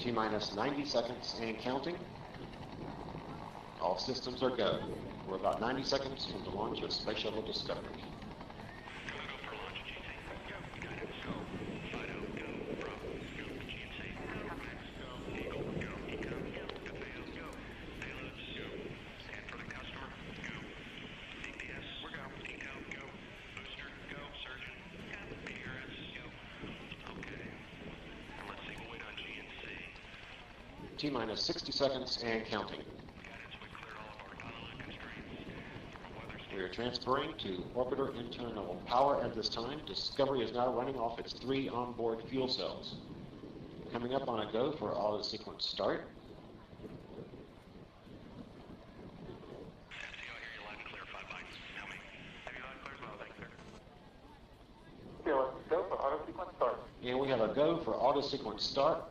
T-minus 90 seconds and counting. All systems are go. We're about 90 seconds from the launch of Space Shuttle Discovery. T-minus 60 seconds and counting. We are transferring to orbiter internal power at this time. Discovery is now running off its 3 onboard fuel cells. Coming up on a go for auto sequence start. And we have a go for auto sequence start.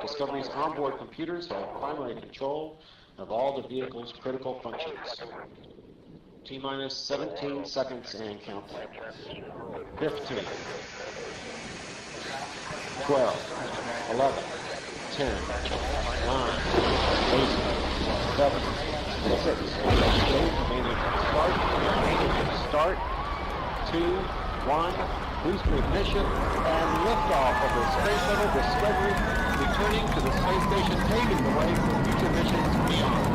Discovery's onboard computers have primary control of all the vehicle's critical functions. T-minus 17 seconds and counting. 15, 12, 11, 10, 9, 8, 7, 6, start, 2, 1, booster ignition, and liftoff of the Space Shuttle Discovery, returning to the space station, paving the way for future missions beyond.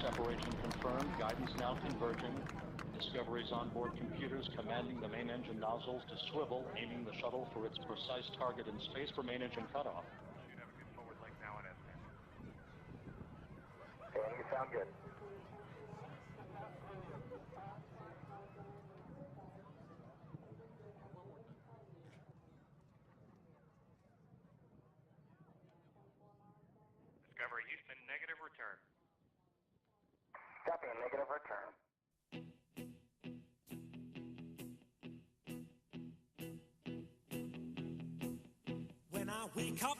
Separation confirmed. Guidance now converging. Discovery's onboard computers commanding the main engine nozzles to swivel, aiming the shuttle for its precise target in space for main engine cutoff. Should have a good forward link now in S10. Okay, you sound good. Discovery Houston, negative return. Copy, a negative return. When I wake up,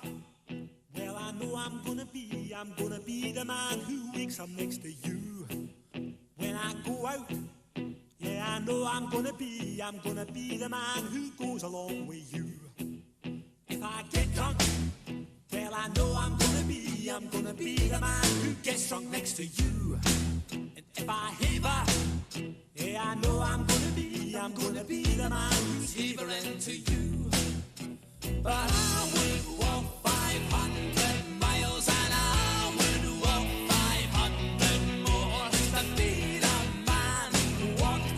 well, I know I'm gonna be the man who wakes up next to you. When I go out, yeah, I know I'm gonna be the man who goes along with you. If I get drunk, well, I know I'm gonna be the man who gets drunk next to you. And if I haver, yeah, I know I'm gonna be the man who's havering to you. But I would walk 500 miles and I would walk 500 more to be the man who walked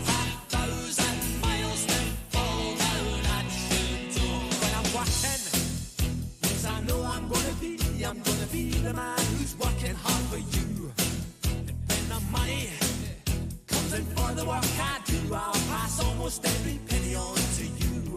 1,000 miles to fall down at your door. When I'm working, yes, I know I'm gonna be the man who's working hard for you. And when the money comes in for the work I do, I'll pass almost every penny on to you.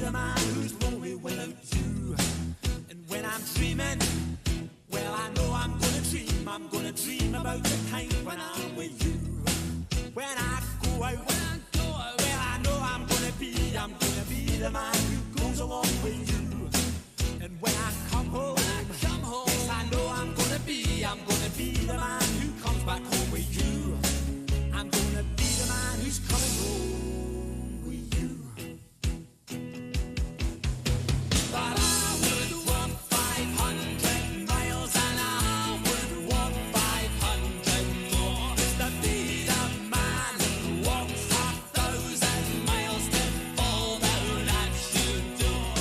the man who's lonely without you. And when I'm dreaming, well, I know I'm gonna dream about the time when I'm with you. When I go out, well, I know I'm gonna be the man who goes along with you. And when I come home, yes, I know I'm gonna be the man who comes back home with you. I'm gonna be the man who's coming home with you. But I would walk 500 miles and I would walk 500 more just to be the man who walks 1,000 miles to fall down at your door.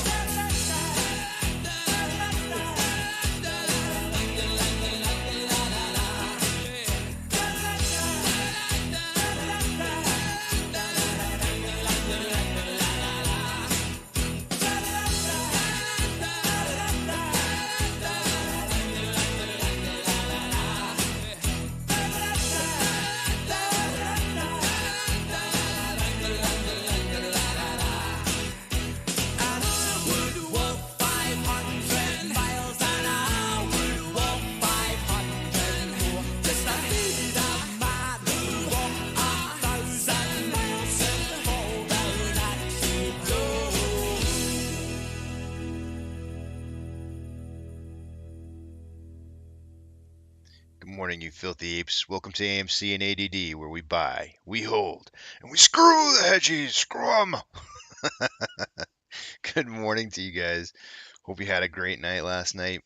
Good morning, you filthy apes. Welcome to AMC and ADD, where we buy, we hold, and we screw the hedgies. Screw 'em. Good morning to you guys. Hope you had a great night last night.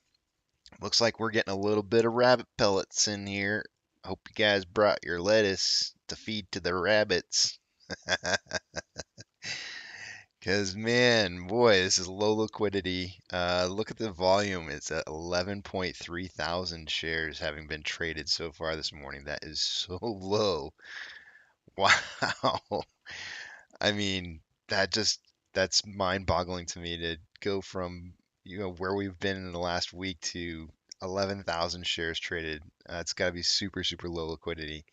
Looks like we're getting a little bit of rabbit pellets in here. Hope you guys brought your lettuce to feed to the rabbits. Because, man, boy, this is low liquidity. Look at the volume. It's at 11.3 thousand shares having been traded so far this morning. That is so low. Wow. I mean, that's mind-boggling to me to go from, where we've been in the last week to 11,000 shares traded. It's got to be super, super low liquidity.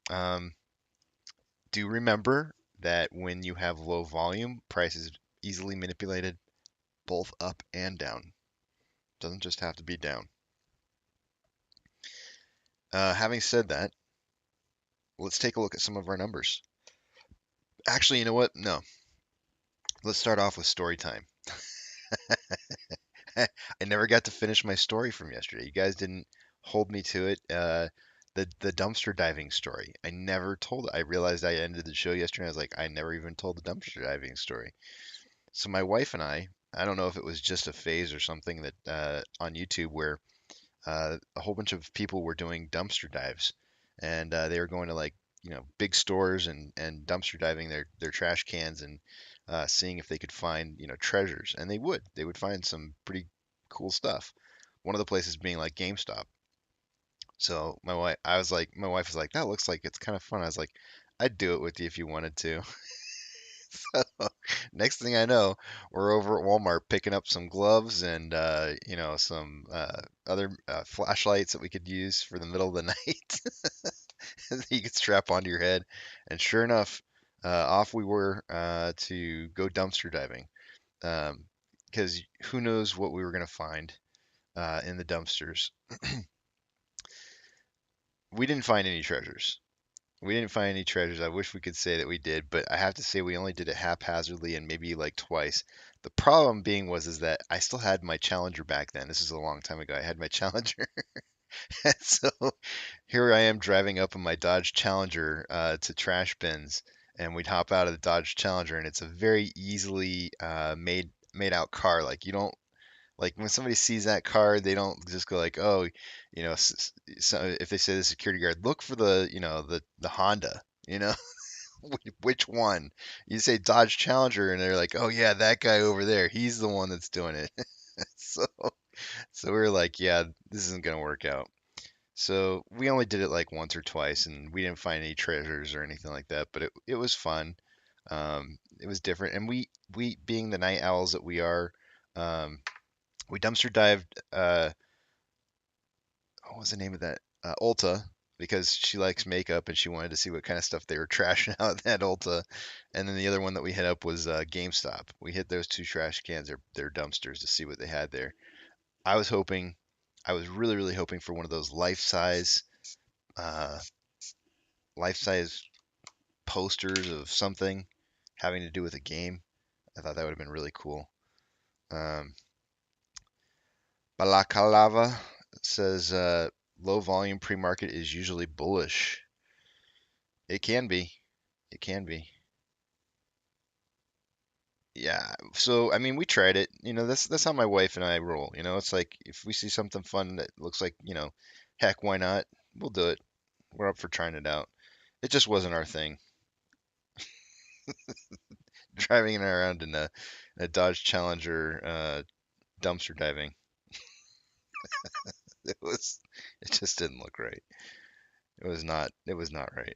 Do remember that when you have low volume, price is easily manipulated both up and down. Doesn't just have to be down. Having said that, let's take a look at some of our numbers. Actually, you know what? No. Let's start off with story time. I never got to finish my story from yesterday. You guys didn't hold me to it. The dumpster diving story. I never told it. I realized I ended the show yesterday. I was like, I never even told the dumpster diving story. So my wife and I don't know if it was just a phase or something that on YouTube where a whole bunch of people were doing dumpster dives, and they were going to like big stores and dumpster diving their trash cans and seeing if they could find treasures, and they would find some pretty cool stuff. One of the places being like GameStop. So my wife was like, that looks like it's kind of fun. I was like, I'd do it with you if you wanted to. So next thing I know, we're over at Walmart picking up some gloves and some other flashlights that we could use for the middle of the night that you could strap onto your head. And sure enough, off we were to go dumpster diving, because who knows what we were going to find in the dumpsters. We didn't find any treasures. I wish we could say that we did, but I have to say we only did it haphazardly and maybe like twice. The problem being is that I still had my Challenger back then. This is a long time ago. I had my Challenger. And so here I am driving up in my Dodge Challenger to trash bins, and we'd hop out of the Dodge Challenger, and it's a very easily made out car. Like, you don't, like, when somebody sees that car, they don't just go like, oh, so if they say the security guard, look for the Honda, which one? You say Dodge Challenger, and they're like, oh yeah, that guy over there, he's the one that's doing it. So we were like, yeah, this isn't gonna work out. So we only did it like once or twice, and we didn't find any treasures or anything like that. But it was fun. It was different, and we being the night owls that we are, we dumpster dived. What was the name of that? Ulta. because she likes makeup and she wanted to see what kind of stuff they were trashing out at Ulta. And then the other one that we hit up was GameStop. We hit those two trash cans, their dumpsters, to see what they had there. I was hoping, I was really, really hoping for one of those uh, life-size posters of something having to do with a game. I thought that would have been really cool. Balakalava says low volume pre-market is usually bullish. It can be. It can be. Yeah. So I mean, we tried it. That's how my wife and I roll. It's like if we see something fun that looks like, heck, why not? We'll do it. We're up for trying it out. It just wasn't our thing. Driving around in a Dodge Challenger dumpster diving. It was. It just didn't look right. It was not. It was not right.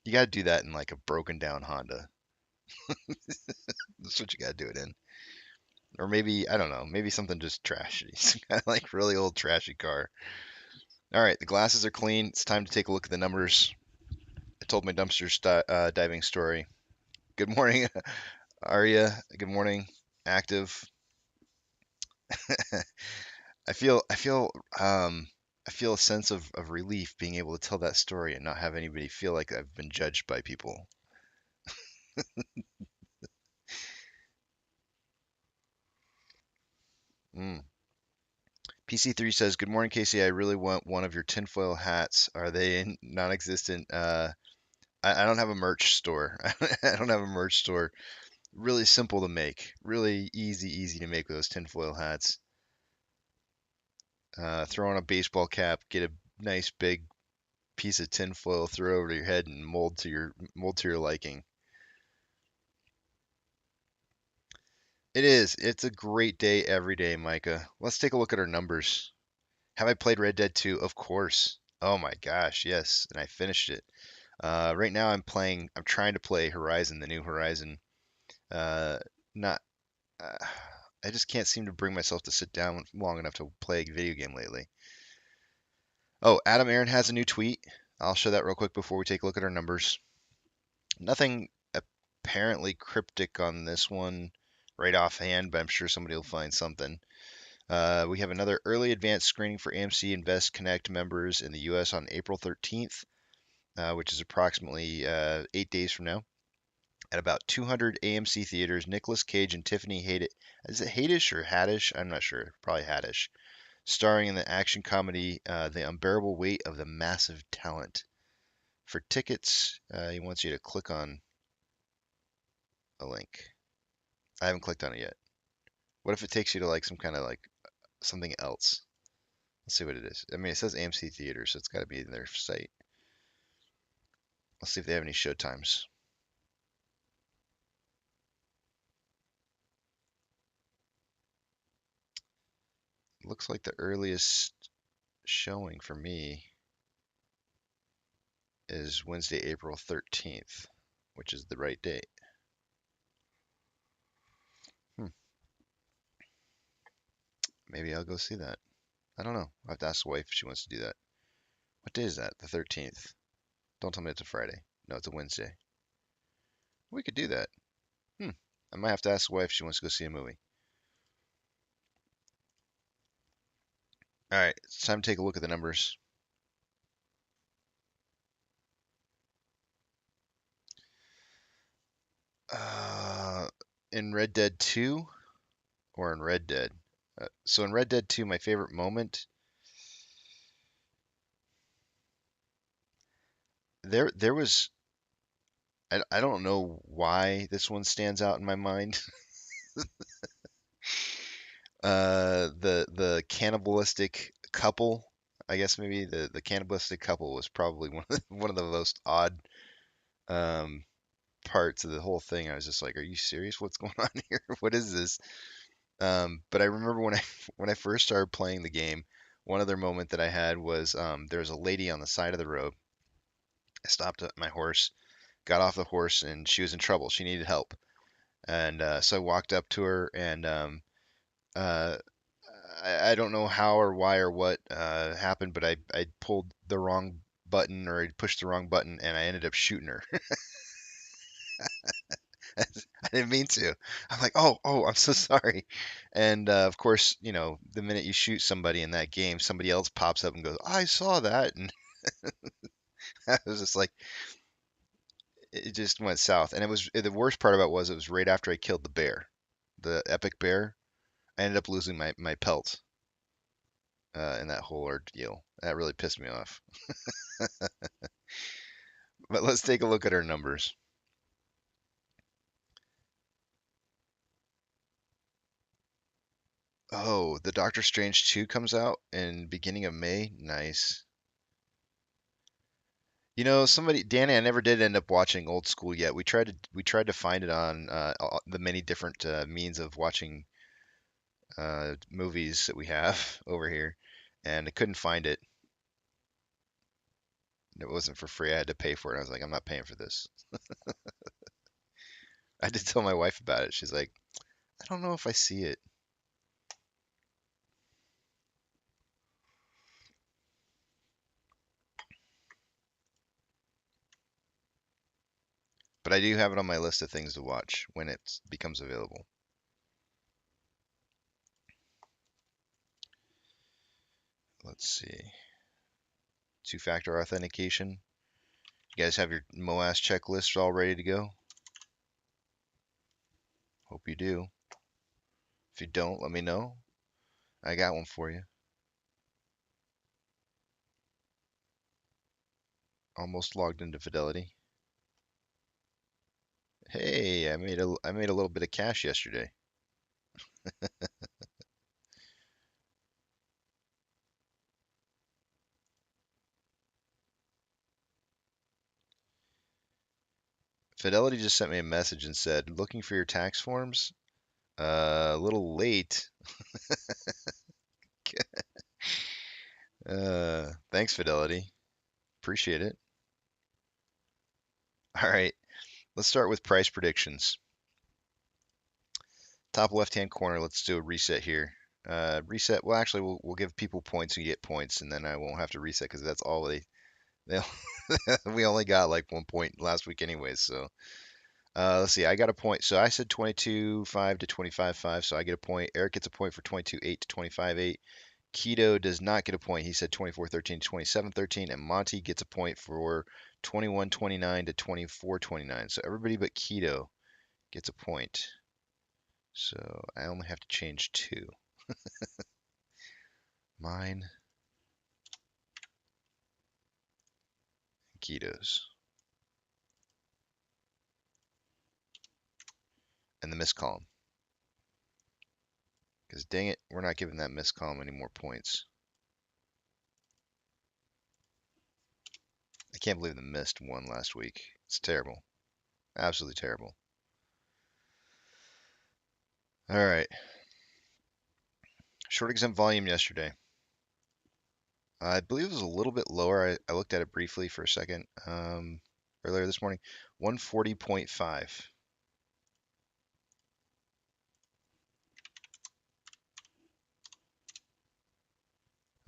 You got to do that in like a broken down Honda. That's what you got to do it in. Or maybe, I don't know, maybe something just trashy. Some kind of like really old trashy car. All right, the glasses are clean. It's time to take a look at the numbers. I told my dumpster diving story. Good morning, Arya. Good morning, active. I feel a sense of relief being able to tell that story and not have anybody feel like I've been judged by people. Mm. PC3 says, "Good morning, Casey. I really want one of your tinfoil hats. Are they non-existent? I don't have a merch store. I don't have a merch store. Really simple to make. Really easy to make with those tinfoil hats. Throw on a baseball cap, get a nice big piece of tinfoil, throw over your head, and mold to your liking. It is. It's a great day every day, Micah. Let's take a look at our numbers. Have I played Red Dead 2? Of course. Oh my gosh, yes. And I finished it. Right now I'm trying to play Horizon, the new Horizon. Uh, not, uh, I just can't seem to bring myself to sit down long enough to play a video game lately. Oh, Adam Aaron has a new tweet. I'll show that real quick before we take a look at our numbers. Nothing apparently cryptic on this one right offhand, but I'm sure somebody will find something. We have another early advanced screening for AMC Invest Connect members in the US on April 13th, which is approximately 8 days from now. At about 200 AMC theaters, Nicolas Cage and Tiffany Haddish, is it Haddish or Haddish? I'm not sure. Probably Haddish. Starring in the action comedy The Unbearable Weight of the Massive Talent. For tickets, he wants you to click on a link. I haven't clicked on it yet. What if it takes you to like some kind of like something else? Let's see what it is. I mean, it says AMC Theater, so it's got to be in their site. Let's see if they have any show times. Looks like the earliest showing for me is Wednesday, April 13th, which is the right date. Maybe I'll go see that. I don't know. I'll have to ask the wife if she wants to do that. What day is that? The 13th. Don't tell me it's a Friday. No, it's a Wednesday. We could do that. I might have to ask the wife if she wants to go see a movie. All right, it's time to take a look at the numbers. In Red Dead 2 or in Red Dead? So in Red Dead 2, my favorite moment, there was, I don't know why this one stands out in my mind. The cannibalistic couple, I guess maybe the cannibalistic couple was probably one of the most odd um, parts of the whole thing. I was just like, are you serious? What's going on here? What is this? But I remember when I first started playing the game, one other moment that I had was there was a lady on the side of the road. I stopped my horse, got off the horse, and she was in trouble. She needed help, and so I walked up to her and uh, I don't know how or why or what happened, but I pulled the wrong button or I pushed the wrong button and I ended up shooting her. I didn't mean to. I'm like, oh, I'm so sorry. And of course, the minute you shoot somebody in that game, somebody else pops up and goes, I saw that. And I was just like, it just went south. And the worst part about it was right after I killed the bear, the epic bear. I ended up losing my pelt in that whole ordeal. That really pissed me off. But let's take a look at our numbers. Oh, the Doctor Strange 2 comes out in beginning of May. Nice. Danny, I never did end up watching Old School yet. We tried to find it on the many different means of watching movies that we have over here, and I couldn't find it. It wasn't for free. I had to pay for it. I was like, I'm not paying for this. I did tell my wife about it. She's like, I don't know if I see it. But I do have it on my list of things to watch when it becomes available. Let's see. Two-factor authentication. You guys have your MOASS checklist all ready to go? Hope you do. If you don't, let me know. I got one for you. Almost logged into Fidelity. Hey, I made a little bit of cash yesterday. Fidelity just sent me a message and said, "Looking for your tax forms? A little late." Thanks, Fidelity. Appreciate it. All right, let's start with price predictions. Top left-hand corner, let's do a reset here. Reset. Well, actually, we'll give people points and get points, and then I won't have to reset because that's all they we only got like 1 point last week anyways. So let's see. I got a point. So I said 22.5 to 25.5, so I get a point. Eric gets a point for 22.8 to 25.8. Keto does not get a point. He said 24.13 to 27.13, and Monty gets a point for 21.29 to 24.29. So everybody but Keto gets a point. So I only have to change two. Mine, Keto's, and the miss column. Because dang it, we're not giving that miss column any more points. I can't believe the missed won last week. It's terrible. Absolutely terrible. All right. Short exempt volume yesterday. I believe it was a little bit lower. I looked at it briefly for a second earlier this morning. 140.5.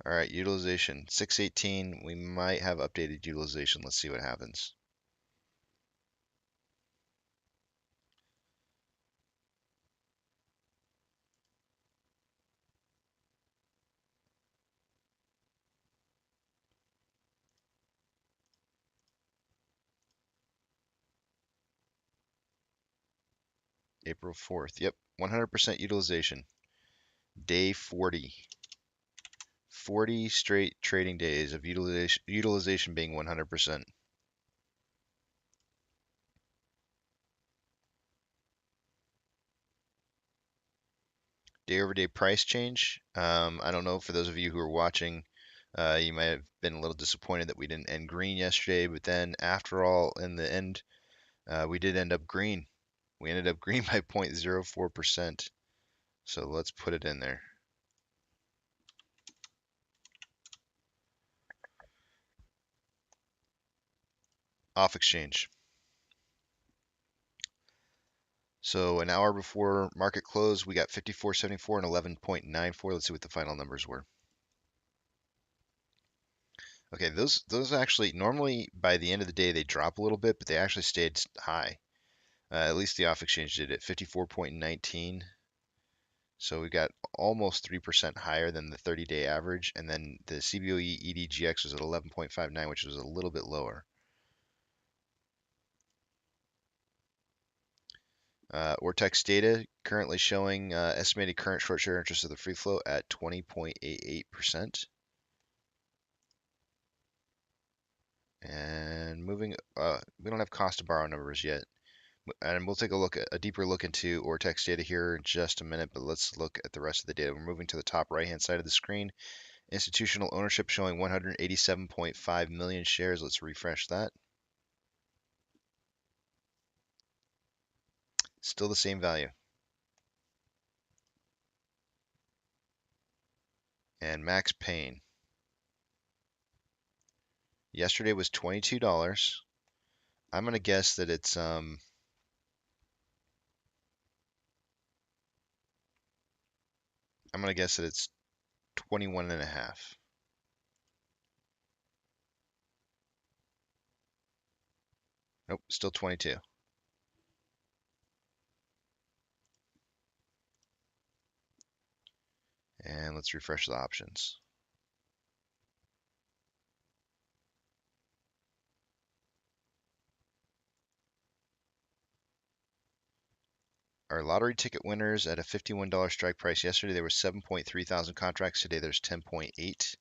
All right, utilization 618. We might have updated utilization. Let's see what happens. April 4th. Yep, 100% utilization. Day 40. 40 straight trading days of utilization being 100%. Day over day price change. I don't know, for those of you who are watching, you might have been a little disappointed that we didn't end green yesterday, but then after all, in the end, we did end up green. We ended up green by 0.04%. So let's put it in there. Off exchange. So an hour before market close, we got 54.74 and 11.94. Let's see what the final numbers were. Okay, those actually normally by the end of the day they drop a little bit, but they actually stayed high. At least the off exchange did it, 54.19. So we got almost 3% higher than the 30-day average, and then the CBOE EDGX was at 11.59, which was a little bit lower. Ortex data currently showing estimated current short share interest of the free float at 20.88%. And moving, we don't have cost to borrow numbers yet. And we'll take a deeper look into Ortex data here in just a minute, but let's look at the rest of the data. We're moving to the top right-hand side of the screen. Institutional ownership showing 187.5 million shares. Let's refresh that. Still the same value. And max pain. Yesterday was $22. I'm gonna guess that it's I'm gonna guess that it's 21 and a half. Nope, still 22. And let's refresh the options. Our lottery ticket winners at a $51 strike price. Yesterday there were 7.3 thousand contracts. Today there's 10.8.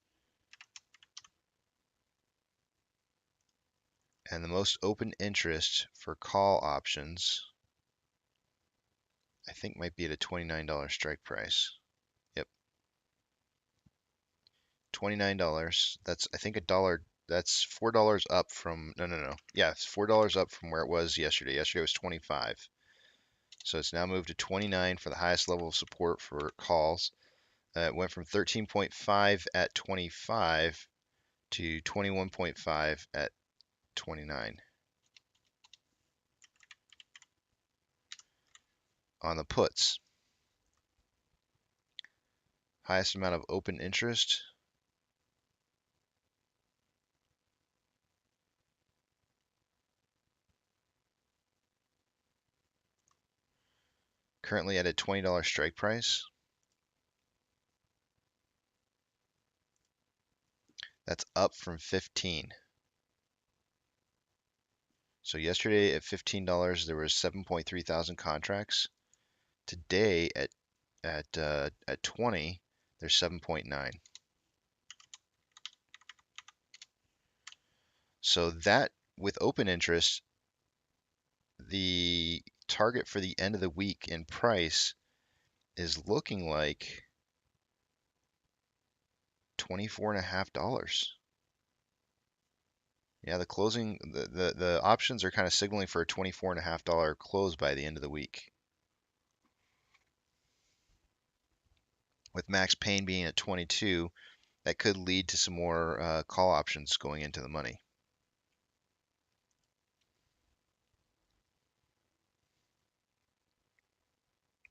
And the most open interest for call options, I think might be at a $29 strike price. Yep. $29. That's, I think, that's $4 up from, no. Yeah, it's $4 up from where it was yesterday. Yesterday was 25. So it's now moved to 29 for the highest level of support for calls. It went from 13.5 at 25 to 21.5 at 29. On the puts, highest amount of open interest, currently at a $20 strike price. That's up from 15. So yesterday at $15 there was 7.3 thousand contracts. Today at 20 there's 7.9. So that, with open interest, the target for the end of the week in price is looking like $24.50. Yeah, the closing, the options are kind of signaling for a $24.50 close by the end of the week. With max pain being at 22, that could lead to some more call options going into the money.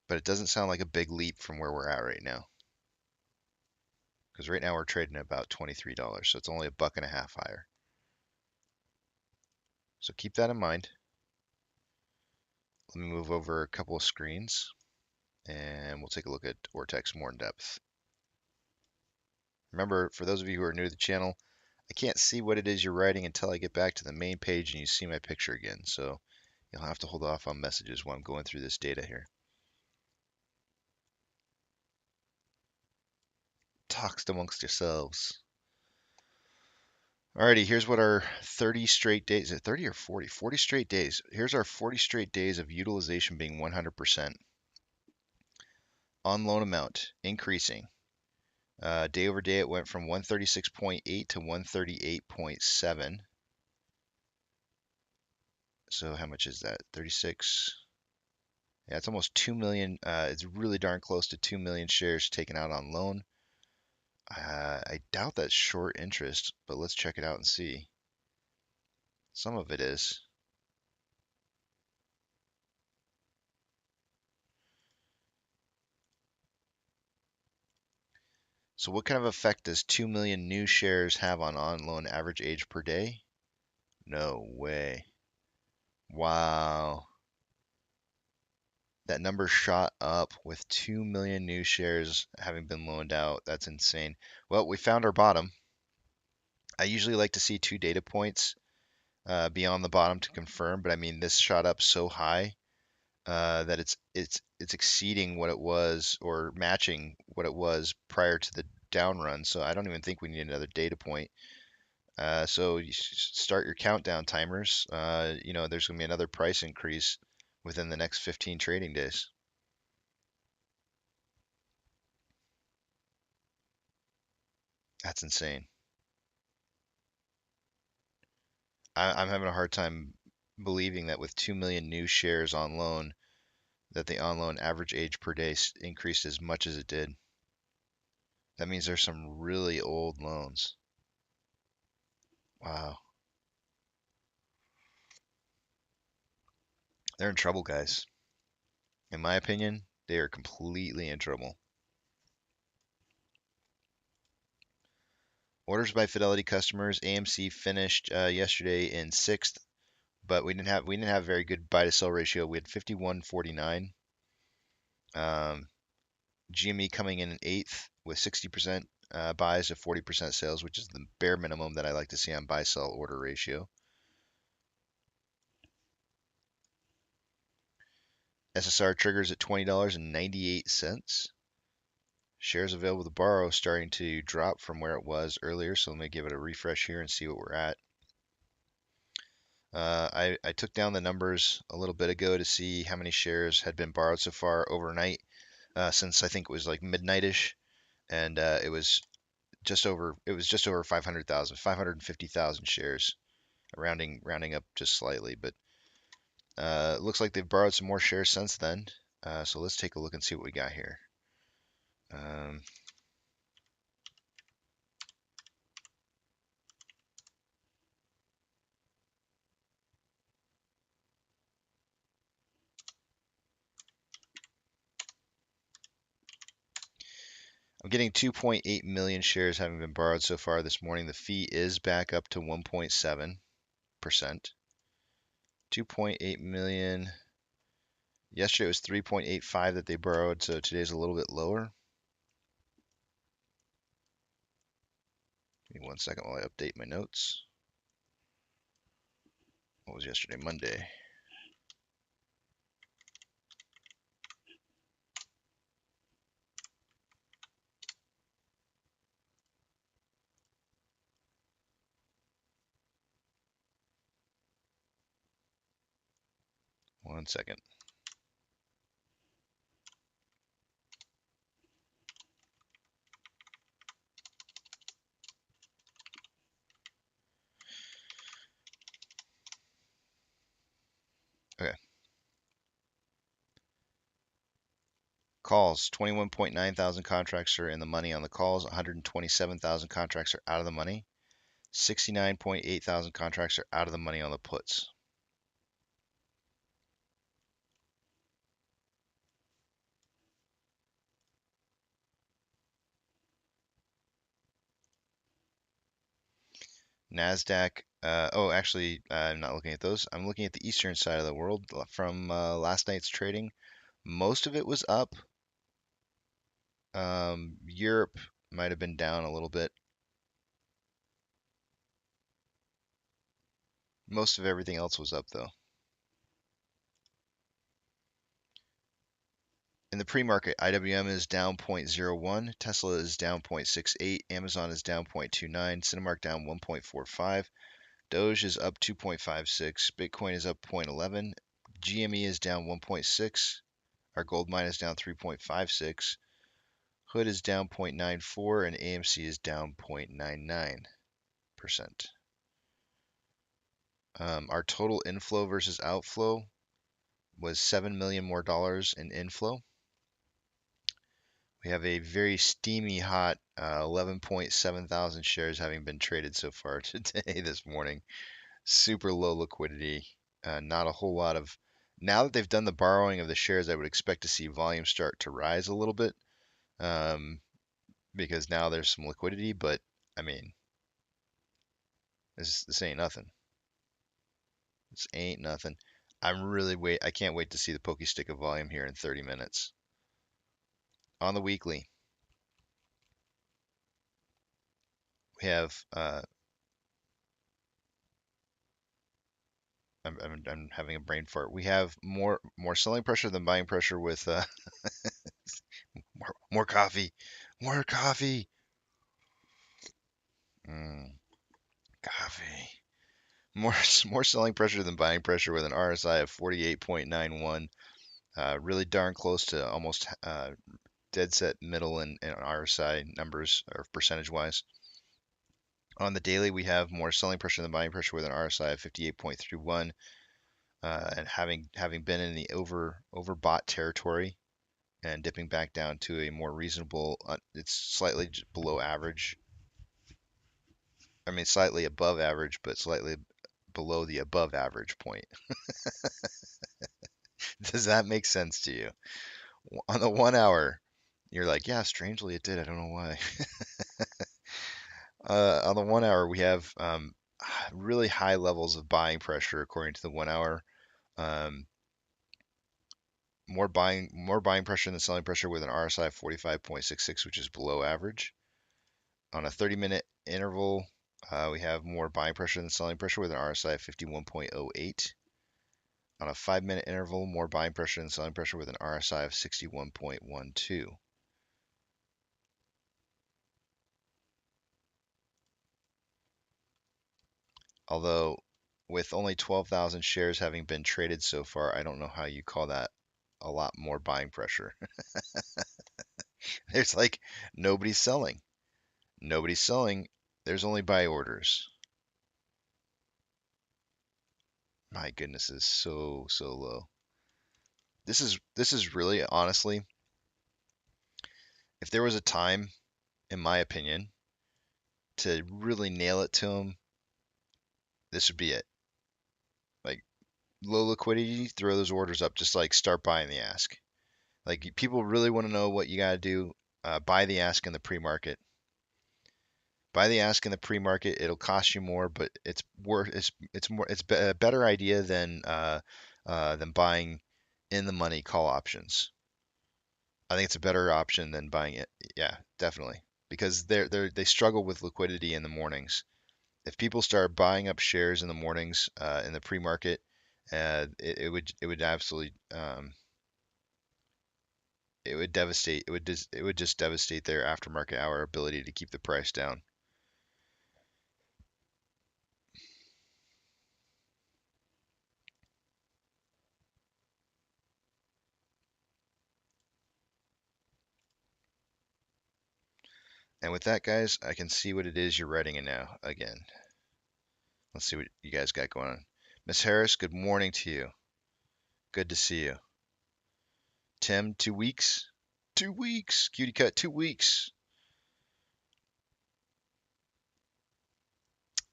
But it doesn't sound like a big leap from where we're at right now. Because right now we're trading at about $23, so it's only $1.50 higher. So keep that in mind. Let me move over a couple of screens and we'll take a look at Ortex more in depth. Remember, for those of you who are new to the channel, I can't see what it is you're writing until I get back to the main page and you see my picture again. So you'll have to hold off on messages while I'm going through this data here. Talks amongst yourselves. Alrighty, here's what our 30 straight days, is it 30 or 40? 40 straight days. Here's our 40 straight days of utilization being 100%. On loan amount, increasing. Day over day, it went from 136.8 to 138.7. So how much is that? 36. Yeah, it's almost 2 million. It's really darn close to 2 million shares taken out on loan. I doubt that's short interest, but let's check it out and see. Some of it is. So what kind of effect does 2 million new shares have on loan average age per day? No way. Wow. That number shot up with 2 million new shares having been loaned out. That's insane. Well, we found our bottom. I usually like to see 2 data points beyond the bottom to confirm, but I mean, this shot up so high that it's exceeding what it was or matching what it was prior to the down run. So I don't even think we need another data point. So you start your countdown timers. There's going to be another price increase within the next 15 trading days. That's insane. I'm having a hard time believing that with 2 million new shares on loan, that the on loan average age per day increased as much as it did. That means there's some really old loans. Wow. They're in trouble, guys. In my opinion, they are completely in trouble. Orders by Fidelity customers. AMC finished yesterday in 6th, but we didn't have very good buy to sell ratio. We had 51.49. GME coming in 8th with 60% buys to 40% sales, which is the bare minimum that I like to see on buy sell order ratio. SSR triggers at $20.98. Shares available to borrow starting to drop from where it was earlier, so let me give it a refresh here and see what we're at. I took down the numbers a little bit ago to see how many shares had been borrowed so far overnight, since I think it was like midnightish, and it was just over 500,000, 550,000 shares, rounding up just slightly, but it looks like they've borrowed some more shares since then. So let's take a look and see what we got here. I'm getting 2.8 million shares having been borrowed so far this morning. The fee is back up to 1.7%. 2.8 million. Yesterday it was 3.85 that they borrowed, so today's a little bit lower. Give me 1 second while I update my notes. What was yesterday? Monday. One second. Okay. Calls, 21.9 thousand contracts are in the money on the calls. 127,000 contracts are out of the money. 69.8 thousand contracts are out of the money on the puts. NASDAQ, I'm not looking at those. I'm looking at the eastern side of the world from last night's trading. Most of it was up. Europe might have been down a little bit. Most of everything else was up, though. In the pre-market, IWM is down 0.01, Tesla is down 0.68, Amazon is down 0.29, Cinemark down 1.45, Doge is up 2.56, Bitcoin is up 0.11, GME is down 1.6, our gold mine is down 3.56, Hood is down 0.94, and AMC is down 0.99%. Our total inflow versus outflow was $7 million more in inflow. We have a very steamy hot 11.7 thousand shares having been traded so far today, this morning. Super low liquidity. Not a whole lot of. Now that they've done the borrowing of the shares, I would expect to see volume start to rise a little bit. because now there's some liquidity, but I mean, this ain't nothing. This ain't nothing. I can't wait to see the pokey stick of volume here in 30 minutes. On the weekly, we have I'm having a brain fart. We have more selling pressure than buying pressure with more coffee, more coffee, coffee. More selling pressure than buying pressure with an RSI of 48.91. Really darn close to almost dead set middle in RSI numbers or percentage wise. On the daily, we have more selling pressure than buying pressure with an RSI of 58.31, and having been in the overbought territory and dipping back down to a more reasonable, it's slightly below average. I mean, slightly above average, but slightly below the above average point. Does that make sense to you? On the 1 hour, you're like, yeah, strangely it did. I don't know why. On the 1 hour, we have really high levels of buying pressure according to the 1 hour. Um, more buying pressure than selling pressure with an RSI of 45.66, which is below average. On a 30-minute interval, we have more buying pressure than selling pressure with an RSI of 51.08. On a 5-minute interval, more buying pressure than selling pressure with an RSI of 61.12. Although, with only 12,000 shares having been traded so far, I don't know how you call that a lot more buying pressure. There's like nobody's selling. Nobody's selling. There's only buy orders. My goodness, is so low. This is really honestly, if there was a time, in my opinion, to really nail it to them, this would be it. Like low liquidity, throw those orders up. Just like start buying the ask. Like people really want to know what you got to do. Buy the ask in the pre-market. Buy the ask in the pre-market. It'll cost you more, but it's a better idea than buying in the money call options. I think it's a better option than buying it. Yeah, definitely, because they struggle with liquidity in the mornings. If people start buying up shares in the mornings in the pre-market, it would absolutely it would devastate it would just devastate their aftermarket hour ability to keep the price down. And with that, guys, I can see what it is you're writing in now again. Let's see what you guys got going on. Miss Harris, good morning to you. Good to see you. Tim, 2 weeks? 2 weeks. Cutie cut, 2 weeks.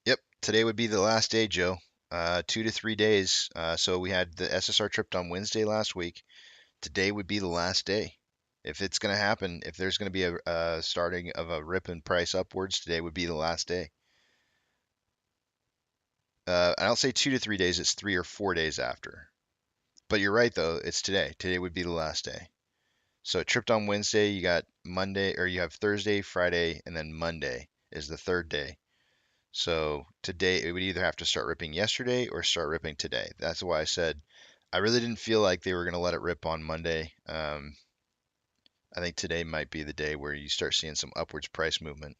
Yep, today would be the last day, Joe. 2 to 3 days. So we had the SSR trip on Wednesday last week. Today would be the last day. If it's going to happen, if there's going to be a starting of a rip in price upwards, today would be the last day. I don't say 2 to 3 days, it's 3 or 4 days after. But you're right, though, it's today. Today would be the last day. So it tripped on Wednesday, you got Monday, or you have Thursday, Friday, and then Monday is the third day. So today, it would either have to start ripping yesterday or start ripping today. That's why I said I really didn't feel like they were going to let it rip on Monday. I think today might be the day where you start seeing some upwards price movement.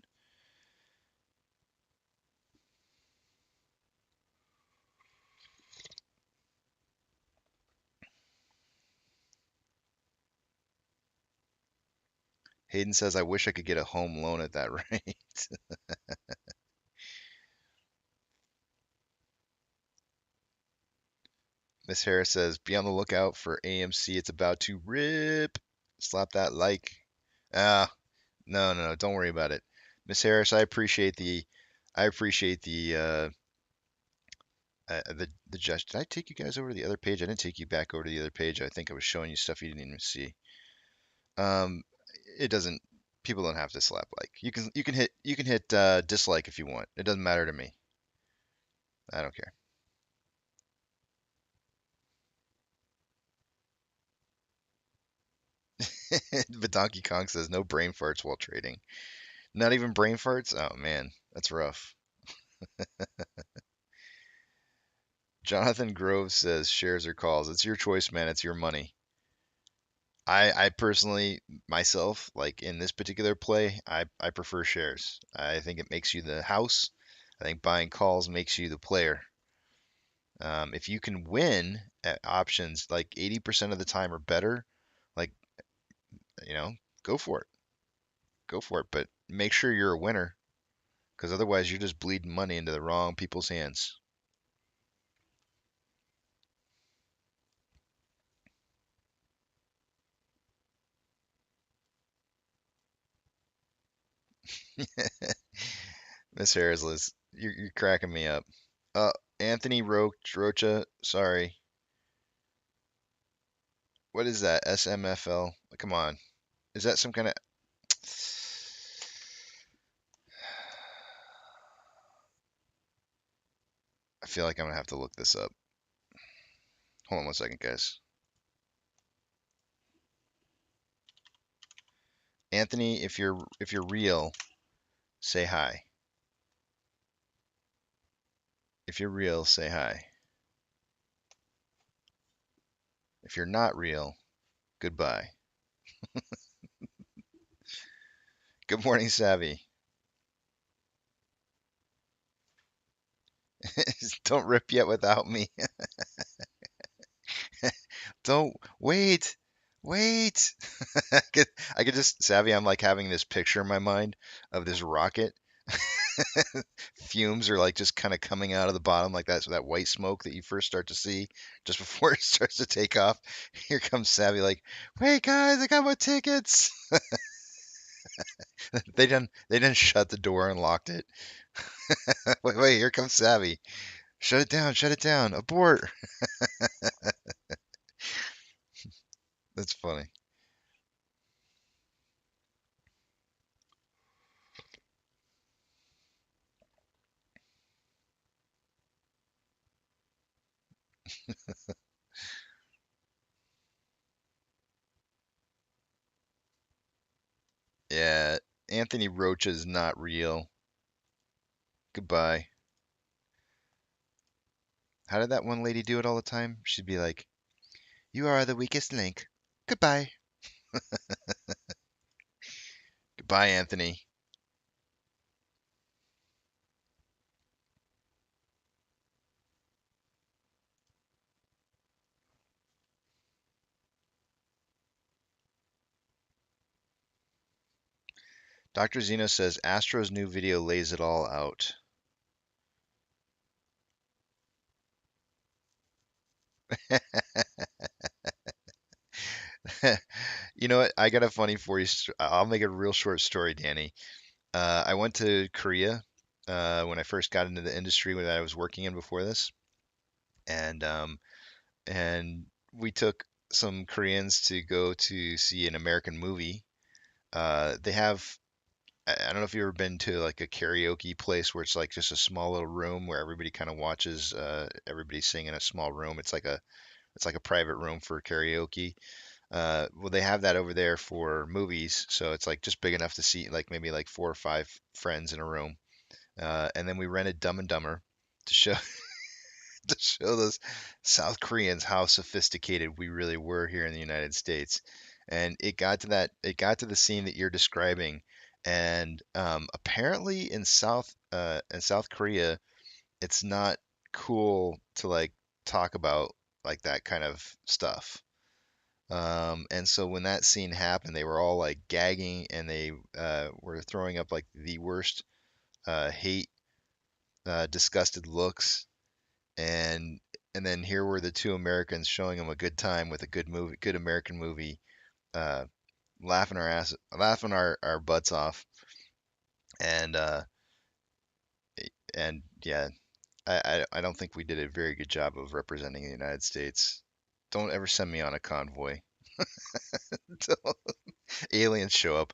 Hayden says, I wish I could get a home loan at that rate. Miss Harris says, be on the lookout for AMC. It's about to rip. Slap that like. No, don't worry about it. Miss Harris, I appreciate the gesture. Did I take you guys over to the other page? I didn't take you back over to the other page. I think I was showing you stuff you didn't even see. It doesn't. people don't have to slap like. You can hit dislike if you want. It doesn't matter to me. I don't care. But Donkey Kong says no brain farts while trading. Not even brain farts? Oh man, that's rough. Jonathan Grove says shares or calls. It's your choice, man. It's your money. I personally, myself, like in this particular play, I prefer shares. I think it makes you the house. I think buying calls makes you the player. If you can win at options like 80% of the time or better, like, you know, go for it. Go for it. But make sure you're a winner because otherwise you're just bleeding money into the wrong people's hands. Miss Harris, you're cracking me up. Uh, Anthony Rocha, sorry. What is that? SMFL? Come on. Is that some kind of... I feel like I'm gonna have to look this up. Hold on one second, guys. Anthony, if you're real, say hi. If you're real, say hi. If you're not real, goodbye. Good morning, Savvy. Don't rip yet without me. Don't wait. Wait. I could just Savvy, I'm like having this picture in my mind of this rocket. Fumes are like just kind of coming out of the bottom like that, so that white smoke that you first start to see just before it starts to take off. Here comes Savvy like, "Wait guys, I got my tickets." They done shut the door and locked it. Wait, here comes Savvy. Shut it down. Abort. That's funny. Yeah, Anthony Rocha is not real. Goodbye. How did that one lady do it all the time? She'd be like, "You are the weakest link. Goodbye." Goodbye, Anthony. Dr. Zeno says Astro's new video lays it all out. You know what? I got a funny for you. I'll make a real short story, Danny. I went to Korea when I first got into the industry that I was working in before this, and we took some Koreans to go to see an American movie. They have I don't know if you've ever been to like a karaoke place where it's like just a small little room where everybody kind of watches everybody sing in a small room. It's like a private room for karaoke. Well, they have that over there for movies, so it's like just big enough to seat like maybe like 4 or 5 friends in a room. And then we rented Dumb and Dumber to show to show those South Koreans how sophisticated we really were here in the United States. And it got to the scene that you're describing, and apparently in South Korea, it's not cool to like talk about like that kind of stuff. And so when that scene happened, they were all like gagging and they were throwing up like the worst hate, disgusted looks, and and then here were the two Americans showing them a good time with a good movie, good American movie, uh, laughing our butts off, and yeah, I don't think we did a very good job of representing the United States. Don't ever send me on a convoy. Until aliens show up.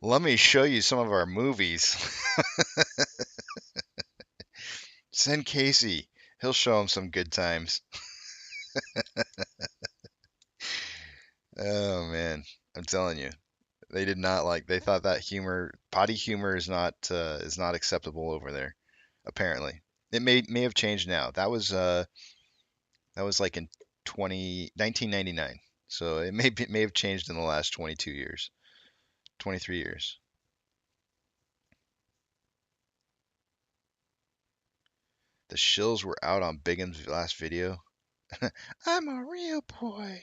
Let me show you some of our movies. Send Casey. He'll show him some good times. Oh man, I'm telling you, they did not like. They thought that humor, potty humor, is not acceptable over there. Apparently, it may have changed now. That was like in 1999. So it may have changed in the last 22 years, 23 years. The shills were out on Bigum's last video. I'm a real boy.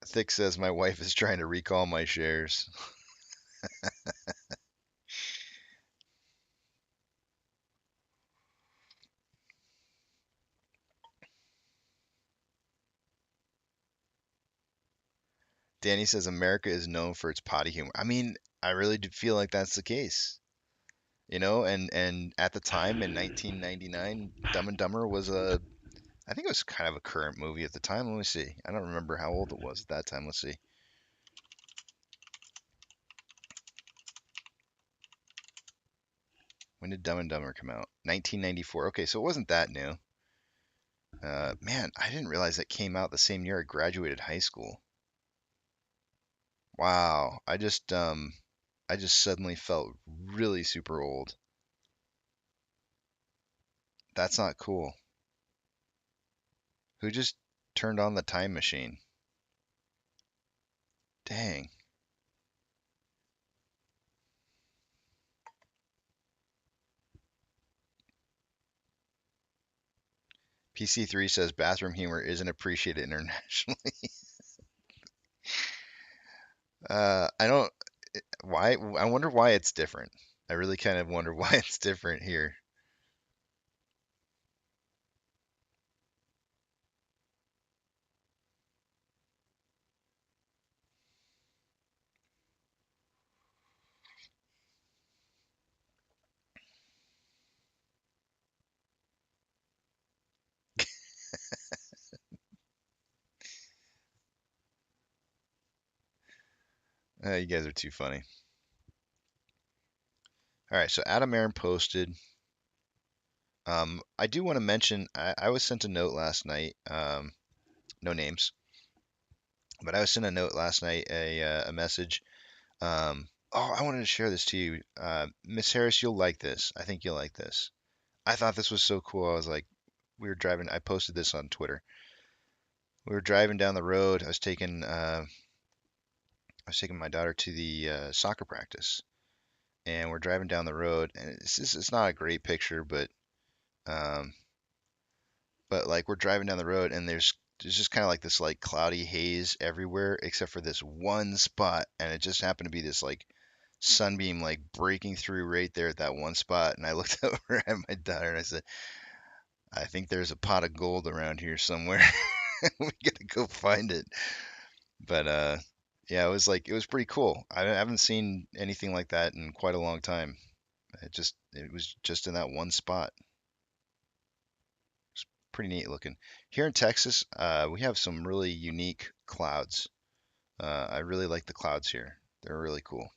Thick says my wife is trying to recall my shares. Danny says America is known for its potty humor. I mean, I really do feel like that's the case. And at the time in 1999, Dumb and Dumber was I think it was kind of a current movie at the time. Let me see. I don't remember how old it was at that time. Let's see. When did Dumb and Dumber come out? 1994. Okay, so it wasn't that new. Man, I didn't realize that came out the same year I graduated high school. Wow, I just suddenly felt really super old. That's not cool. Who just turned on the time machine? Dang. PC3 says bathroom humor isn't appreciated internationally. I don't. Why? I wonder why it's different. I really kind of wonder why it's different here. You guys are too funny. All right, so Adam Aaron posted. I do want to mention I was sent a note last night. No names, but I was sent a note last night, a message. Oh, I wanted to share this to you, Miss Harris. You'll like this. I think you'll like this. I thought this was so cool. I was like, we were driving. I posted this on Twitter. We were driving down the road. I was taking my daughter to the soccer practice, and we're driving down the road, and it's not a great picture, um, but like we're driving down the road, and there's just kind of like this like cloudy haze everywhere except for this one spot, and it just happened to be this like sunbeam like breaking through right there at that one spot, and I looked over at my daughter and I said, I think there's a pot of gold around here somewhere. We gotta go find it. But yeah, it was pretty cool. I haven't seen anything like that in quite a long time. It was just in that one spot. It's pretty neat looking. Here in Texas, we have some really unique clouds. I really like the clouds here. They're really cool.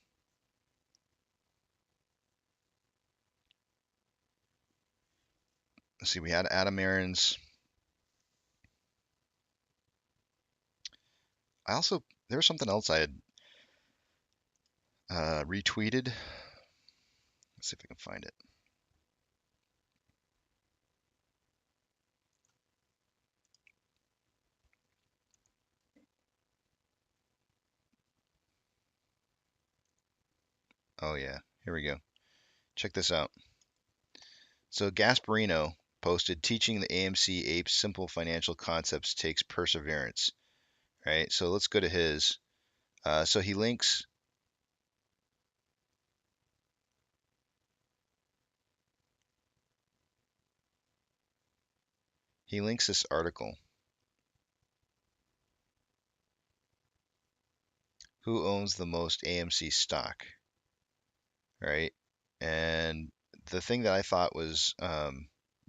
Let's see, we had Adam Aaron's. There was something else I had retweeted. Let's see if I can find it. Oh yeah, here we go. Check this out. So Gasparino posted teaching the AMC apes simple financial concepts takes perseverance. Right. So let's go to his. So he links this article. Who owns the most AMC stock? Right. And the thing that I thought was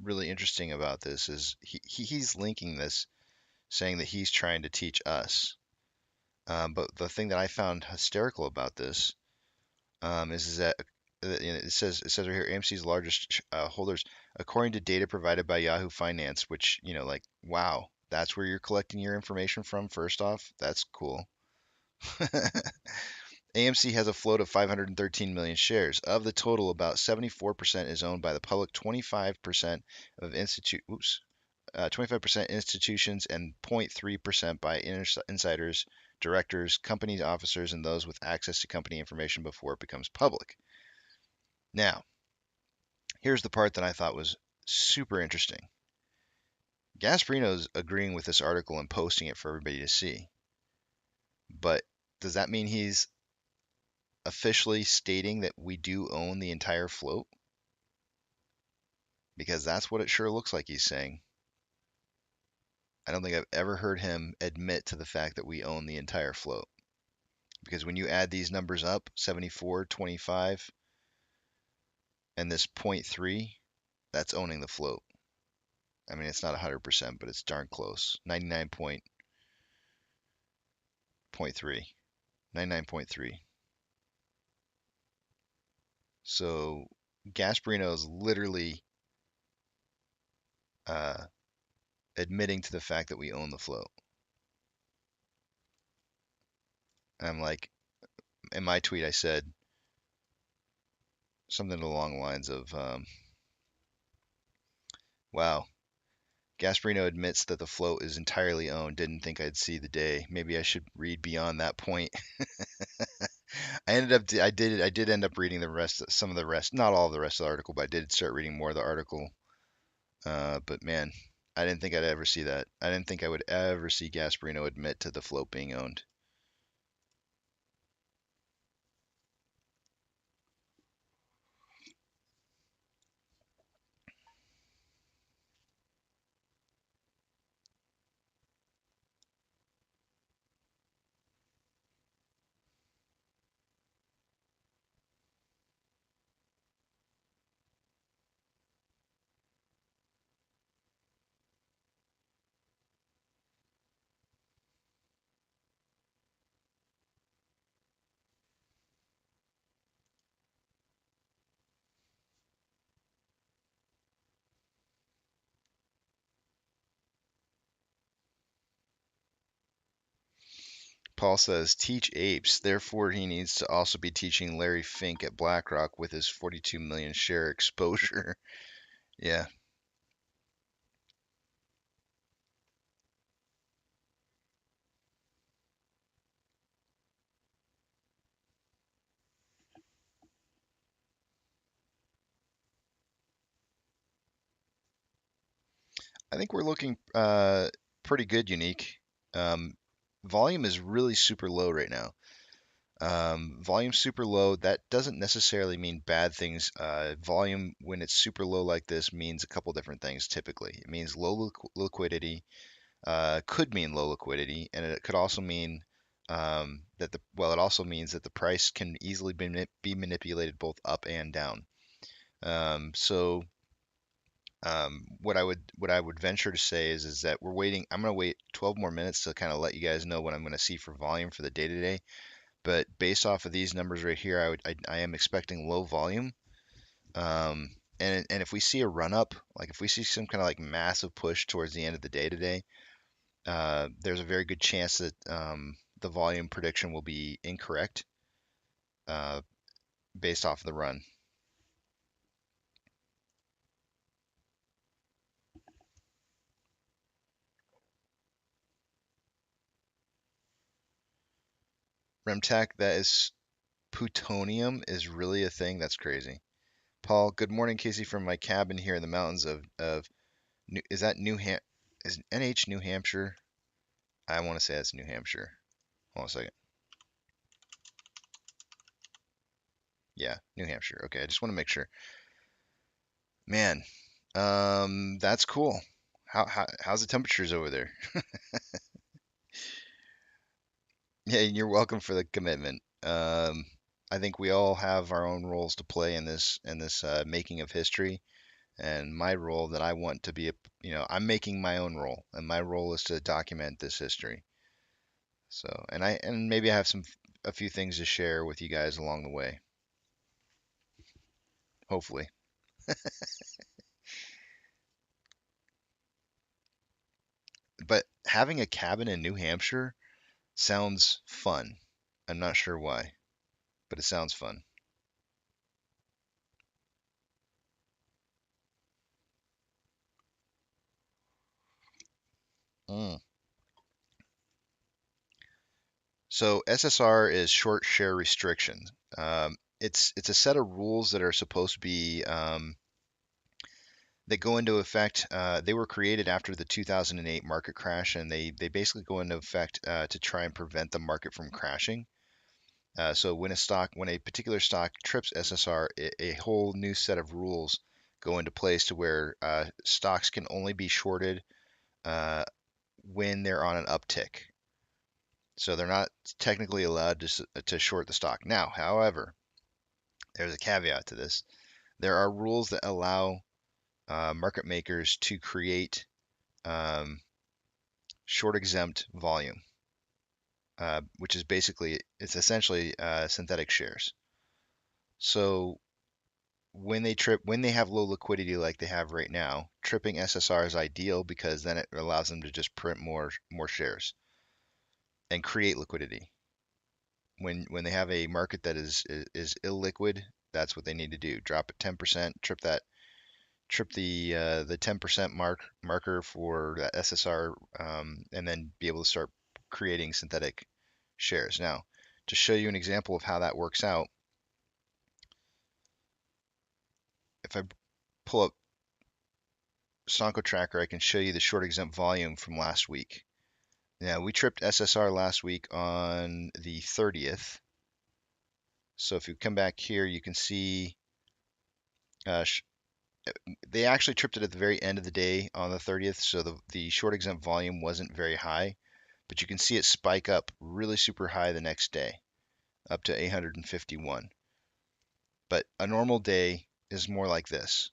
really interesting about this is he's linking this, saying that he's trying to teach us. But the thing that I found hysterical about this is that it says right here AMC's largest holders, according to data provided by Yahoo Finance, which like wow, that's where you're collecting your information from. First off, that's cool. AMC has a float of 513 million shares. Of the total, about 74% is owned by the public, 25% of 25% institutions, and 0.3% by insiders, directors, company officers, and those with access to company information before it becomes public. Now, here's the part that I thought was super interesting. Gasparino's agreeing with this article and posting it for everybody to see. But does that mean he's officially stating that we do own the entire float? Because that's what it sure looks like he's saying. I don't think I've ever heard him admit to the fact that we own the entire float. Because when you add these numbers up, 74, 25, and this 0.3, that's owning the float. I mean, it's not 100%, but it's darn close. 99.3. 99.3. So Gasparino is literally admitting to the fact that we own the float. I'm like, in my tweet, I said something along the lines of, wow, Gasparino admits that the float is entirely owned. Didn't think I'd see the day. Maybe I should read beyond that point. I did end up reading some of the rest, not all of the rest of the article, but I did start reading more of the article. But man, I didn't think I'd ever see that. I didn't think I would ever see Gasparino admit to the float being owned. Paul says, teach apes. Therefore, he needs to also be teaching Larry Fink at BlackRock with his 42 million share exposure. Yeah. I think we're looking pretty good, Unique. Um, volume is really super low right now. Volume super low, that doesn't necessarily mean bad things. Volume, when it's super low like this, means a couple different things typically. It means low liquidity, could mean low liquidity, and it could also mean it also means that the price can easily be manipulated both up and down. So what I would venture to say is that we're waiting. I'm going to wait 12 more minutes to kind of let you guys know what I'm going to see for volume for the day today. But based off of these numbers right here, I am expecting low volume. And if we see a run up, like if we see some kind of like massive push towards the end of the day today, there's a very good chance that the volume prediction will be incorrect uh, based off of the run. Remtech, that is plutonium is really a thing. That's crazy. Paul, good morning, Casey, from my cabin here in the mountains of is that is NH New Hampshire? I want to say that's New Hampshire. Hold on a second. Yeah, New Hampshire. Okay, I just want to make sure. Man, that's cool. How's the temperatures over there? Yeah, you're welcome for the commitment. I think we all have our own roles to play in this making of history. And my role that I want to be I'm making my own role, and my role is to document this history. So, and maybe I have a few things to share with you guys along the way, hopefully. But having a cabin in New Hampshire sounds fun. I'm not sure why, but it sounds fun. Mm. So SSR is short share restriction. It's a set of rules that are supposed to be that go into effect. They were created after the 2008 market crash, and they basically go into effect to try and prevent the market from crashing. So when a particular stock trips SSR, a whole new set of rules go into place to where stocks can only be shorted uh, when they're on an uptick. So they're not technically allowed to short the stock. Now, however, there's a caveat to this. There are rules that allow market makers to create um, short exempt volume, which is it's essentially synthetic shares. So when they have low liquidity like they have right now, tripping SSR is ideal because then it allows them to just print more shares and create liquidity. When they have a market that is illiquid, that's what they need to do. Drop it 10%, trip the 10% marker for that SSR, and then be able to start creating synthetic shares. Now, to show you an example of how that works out, if I pull up Stonko Tracker, I can show you the short exempt volume from last week. Now, we tripped SSR last week on the 30th. So if you come back here, you can see uh, they actually tripped it at the very end of the day on the 30th. So the short exempt volume wasn't very high, but you can see it spike up really super high the next day, up to 851. But a normal day is more like this,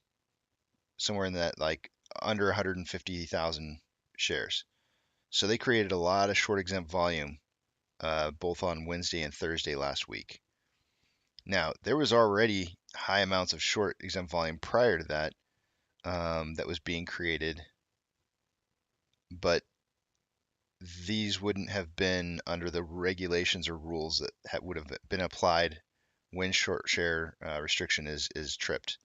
somewhere in that like under 150,000 shares. So they created a lot of short exempt volume both on Wednesday and Thursday last week. Now, there was already high amounts of short exempt volume prior to that that was being created, but these wouldn't have been under the regulations or rules that would have been applied when short share restriction is tripped.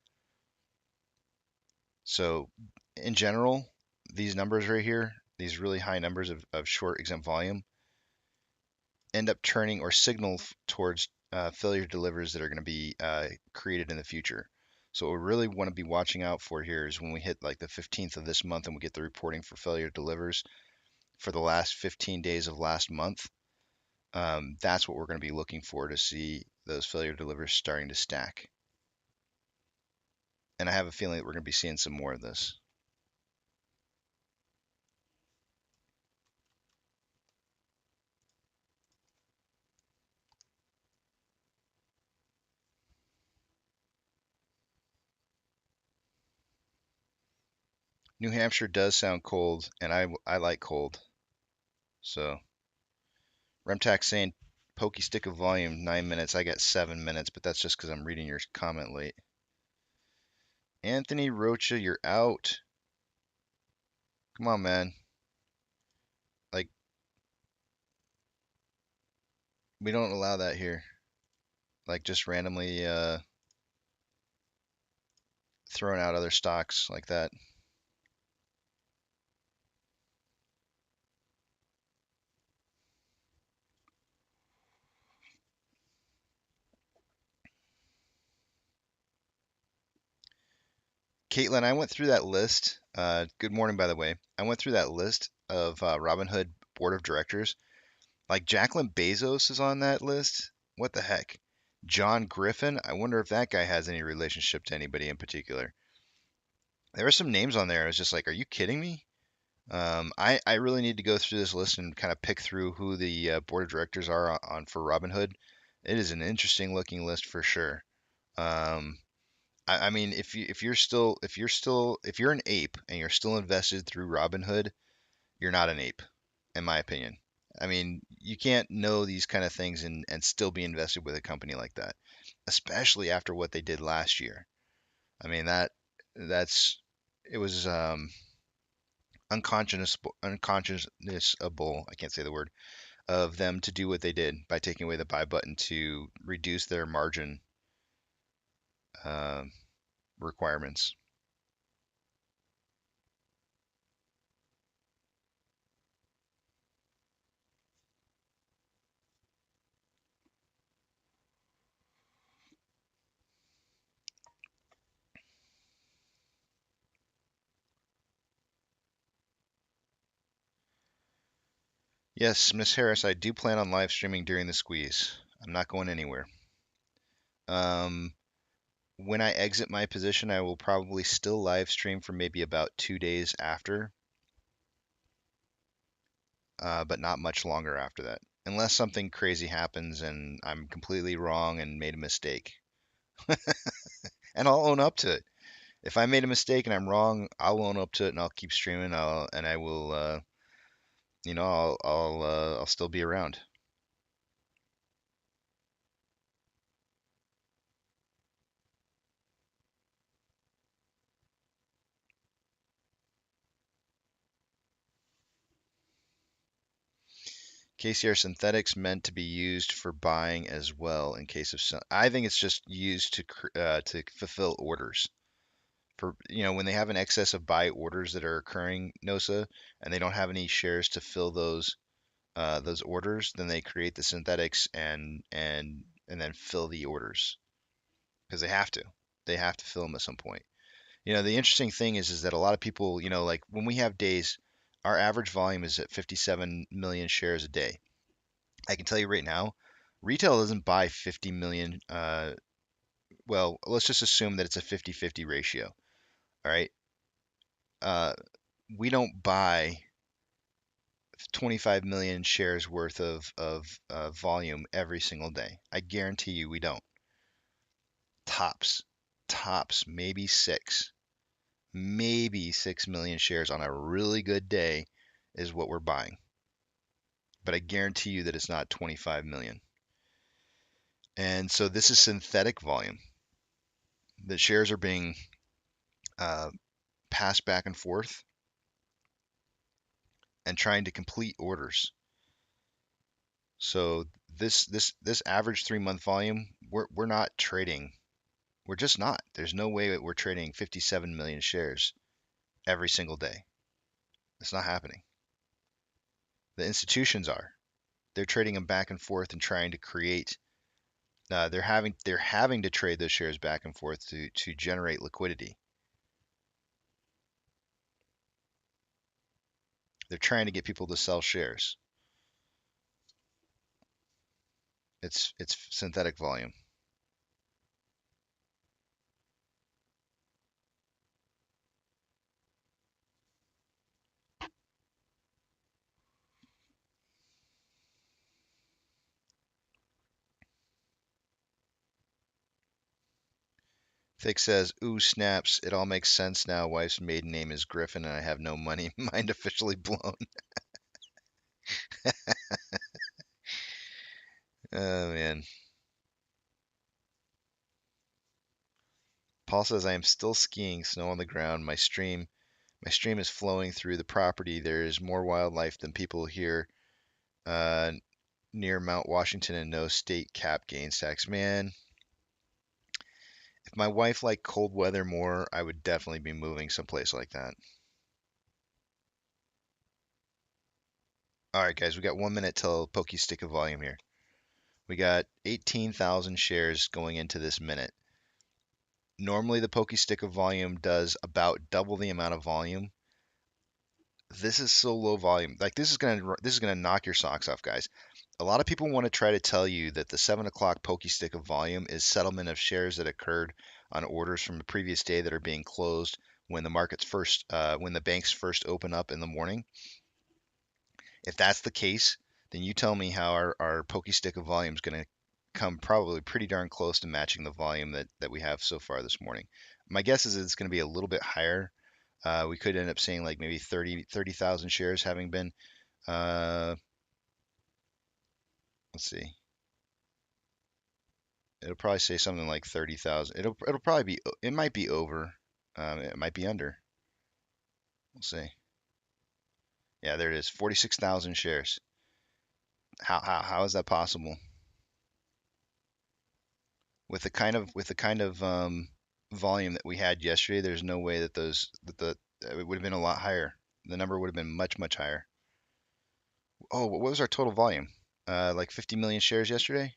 So in general, these numbers right here, these really high numbers of short exempt volume, end up turning or signal towards failure delivers that are going to be created in the future. So what we really want to be watching out for here is when we hit like the 15th of this month and we get the reporting for failure delivers for the last 15 days of last month. That's what we're going to be looking for to see those failure delivers starting to stack. And I have a feeling that we're going to be seeing some more of this. New Hampshire does sound cold, and I like cold. So Remtac saying pokey stick of volume 9 minutes. I got 7 minutes, but that's just because I'm reading your comment late. Anthony Rocha, you're out. Come on, man. Like, we don't allow that here. Like, just randomly throwing out other stocks like that. Caitlin, I went through that list. Good morning, by the way. I went through that list of Robinhood board of directors. Like Jacqueline Bezos is on that list. What the heck? John Griffin. I wonder if that guy has any relationship to anybody in particular. There are some names on there. I was just like, are you kidding me? I really need to go through this list and kind of pick through who the board of directors are on for Robinhood. It is an interesting looking list for sure. Um, I mean, if you're an ape and you're still invested through Robinhood, you're not an ape, in my opinion. I mean, you can't know these kind of things and still be invested with a company like that, especially after what they did last year. I mean, that's it was unconscionable. I can't say the word of them to do what they did by taking away the buy button to reduce their margin uh, requirements. Yes, Miss Harris, I do plan on live streaming during the squeeze. I'm not going anywhere. Um, when I exit my position, I will probably still live stream for maybe about 2 days after, but not much longer after that, unless something crazy happens and I'm completely wrong and made a mistake. And I'll own up to it. If I made a mistake and I'm wrong, I'll own up to it and I'll keep streaming. I will, I'll still be around. KCR synthetics meant to be used for buying as well in case of some. I think it's just used to fulfill orders for when they have an excess of buy orders that are occurring, NOSA, and they don't have any shares to fill those orders, then they create the synthetics and then fill the orders because they have to fill them at some point. The interesting thing is that a lot of people, like when we have days, our average volume is at 57 million shares a day. I can tell you right now, retail doesn't buy 50 million. Well, let's just assume that it's a 50-50 ratio. All right. Uh, we don't buy 25 million shares worth of volume every single day. I guarantee you we don't. Tops, tops, maybe 6 million shares on a really good day is what we're buying. But I guarantee you that it's not 25 million. And so this is synthetic volume. The shares are being uh, passed back and forth and trying to complete orders. So this average 3 month volume, we're not trading. We're just not. There's no way that we're trading 57 million shares every single day. It's not happening. The institutions are. They're trading them back and forth and trying to create. They're having to trade those shares back and forth to generate liquidity. They're trying to get people to sell shares. It's synthetic volume. Thick says, "Ooh, snaps! It all makes sense now. Wife's maiden name is Griffin, and I have no money. Mind officially blown." Oh man. Paul says, "I am still skiing, snow on the ground. My stream is flowing through the property. There is more wildlife than people here uh, near Mount Washington and no state cap gains tax. Man, if my wife liked cold weather more, I would definitely be moving someplace like that." All right, guys, we got 1 minute till pokey stick of volume here. We got 18,000 shares going into this minute. Normally, the pokey stick of volume does about double the amount of volume. This is so low volume. Like this is gonna knock your socks off, guys. A lot of people want to try to tell you that the 7 o'clock pokey stick of volume is settlement of shares that occurred on orders from the previous day that are being closed when the banks first open up in the morning. If that's the case, then you tell me how our pokey stick of volume is going to come probably pretty darn close to matching the volume that we have so far this morning. My guess is it's going to be a little bit higher. We could end up seeing like maybe 30,000 shares having been. Let's see. It'll probably say something like 30,000. It'll probably be. It might be over. It might be under. We'll see. Yeah, there it is. 46,000 shares. How is that possible? With the kind of volume that we had yesterday, there's no way that it would have been a lot higher. The number would have been much higher. Oh, what was our total volume? Like 50 million shares yesterday?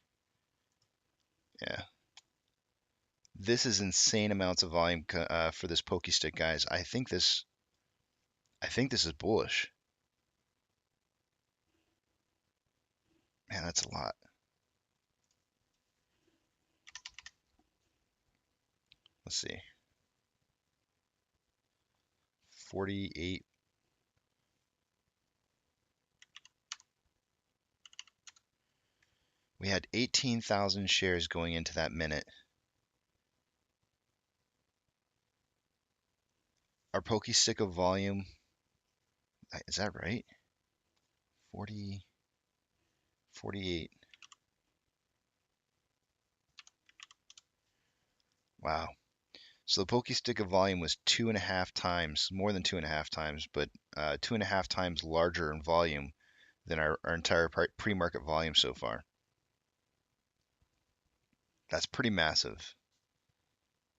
Yeah. This is insane amounts of volume for this pokey stick, guys. I think this is bullish. Man, that's a lot. Let's see. 48. We had 18,000 shares going into that minute. Our pokey stick of volume, is that right? 40, 48. Wow. So the pokey stick of volume was 2.5 times, more than 2.5 times, but 2.5 times larger in volume than our entire pre-market volume so far. That's pretty massive.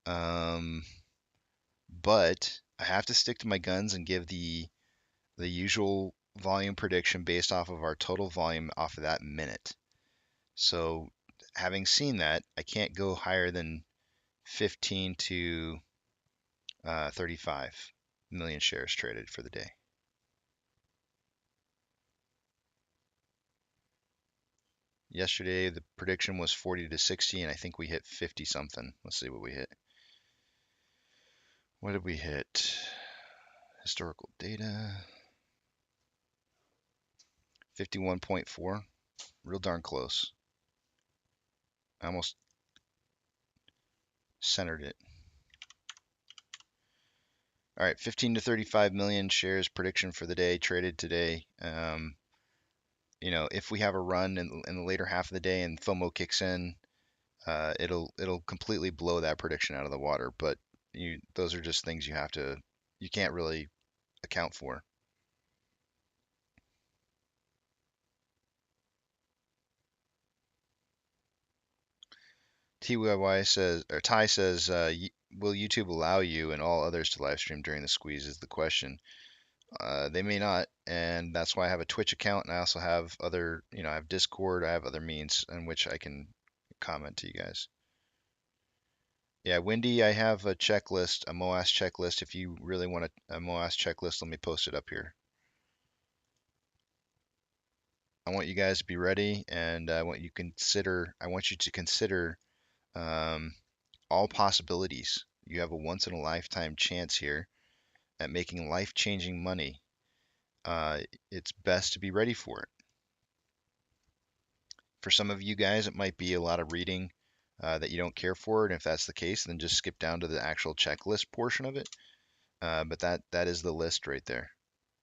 But I have to stick to my guns and give the usual volume prediction based off of our total volume off of that minute. So having seen that, I can't go higher than 15 to 35 million shares traded for the day. Yesterday, the prediction was 40 to 60, and I think we hit 50 something. Let's see what we hit. What did we hit? Historical data. 51.4. Real darn close. I almost centered it. All right, 15 to 35 million shares prediction for the day, traded today. If we have a run in the later half of the day and FOMO kicks in, it'll completely blow that prediction out of the water. But those are just things you can't really account for. TYY says, or Ty says, will YouTube allow you and all others to live stream during the squeeze is the question. They may not, and that's why I have a Twitch account, and I also have other, I have Discord, I have other means in which I can comment to you guys. Yeah, Wendy, I have a checklist, a MOASS checklist. If you really want a MOASS checklist, let me post it up here. I want you guys to be ready, and I want you to consider all possibilities. You have a once in a lifetime chance here at making life-changing money. It's best to be ready for it. For some of you guys, it might be a lot of reading that you don't care for, and if that's the case, then just skip down to the actual checklist portion of it. But that is the list right there.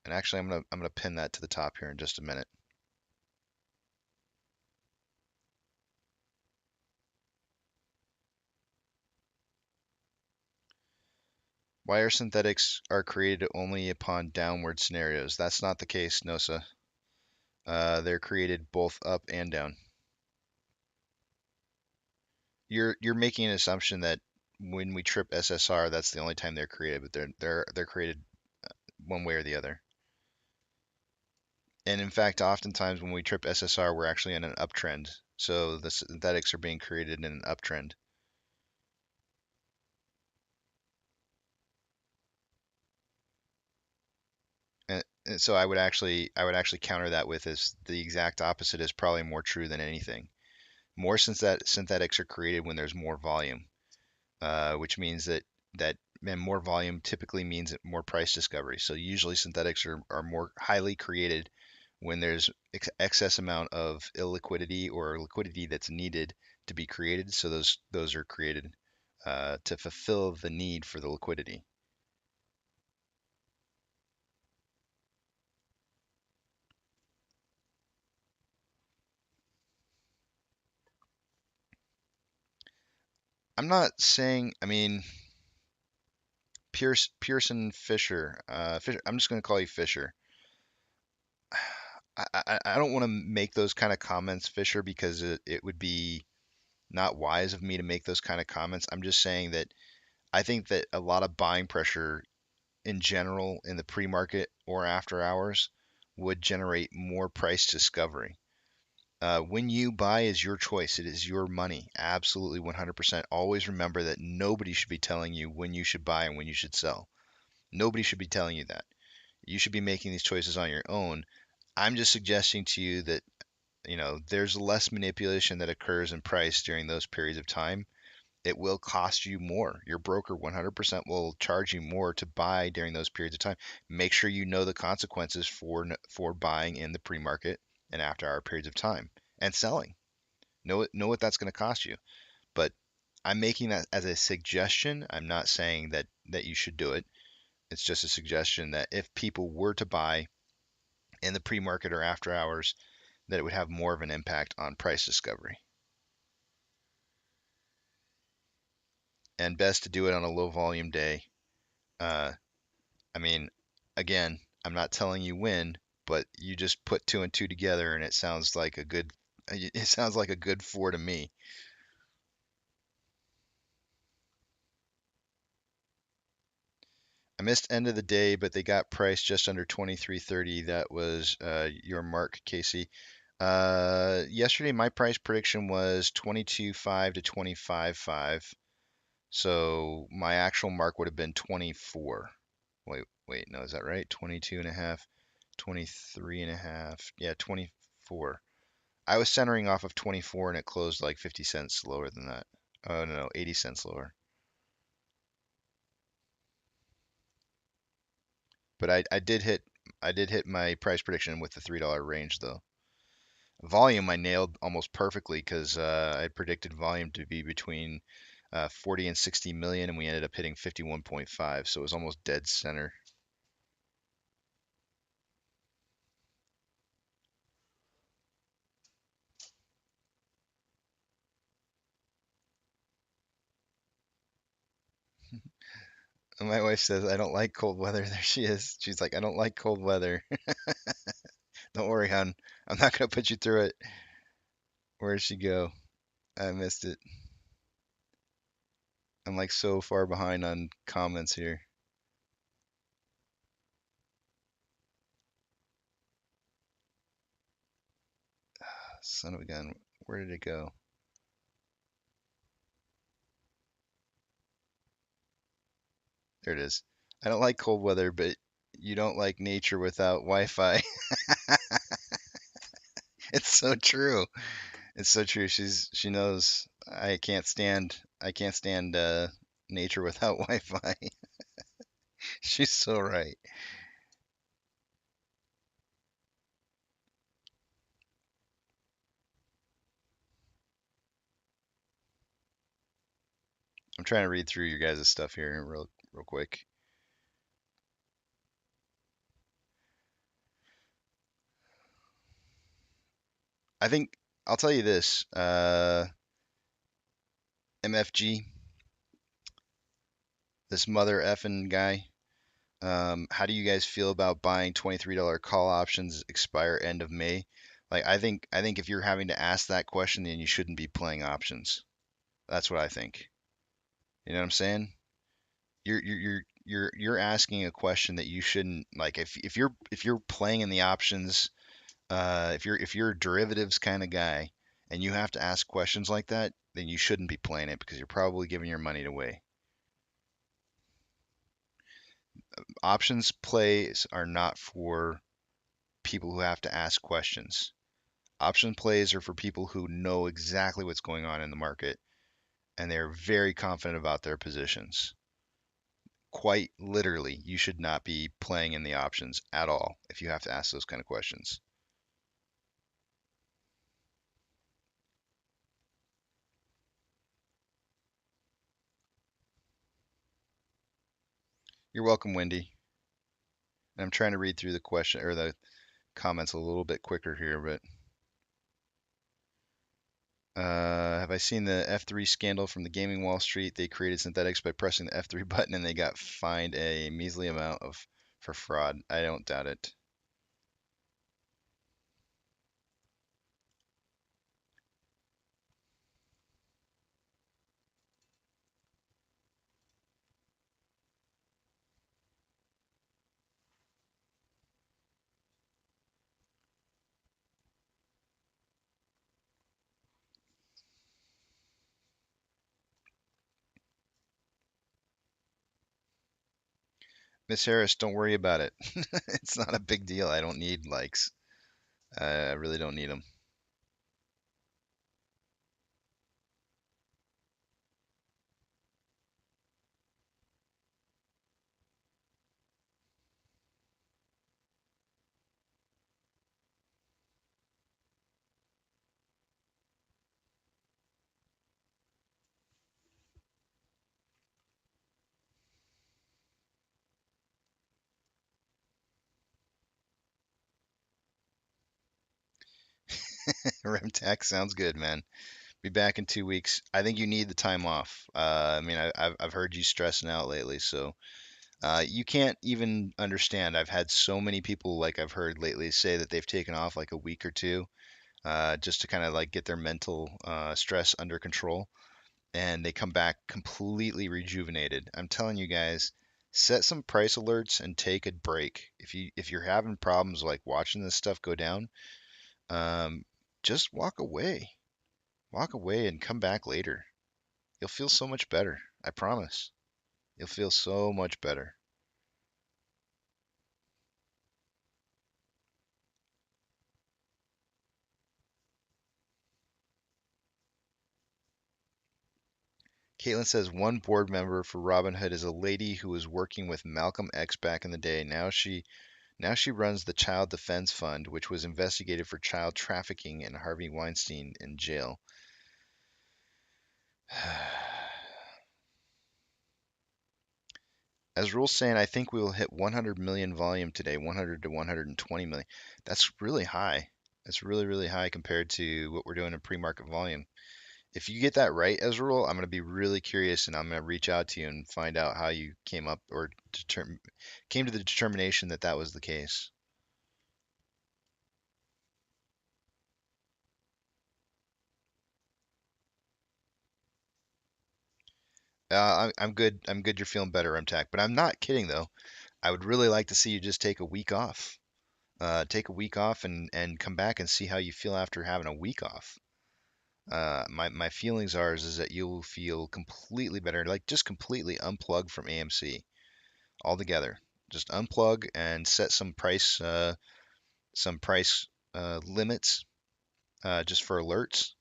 And actually, I'm gonna pin that to the top here in just a minute. Why are synthetics created only upon downward scenarios? That's not the case, Nosa. They're created both up and down. You're making an assumption that when we trip SSR, that's the only time they're created, but they're created one way or the other. And in fact, oftentimes when we trip SSR, we're actually in an uptrend. So the synthetics are being created in an uptrend. And so I would actually counter that with is the exact opposite is probably more true than anything. More synthetics are created when there's more volume, which means that and more volume typically means more price discovery. So usually synthetics are more highly created when there's excess amount of illiquidity or liquidity that's needed to be created, so those are created to fulfill the need for the liquidity. I'm not saying, I mean, Pearson Fisher, Fisher, I'm just going to call you Fisher. I don't want to make those kind of comments, Fisher, because it would be not wise of me to make those kind of comments. I'm just saying that I think that a lot of buying pressure in general in the pre-market or after hours would generate more price discovery. When you buy is your choice. It is your money. Absolutely 100%. Always remember that nobody should be telling you when you should buy and when you should sell. Nobody should be telling you that. You should be making these choices on your own. I'm just suggesting to you that, there's less manipulation that occurs in price during those periods of time. It will cost you more. Your broker 100% will charge you more to buy during those periods of time. Make sure you know the consequences for buying in the pre-market and after hour periods of time and selling. Know what that's going to cost you. But I'm making that as a suggestion. I'm not saying that you should do it. It's just a suggestion that if people were to buy in the pre-market or after hours, that it would have more of an impact on price discovery. And best to do it on a low volume day. I mean, again, I'm not telling you when, but you just put two and two together, and it sounds like a good. It sounds like a good four to me. I missed end of the day, but they got priced just under 23.30. That was your mark, Casey. Yesterday, my price prediction was 22.5 to 25.5. So my actual mark would have been 24. Wait, no, is that right? 22 and a half, 23 and a half. Yeah, 24. I was centering off of 24 and it closed like 50 cents lower than that. Oh, no, 80 cents lower. But I did hit my price prediction with the $3 range though. Volume I nailed almost perfectly because I predicted volume to be between 40 and 60 million, and we ended up hitting 51.5, so it was almost dead center. And my wife says, I don't like cold weather. There she is. She's like, I don't like cold weather. Don't worry, hon. I'm not going to put you through it. Where'd she go? I missed it. I'm like so far behind on comments here. Son of a gun. Where did it go? There it is. I don't like cold weather, but you don't like nature without Wi-Fi. It's so true. It's so true. She knows I can't stand nature without Wi-Fi. She's so right. I'm trying to read through your guys' stuff here real quick. I think I'll tell you this. MFG, this mother effing guy. How do you guys feel about buying $23 call options expire end of May? Like I think if you're having to ask that question, then you shouldn't be playing options. That's what I think. You know what I'm saying? You're asking a question that you shouldn't like if you're playing in the options, if you're a derivatives kind of guy and you have to ask questions like that, then you shouldn't be playing it because you're probably giving your money away. Options plays are not for people who have to ask questions. Option plays are for people who know exactly what's going on in the market and they're very confident about their positions. Quite literally, you should not be playing in the options at all if you have to ask those kind of questions. You're welcome, Wendy. And I'm trying to read through the question or the comments a little bit quicker here, but have I seen the F3 scandal from the gaming Wall Street? They created synthetics by pressing the F3 button and they got fined a measly amount for fraud. I don't doubt it. Miss Harris, don't worry about it. It's not a big deal. I don't need likes. I really don't need them. Remtech sounds good, man. Be back in 2 weeks. I think you need the time off. I mean, I've heard you stressing out lately, so you can't even understand. I've had so many people, like I've heard lately, say that they've taken off like a week or two, just to kind of like get their mental stress under control, and they come back completely rejuvenated. I'm telling you guys, set some price alerts and take a break. If you're having problems like watching this stuff go down, um, just walk away. Walk away and come back later. You'll feel so much better. I promise. You'll feel so much better. Caitlin says one board member for Robinhood is a lady who was working with Malcolm X back in the day. Now she runs the Child Defense Fund, which was investigated for child trafficking and Harvey Weinstein in jail. As Rule's saying, I think we will hit 100 million volume today, 100 to 120 million. That's really high. That's really, really high compared to what we're doing in pre-market volume. If you get that right, Ezreal, I'm going to be really curious and I'm going to reach out to you and find out how you came up or came to the determination that that was the case. I'm good. I'm good. You're feeling better, MTAC. But I'm not kidding though. I would really like to see you just take a week off. Take a week off and come back and see how you feel after having a week off. My feelings are is that you'll feel completely better, like just completely unplug from AMC altogether. Just unplug and set some price limits just for alerts.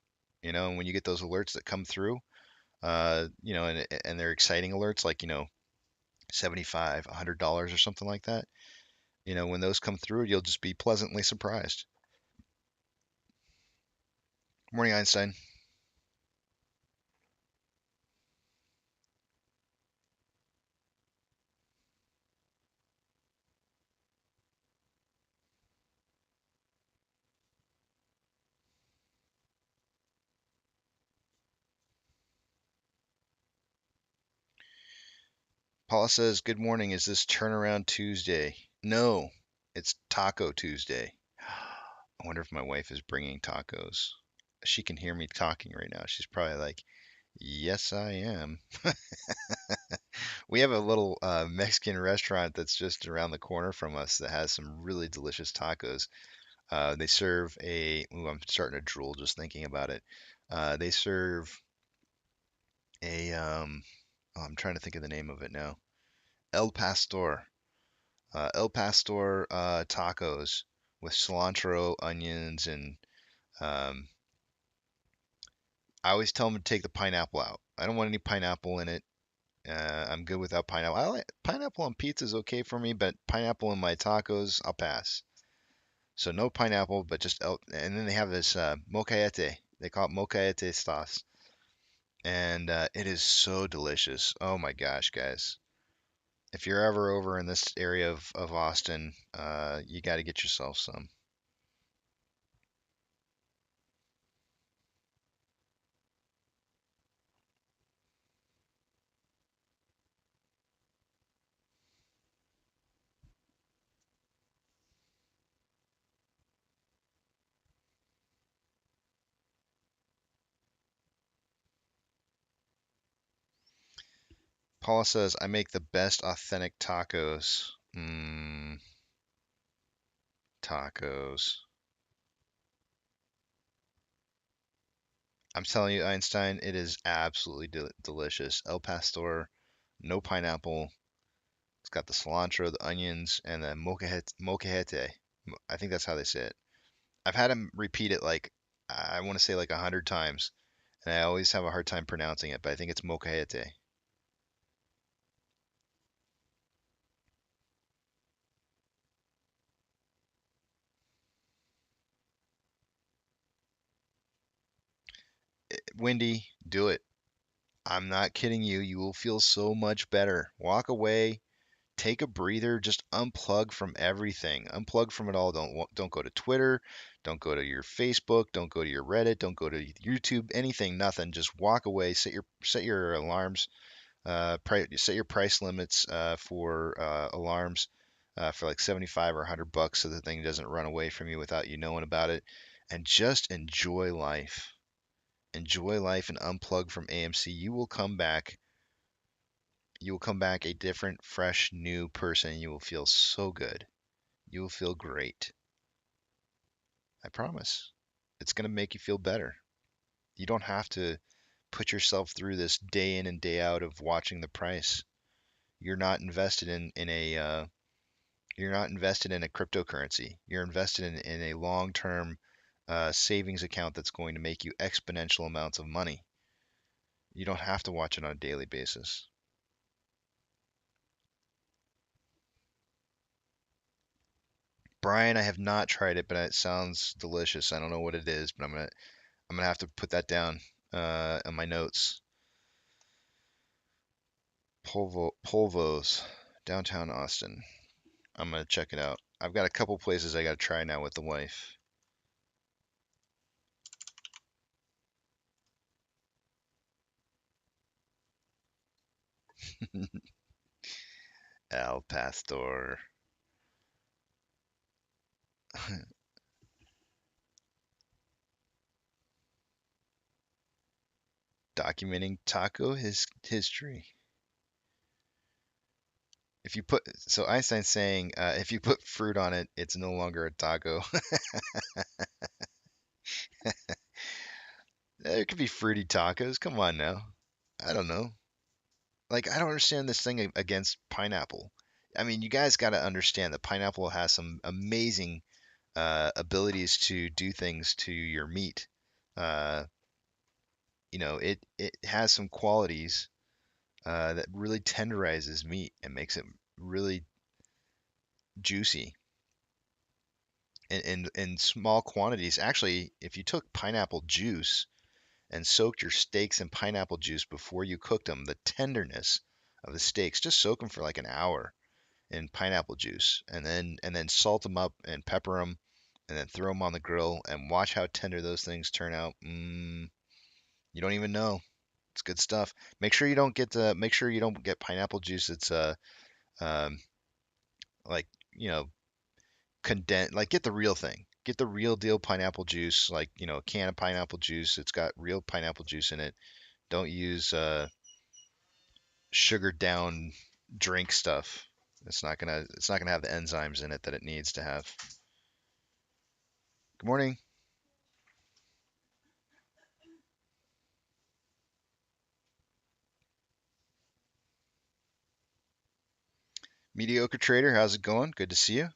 And when you get those alerts that come through, and they're exciting alerts like 75, $100 or something like that. When those come through, you'll just be pleasantly surprised. Morning, Einstein. Paula says, "Good morning. Is this turnaround Tuesday?" No, it's Taco Tuesday. I wonder if my wife is bringing tacos. She can hear me talking right now. She's probably like, "Yes, I am." We have a little Mexican restaurant that's just around the corner from us that has some really delicious tacos. They serve ooh, I'm starting to drool just thinking about it. They serve oh, I'm trying to think of the name of it now. El Pastor. El Pastor tacos with cilantro, onions, and um, I always tell them to take the pineapple out. I don't want any pineapple in it. I'm good without pineapple. Pineapple on pizza is okay for me, but pineapple in my tacos, I'll pass. So no pineapple, but just and then they have this mocaete. They call it mocaete sauce, and it is so delicious. Oh my gosh, guys! If you're ever over in this area of Austin, you got to get yourself some. Paula says, I make the best authentic tacos. Tacos. I'm telling you, Einstein, it is absolutely delicious. El Pastor, no pineapple. It's got the cilantro, the onions, and the molcajete. I think that's how they say it. I've had him repeat it like, I want to say like 100 times, and I always have a hard time pronouncing it, but I think it's molcajete. Wendy, do it. I'm not kidding you. You will feel so much better. Walk away, take a breather, just unplug from everything. Unplug from it all. Don't go to Twitter, don't go to your Facebook, don't go to your Reddit, don't go to YouTube, anything, nothing. Just walk away. Set your alarms. Set your price limits for alarms for like 75 or $100 so the thing doesn't run away from you without you knowing about it. And just enjoy life. Enjoy life and unplug from AMC. You will come back a different, fresh, new person. You will feel so good. You will feel great. I promise. It's going to make you feel better. You don't have to put yourself through this day in and day out of watching the price. You're not invested in a cryptocurrency. You're invested in a long-term savings account that's going to make you exponential amounts of money. You don't have to watch it on a daily basis. Brian, I have not tried it, but it sounds delicious. I don't know what it is, but I'm gonna have to put that down in my notes. Polvos, downtown Austin. I'm gonna check it out. I've got a couple places I gotta try now with the wife. Al Pastor. Documenting taco history. Einstein's saying if you put fruit on it, it's no longer a taco. There could be fruity tacos. Come on now. I don't know. Like, I don't understand this thing against pineapple. I mean, you guys got to understand that pineapple has some amazing abilities to do things to your meat. Uh, it has some qualities that really tenderizes meat and makes it really juicy in small quantities. Actually, if you took pineapple juice and soaked your steaks in pineapple juice before you cooked them, the tenderness of the steaks, just soak them for like an hour in pineapple juice, and then salt them up and pepper them, and then throw them on the grill and watch how tender those things turn out. You don't even know. It's good stuff. Make sure you don't get pineapple juice that's um like condensed. Like, get the real thing. Get the real deal pineapple juice, like a can of pineapple juice. It's got real pineapple juice in it. Don't use sugared down drink stuff. It's not gonna have the enzymes in it that it needs to have. Good morning. Mediocre trader, how's it going? Good to see you.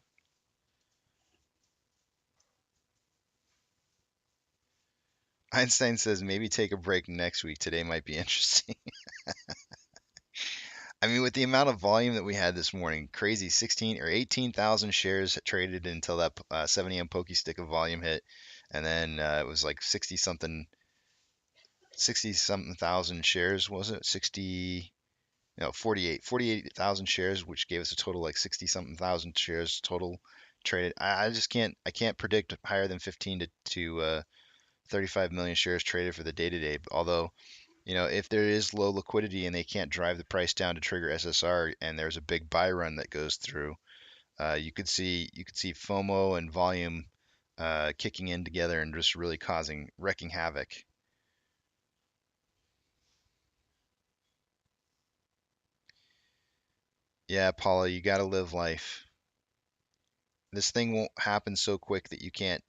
Einstein says maybe take a break next week. Today might be interesting. I mean, with the amount of volume that we had this morning, crazy 16 or 18,000 shares traded until that 7 a.m. pokey stick of volume hit, and then it was like 60 something thousand shares, was it? 60, No, 48,000 shares, which gave us a total like 60 something thousand shares total traded. I just can't predict higher than 15 to 35 million shares traded for the day to day. Although, if there is low liquidity and they can't drive the price down to trigger SSR, and there's a big buy run that goes through, you could see FOMO and volume kicking in together and just really wrecking havoc. Yeah, Paula, you got to live life. This thing won't happen so quick that you can't,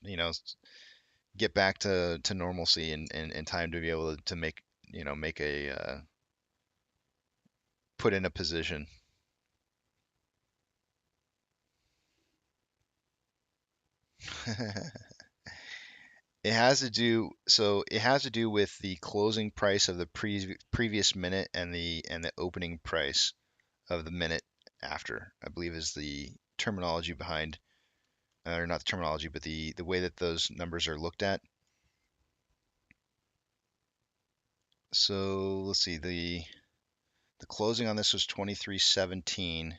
you know, get back to normalcy in time to be able to make a put in a position. It has to do with the closing price of the previous minute and the opening price of the minute after, I believe is the terminology behind, or not the terminology, but the way that those numbers are looked at. So let's see, the closing on this was 23.17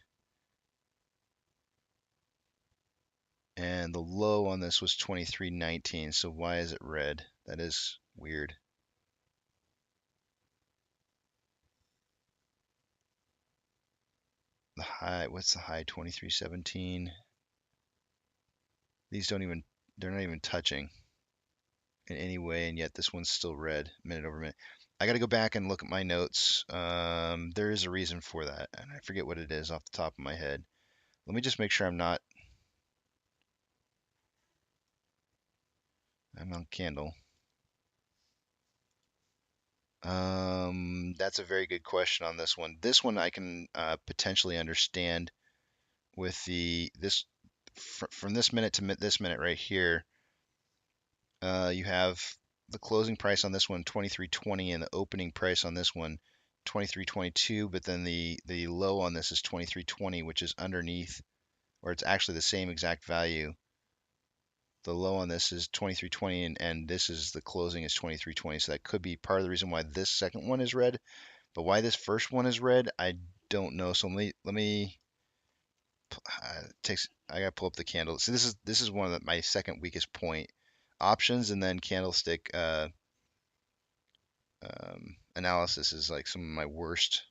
and the low on this was 23.19. So why is it red? That is weird. The high, what's the high? 23.17. They're not even touching in any way, and yet this one's still red, minute over minute. I got to go back and look at my notes. There is a reason for that, and I forget what it is off the top of my head. Let me just make sure I'm on candle. That's a very good question on this one. This one I can potentially understand with from this minute to this minute right here. You have the closing price on this one 23.20 and the opening price on this one 23.22, but then the low on this is 23.20, which is underneath, or it's actually the same exact value. The low on this is 23.20 and this is the closing is 23.20, so that could be part of the reason why this second one is red. But why this first one is red, I don't know. So let me I gotta pull up the candle. So this is one of my second weakest point. Options and then candlestick analysis is like some of my worst.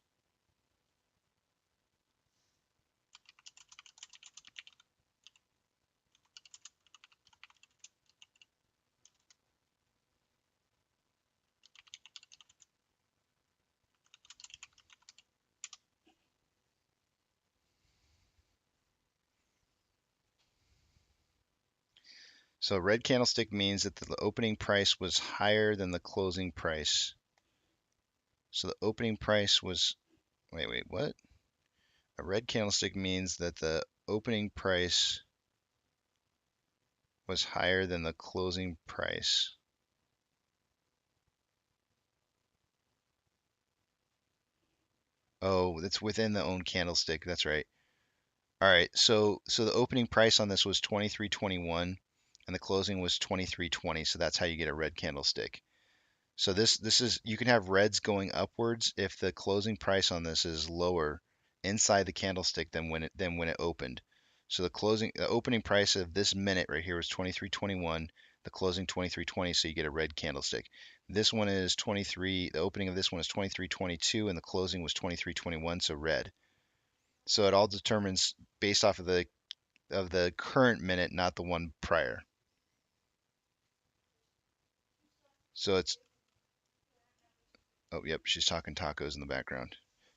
So red candlestick means that the opening price was higher than the closing price. So the opening price was, wait, what? A red candlestick means that the opening price was higher than the closing price. Oh, that's within the own candlestick. That's right. All right. So the opening price on this was 23.21 and the closing was 23.20. So that's how you get a red candlestick. So this is, you can have reds going upwards if the closing price on this is lower inside the candlestick than when it opened. So the opening price of this minute right here was 23.21, the closing 23.20, so you get a red candlestick. This one is 23, the opening of this one is 23.22 and the closing was 23.21, so red. So it all determines based off of the current minute, not the one prior. So it's, oh, yep, she's talking tacos in the background.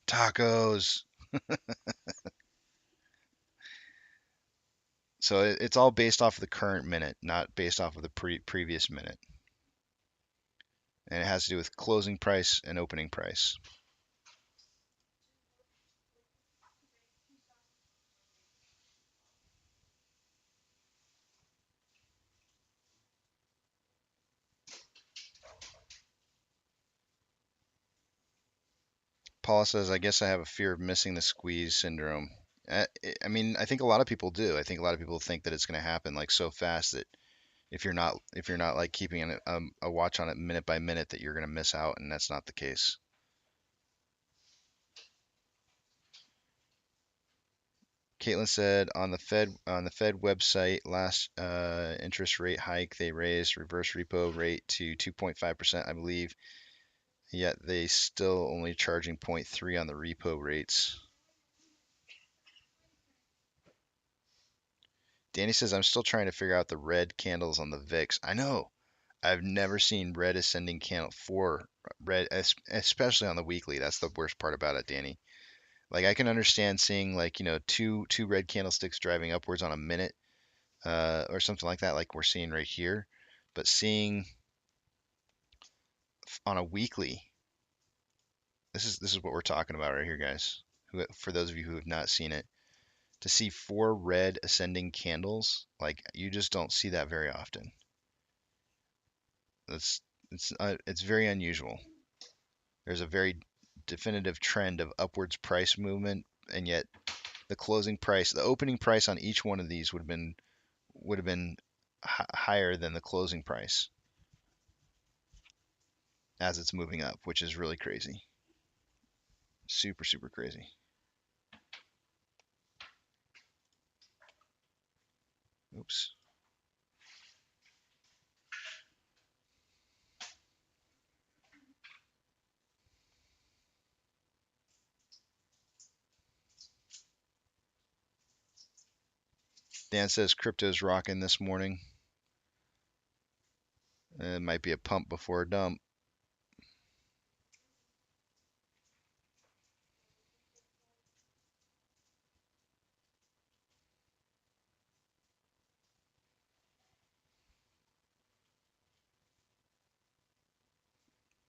Tacos. So it's all based off of the current minute, not based off of the previous minute. And it has to do with closing price and opening price. Paula says, I guess I have a fear of missing the squeeze syndrome. I mean, I think a lot of people do. I think a lot of people think that it's going to happen like so fast that if you're not like keeping a watch on it minute by minute, that you're going to miss out, and that's not the case. Caitlin said on the Fed website last interest rate hike they raised reverse repo rate to 2.5%, I believe. Yet they still only charging 0.3 on the repo rates. Danny says I'm still trying to figure out the red candles on the VIX. I know. I've never seen red ascending candle for red, especially on the weekly. That's the worst part about it, Danny. Like I can understand seeing like two red candlesticks driving upwards on a minute, or something like that, like we're seeing right here. But seeing on a weekly, this is what we're talking about right here, guys. For those of you who have not seen it, to see 4 red ascending candles, like you just don't see that very often. It's very unusual. There's a very definitive trend of upwards price movement, and yet the closing price, the opening price on each one of these would have been higher than the closing price as it's moving up, which is really crazy. Super, super crazy. Oops. Dan says crypto's rocking this morning. It might be a pump before a dump.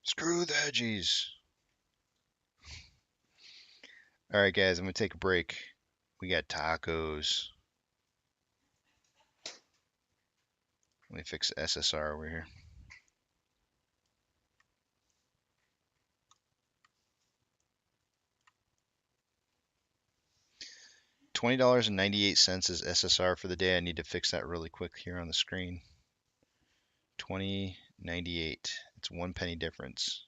Screw the hedgies. All right, guys, I'm going to take a break. We got tacos. Let me fix the SSR over here. $20.98 is SSR for the day. I need to fix that really quick here on the screen. $20.98. It's 1 penny difference.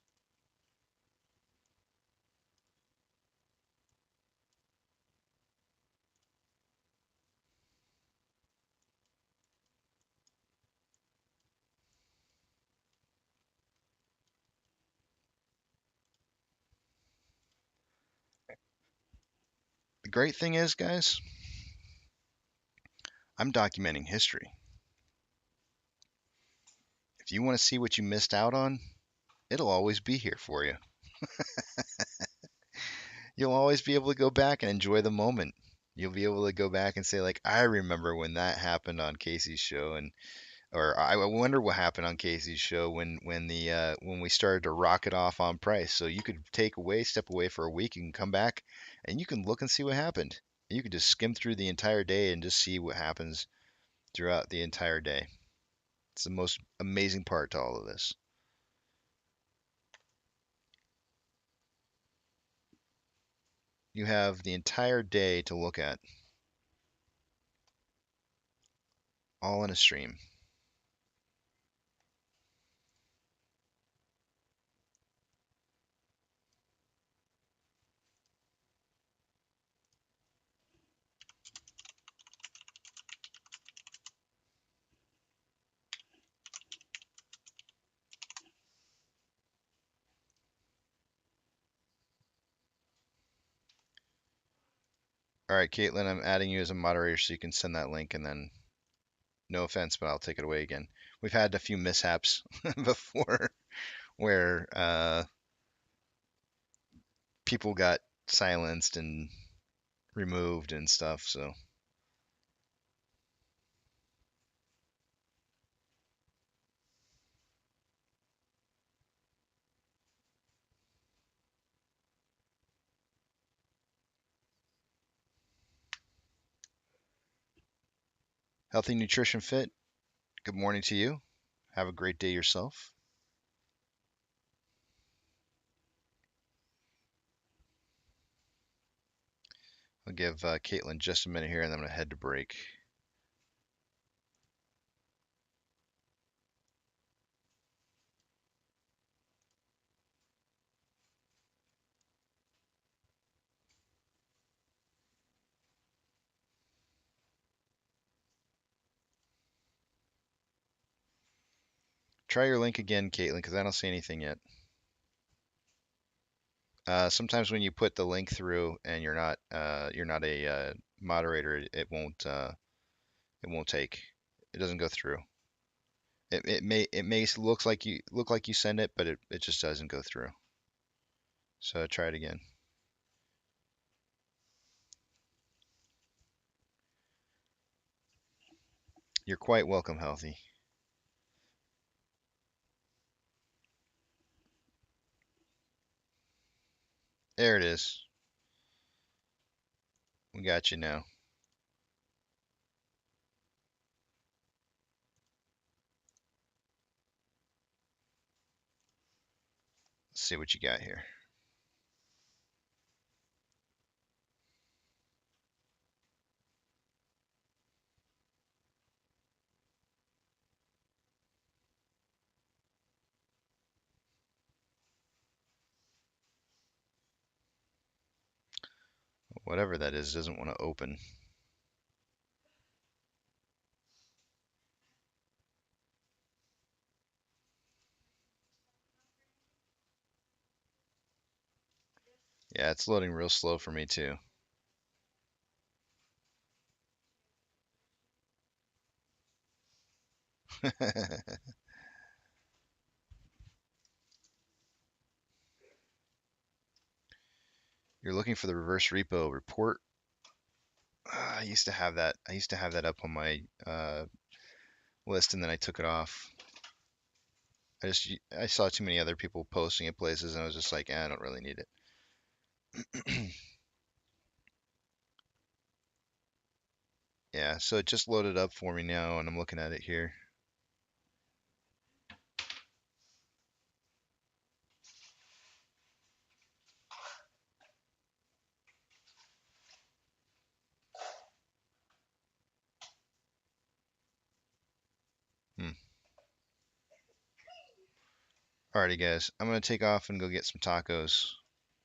The great thing is, guys, I'm documenting history. If you want to see what you missed out on, it'll always be here for you. You'll always be able to go back and enjoy the moment. You'll be able to go back and say, like, I remember when that happened on Casey's show, or I wonder what happened on Casey's show when we started to rocket off on price. So you could step away for a week, you can come back, and you can look and see what happened. You could just skim through the entire day and just see what happens throughout the entire day. It's the most amazing part to all of this. You have the entire day to look at, all in a stream. All right, Caitlin, I'm adding you as a moderator so you can send that link, and then, no offense, but I'll take it away again. We've had a few mishaps before where people got silenced and removed and stuff, so. Healthy Nutrition Fit, good morning to you. Have a great day yourself. I'll give Caitlin just a minute here, and then I'm going to head to break. Try your link again, Caitlin, because I don't see anything yet. Sometimes when you put the link through and you're not a moderator, it won't take. It doesn't go through. It may look like you send it, but it just doesn't go through. So try it again. You're quite welcome, Healthy. There it is. We got you now. Let's see what you got here. Whatever that is doesn't want to open. Yeah, it's loading real slow for me too. You're looking for the reverse repo report. I used to have that. I used to have that up on my list, and then I took it off. I saw too many other people posting it places, and I was just like, I don't really need it. Yeah, so it just loaded up for me now, and I'm looking at it here. Alrighty, guys, I'm gonna take off and go get some tacos.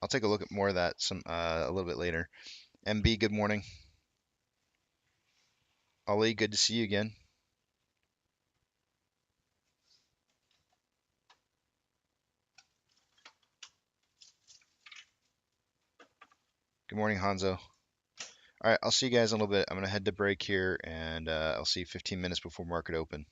I'll take a look at more of that a little bit later. MB, good morning. Ali, good to see you again. Good morning, Hanzo. All right, I'll see you guys in a little bit. I'm gonna head to break here, and I'll see you 15 minutes before market open.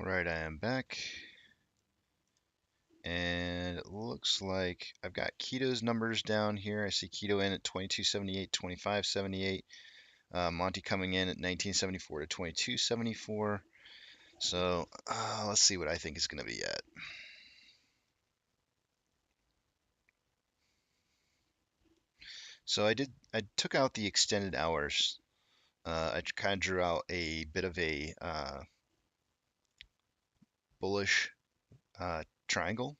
right, I am back. And it looks like I've got Keto's numbers down here. I see Keto in at 2278, 2578. Monty coming in at 1974 to 2274. So let's see what I think is going to be at. So I took out the extended hours. I kind of drew out a bit of a bullish triangle,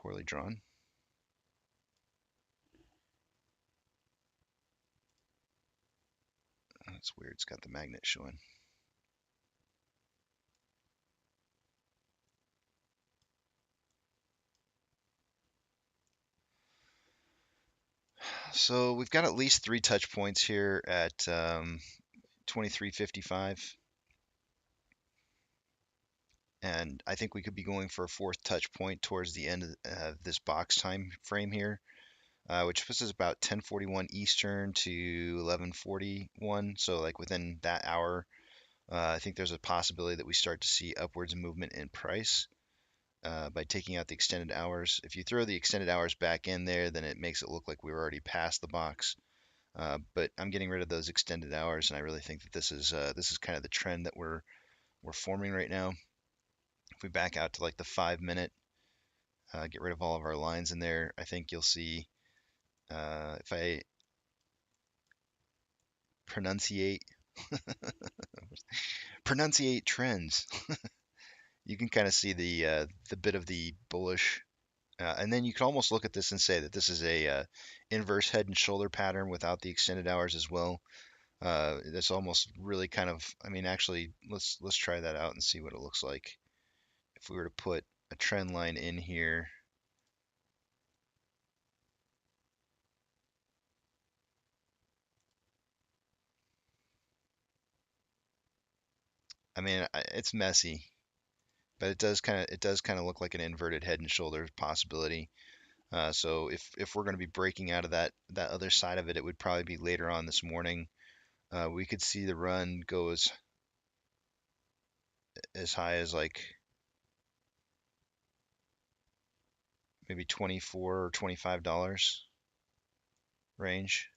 poorly drawn. That's weird. It's got the magnet showing. So we've got at least 3 touch points here at 2355. And I think we could be going for a 4th touch point towards the end of this box time frame here, which puts us about 10:41 Eastern to 11:41. So like within that hour, I think there's a possibility that we start to see upwards movement in price by taking out the extended hours. If you throw the extended hours back in there, then it makes it look like we were already past the box. But I'm getting rid of those extended hours, and I really think that this is kind of the trend that we're forming right now. If we back out to like the 5-minute, get rid of all of our lines in there, I think you'll see if I pronunciate trends, you can kind of see the bit of the bullish, and then you can almost look at this and say that this is a inverse head and shoulder pattern without the extended hours as well. That's almost really kind of, I mean, actually, let's try that out and see what it looks like. If we were to put a trend line in here, I mean, it's messy, but it does kind of look like an inverted head and shoulders possibility. So if we're going to be breaking out of that other side of it, it would probably be later on this morning. We could see the run go as high as like maybe $24 or $25 range.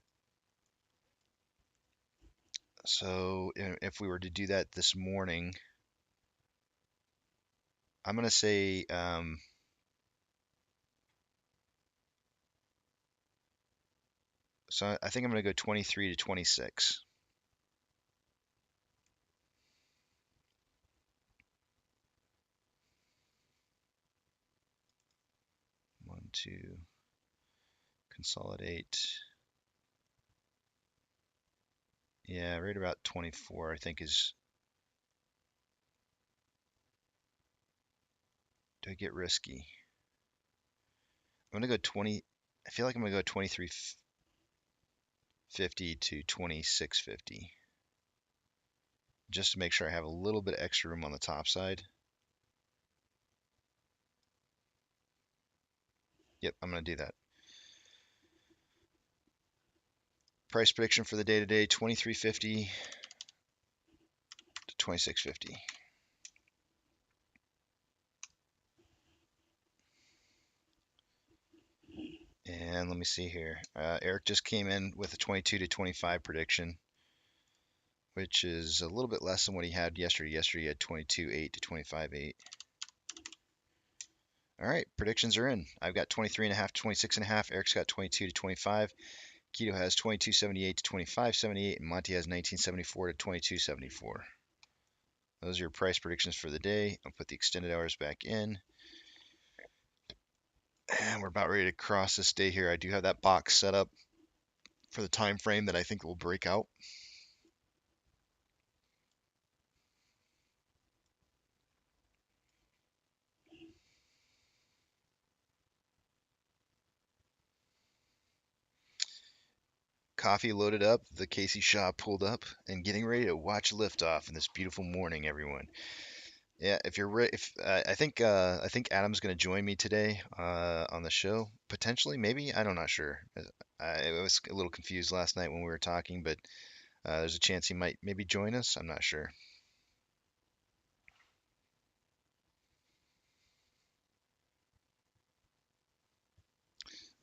So if we were to do that this morning, I'm going to say so I think I'm going to go 23 to 26. One, two, consolidate. Yeah, right about 24, I think is. Do I get risky? I'm going to go 20. I feel like I'm going to go 23.50 to 26.50. Just to make sure I have a little bit of extra room on the top side. Yep, I'm going to do that. Price prediction for the day today, 23.50 to 26.50. And let me see here. Eric just came in with a 22 to 25 prediction, which is a little bit less than what he had yesterday. Yesterday he had 22.8 to 25.8. All right, predictions are in. I've got 23.5 to 26.5. Eric's got 22 to 25. Keto has 22.78 to 25.78, and Monty has 19.74 to 22.74. Those are your price predictions for the day. I'll put the extended hours back in. And we're about ready to cross this day here. I do have that box set up for the time frame that I think will break out. Coffee loaded up, the Casey Shaw pulled up, and getting ready to watch liftoff in this beautiful morning, everyone. Yeah, if you're ready, I think Adam's going to join me today on the show. Potentially, maybe. I'm not sure. I was a little confused last night when we were talking, but there's a chance he might maybe join us. I'm not sure.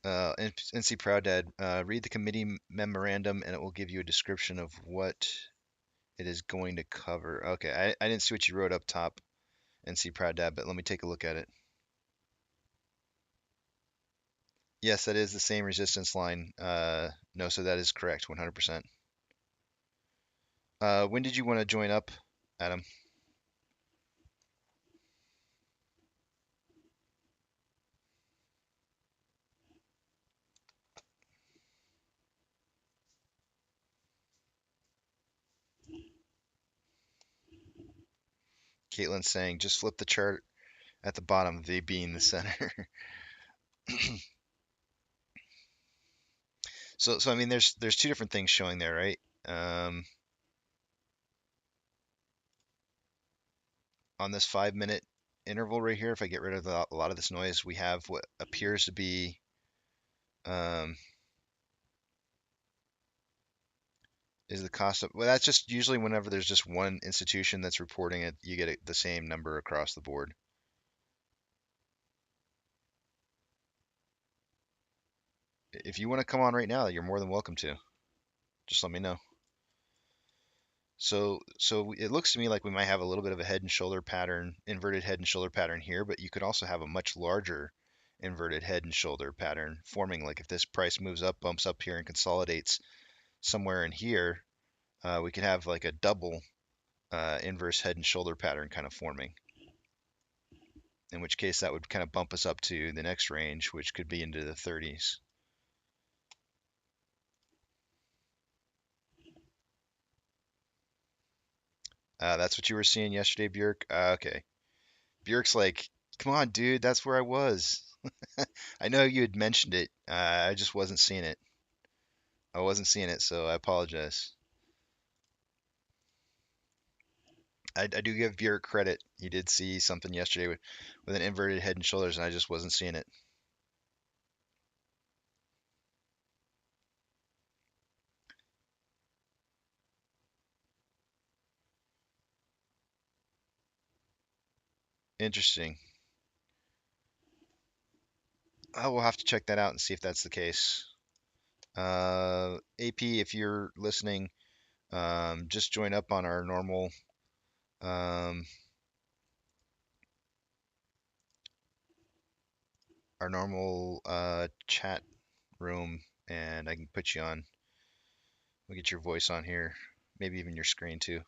NC Proud Dad, read the committee memorandum and it will give you a description of what it is going to cover. Okay, I didn't see what you wrote up top, NC Proud Dad, but let me take a look at it. Yes, that is the same resistance line. No, so that is correct, 100%. When did you want to join up, Adam? Caitlin's saying just flip the chart at the bottom, they being the center. So I mean, there's two different things showing there, right? On this 5 minute interval right here, if I get rid of a lot of this noise, we have what appears to be is the cost of, well, that's just usually whenever there's just one institution that's reporting it, you get the same number across the board. If you want to come on right now, you're more than welcome to. Just let me know. So it looks to me like we might have a little bit of a head and shoulder pattern, inverted head and shoulder pattern here, but you could also have a much larger inverted head and shoulder pattern forming. Like if this price moves up, bumps up here, and consolidates somewhere in here, we could have like a double inverse head and shoulder pattern kind of forming. In which case that would kind of bump us up to the next range, which could be into the 30s. That's what you were seeing yesterday, Björk? Okay. Björk's like, come on, dude, that's where I was. I know you had mentioned it. I just wasn't seeing it. I wasn't seeing it, so I apologize. I do give Björk credit. He did see something yesterday with an inverted head and shoulders, and I just wasn't seeing it. Interesting. We'll have to check that out and see if that's the case. AP, if you're listening, just join up on our normal um, chat room, and I can put you on. We'll get your voice on here, maybe even your screen too.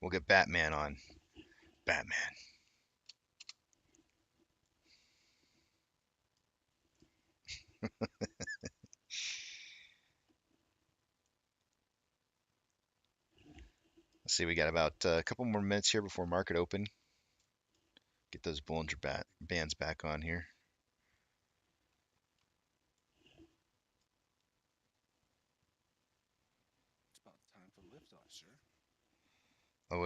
We'll get Batman on. Batman. Let's see, we got about a couple more minutes here before market open. Get those Bollinger Bands back on here. It's about time for liftoff, sir. Oh,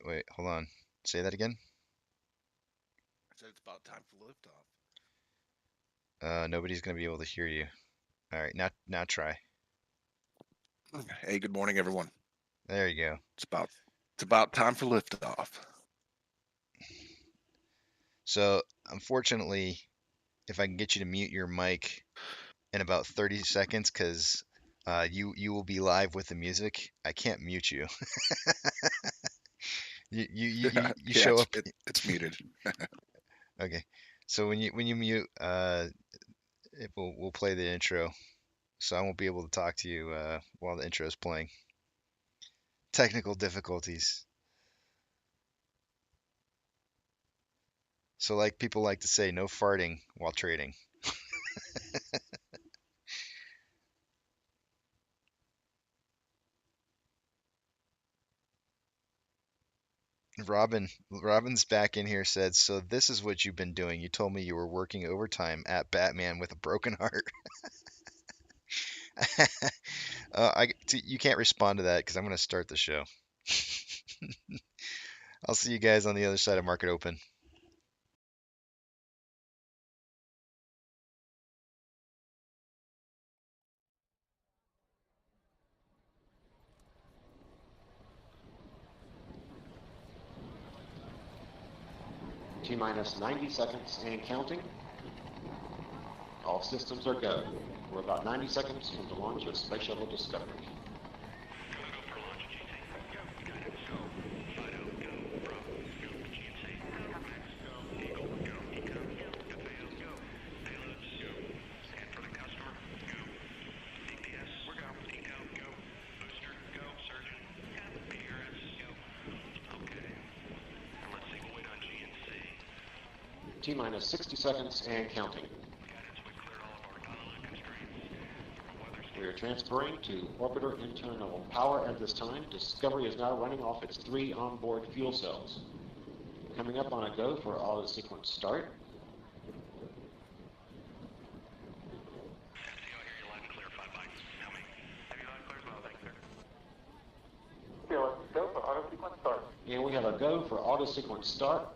wait. Hold on. Say that again? I said it's about time for liftoff. Nobody's going to be able to hear you. All right, now try. Hey, good morning, everyone. There you go. It's about time for liftoff. So, unfortunately, if I can get you to mute your mic in about 30 seconds, because you will be live with the music, I can't mute you. You Yeah, show up. It's muted. Okay. So when you mute, we'll play the intro. So I won't be able to talk to you while the intro is playing. Technical difficulties. So like people like to say, no farting while trading. Robin's back in here said, so this is what you've been doing. You told me you were working overtime at Batman with a broken heart. You can't respond to that because I'm going to start the show. I'll see you guys on the other side of market open. T-minus 90 seconds and counting. All systems are go. We're about 90 seconds from the launch of Space Shuttle Discovery. T-minus 60 seconds and counting. We are transferring to orbiter internal power at this time. Discovery is now running off its 3 onboard fuel cells. Coming up on a go for auto sequence start. And we have a go for auto sequence start.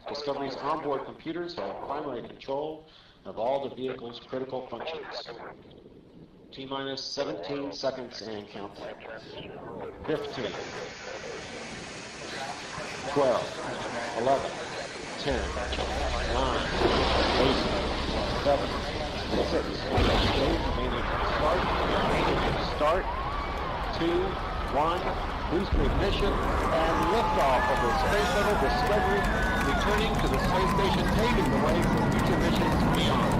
Discovery's onboard computers have primary control of all the vehicle's critical functions. T-minus 17 seconds and counting. 15, 12, 11, 10, 9, 8, 7, 6, start, 2, 1, booster ignition, and liftoff of the Space Shuttle Discovery, returning to the space station, paving the way for future missions beyond.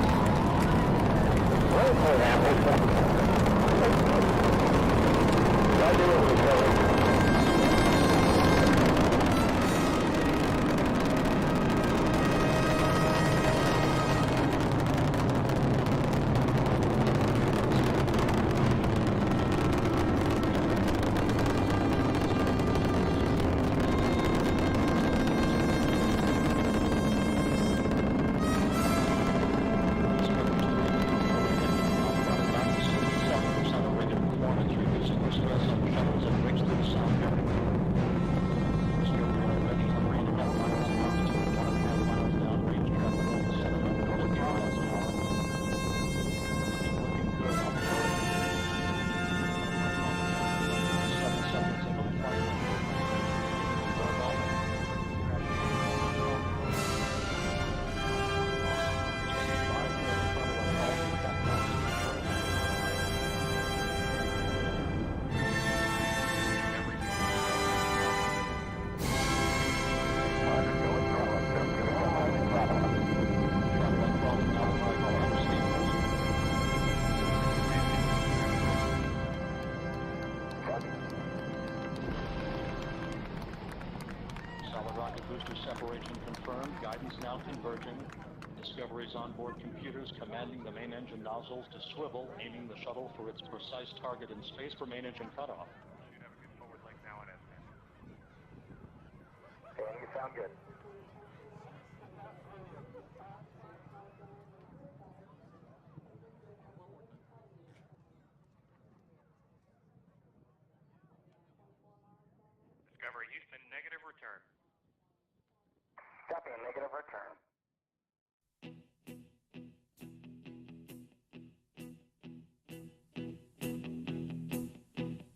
Separation confirmed. Guidance now converging. Discovery's onboard computers commanding the main engine nozzles to swivel, aiming the shuttle for its precise target in space for main engine cutoff. Should have a good forward leg now in S10. Okay, you sound good. Discovery Houston, negative return. Copy, a negative return.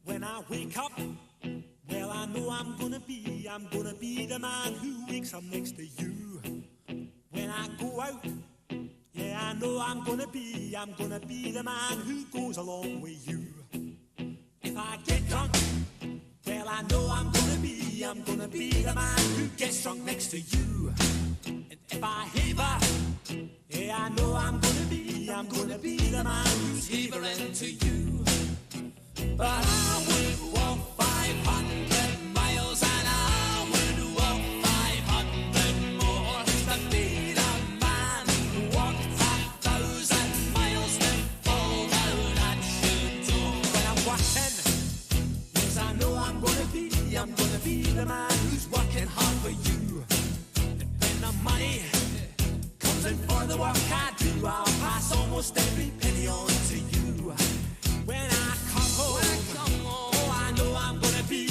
When I wake up, well, I know I'm gonna be the man who wakes up next to you. When I go out, yeah, I know I'm gonna be the man who goes along with you. If I get drunk, well, I know I'm gonna be the man who gets drunk next to you. And if I haver, yeah, I know I'm gonna be the man who's havering to you. But I would walk 500 miles and I would walk 500 more to be the man who walked 1,000 miles to fall down at your door. When I'm working, yes, I know I'm gonna be the man who's working hard for you. And when the money comes in for the work I do, I'll pass almost every penny on to you. When I come home, oh, I know I'm gonna be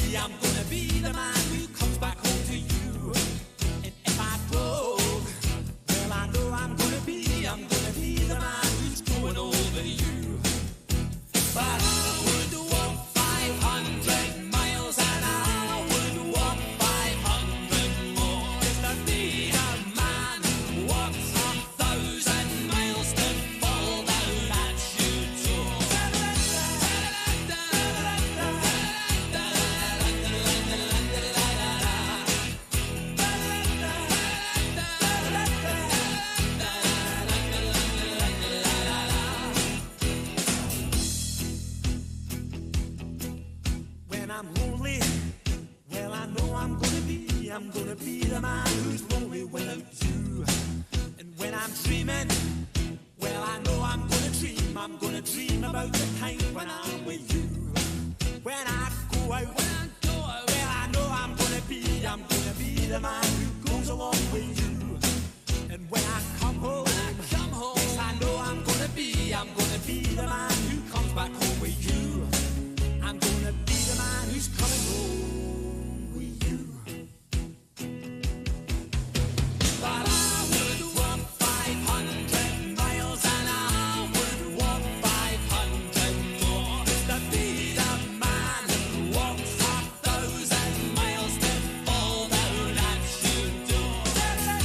gonna be the man who's lonely without you. And when I'm dreaming, well, I know I'm gonna dream. I'm gonna dream about the time when I'm with you. When I go out, well, I know I'm gonna be the man who goes along with you. And when I come home, yes, I know I'm gonna be the man who comes back home with you. I'm gonna be the man who's coming home with you. But I would walk 500 miles and I would walk 500 more just to be the man who walks 1,000 miles to fall down at your door. And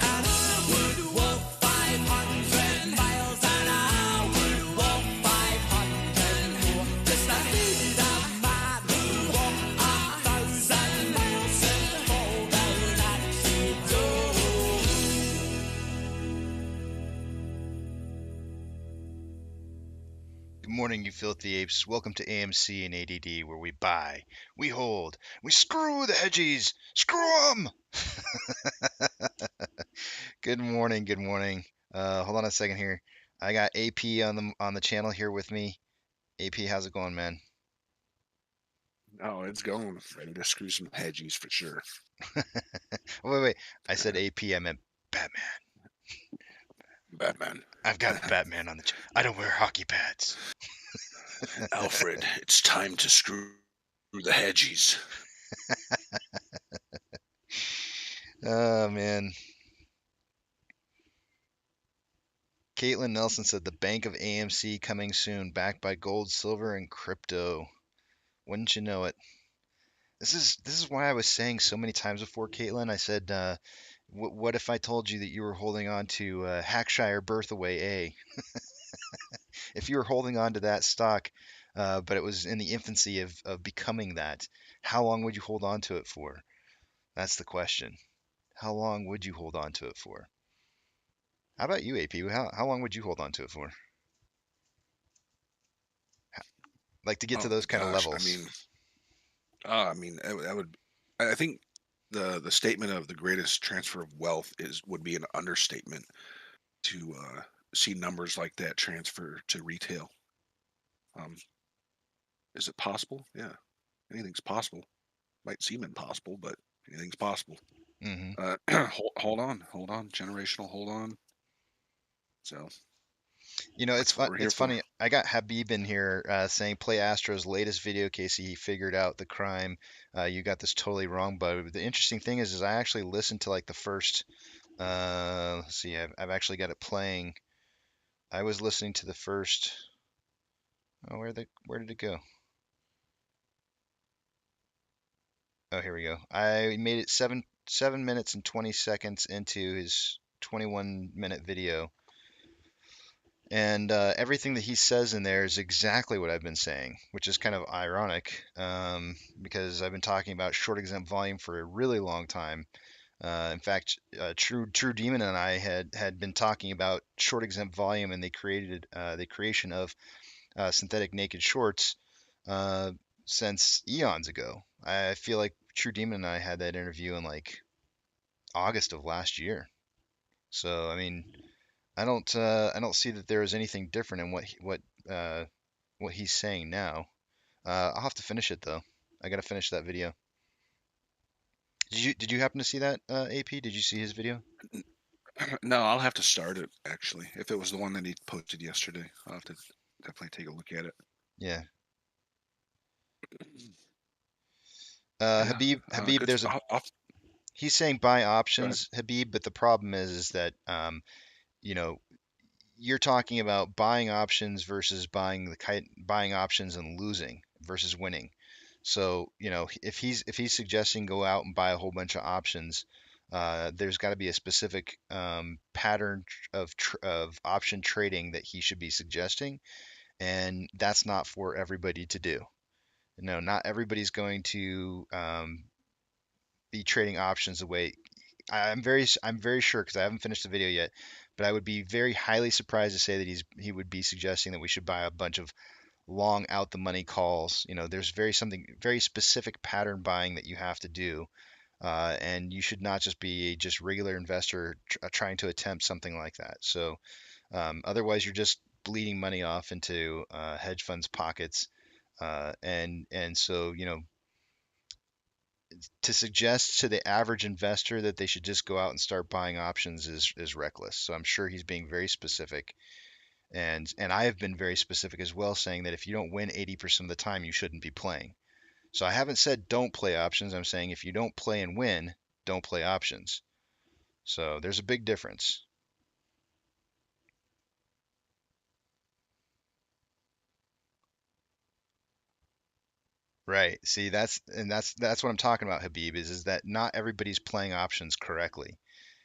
I would walk 500 miles and I would walk 500 more just to be the man who walked 1,000 miles and fall down at your door. Good morning, you filthy apes. Welcome to AMC and ADD, where we buy, we hold, we screw the hedgies, screw them. Good morning, good morning. Hold on a second here. I got AP on the channel here with me. AP, how's it going, man? Oh, it's going. Ready to screw some hedgies for sure. Oh, wait. I said AP, I meant Batman. Batman. I've got Batman on the I don't wear hockey pads. Alfred, it's time to screw the hedgies. Oh, man. Caitlin Nelson said the Bank of AMC coming soon, backed by gold, silver, and crypto. Wouldn't you know it? This is why I was saying so many times before, Caitlin. I said, what if I told you that you were holding on to Hackshire Berthaway A? If you were holding on to that stock, but it was in the infancy of becoming that, how long would you hold on to it for? That's the question. How long would you hold on to it for? How about you, AP? How long would you hold on to it for? Like to get to those kind of levels. That would. I think the statement of the greatest transfer of wealth would be an understatement to see numbers like that transfer to retail. Is it possible? Yeah, anything's possible. Might seem impossible, but anything's possible. Hold on, generational, hold on. So, you know, it's funny. I got Habib in here saying play Astro's latest video, Casey. He figured out the crime. You got this totally wrong, but the interesting thing is I actually listened to like the first. Let's see, I've actually got it playing. I was listening to the first. Oh, where did it go? Oh, here we go. I made it 7 minutes and 20 seconds into his 21-minute video. And everything that he says in there is exactly what I've been saying, which is kind of ironic because I've been talking about short exempt volume for a really long time. In fact, True Demon and I had been talking about short exempt volume and the creation of synthetic naked shorts since eons ago. I feel like True Demon and I had that interview in like August of last year. So I mean, I don't see that there is anything different in what he's saying now. I'll have to finish it though. I gotta finish that video. Did you happen to see that, AP? Did you see his video? No, I'll have to start it actually. If it was the one that he posted yesterday, I'll have to definitely take a look at it. Yeah. Habib, there's he's saying buy options, Habib, but the problem is that you know, you're talking about buying options versus buying options and losing versus winning. So, you know, if he's suggesting go out and buy a whole bunch of options, There's got to be a specific pattern of option trading that he should be suggesting, and that's not for everybody to do. No, not everybody's going to be trading options the way I'm very sure, because I haven't finished the video yet, but I would be very highly surprised to say that he would be suggesting that we should buy a bunch of long out the money calls. There's something very specific pattern buying that you have to do, and you should not just be a just regular investor trying to attempt something like that. So otherwise, you're just bleeding money off into hedge funds' pockets, and so to suggest to the average investor that they should just go out and start buying options is reckless. So I'm sure he's being very specific, and I have been very specific as well, saying that if you don't win 80% of the time, you shouldn't be playing. So I haven't said don't play options. I'm saying if you don't play and win, don't play options. So there's a big difference. Right. See, that's what I'm talking about, Habib, is that not everybody's playing options correctly.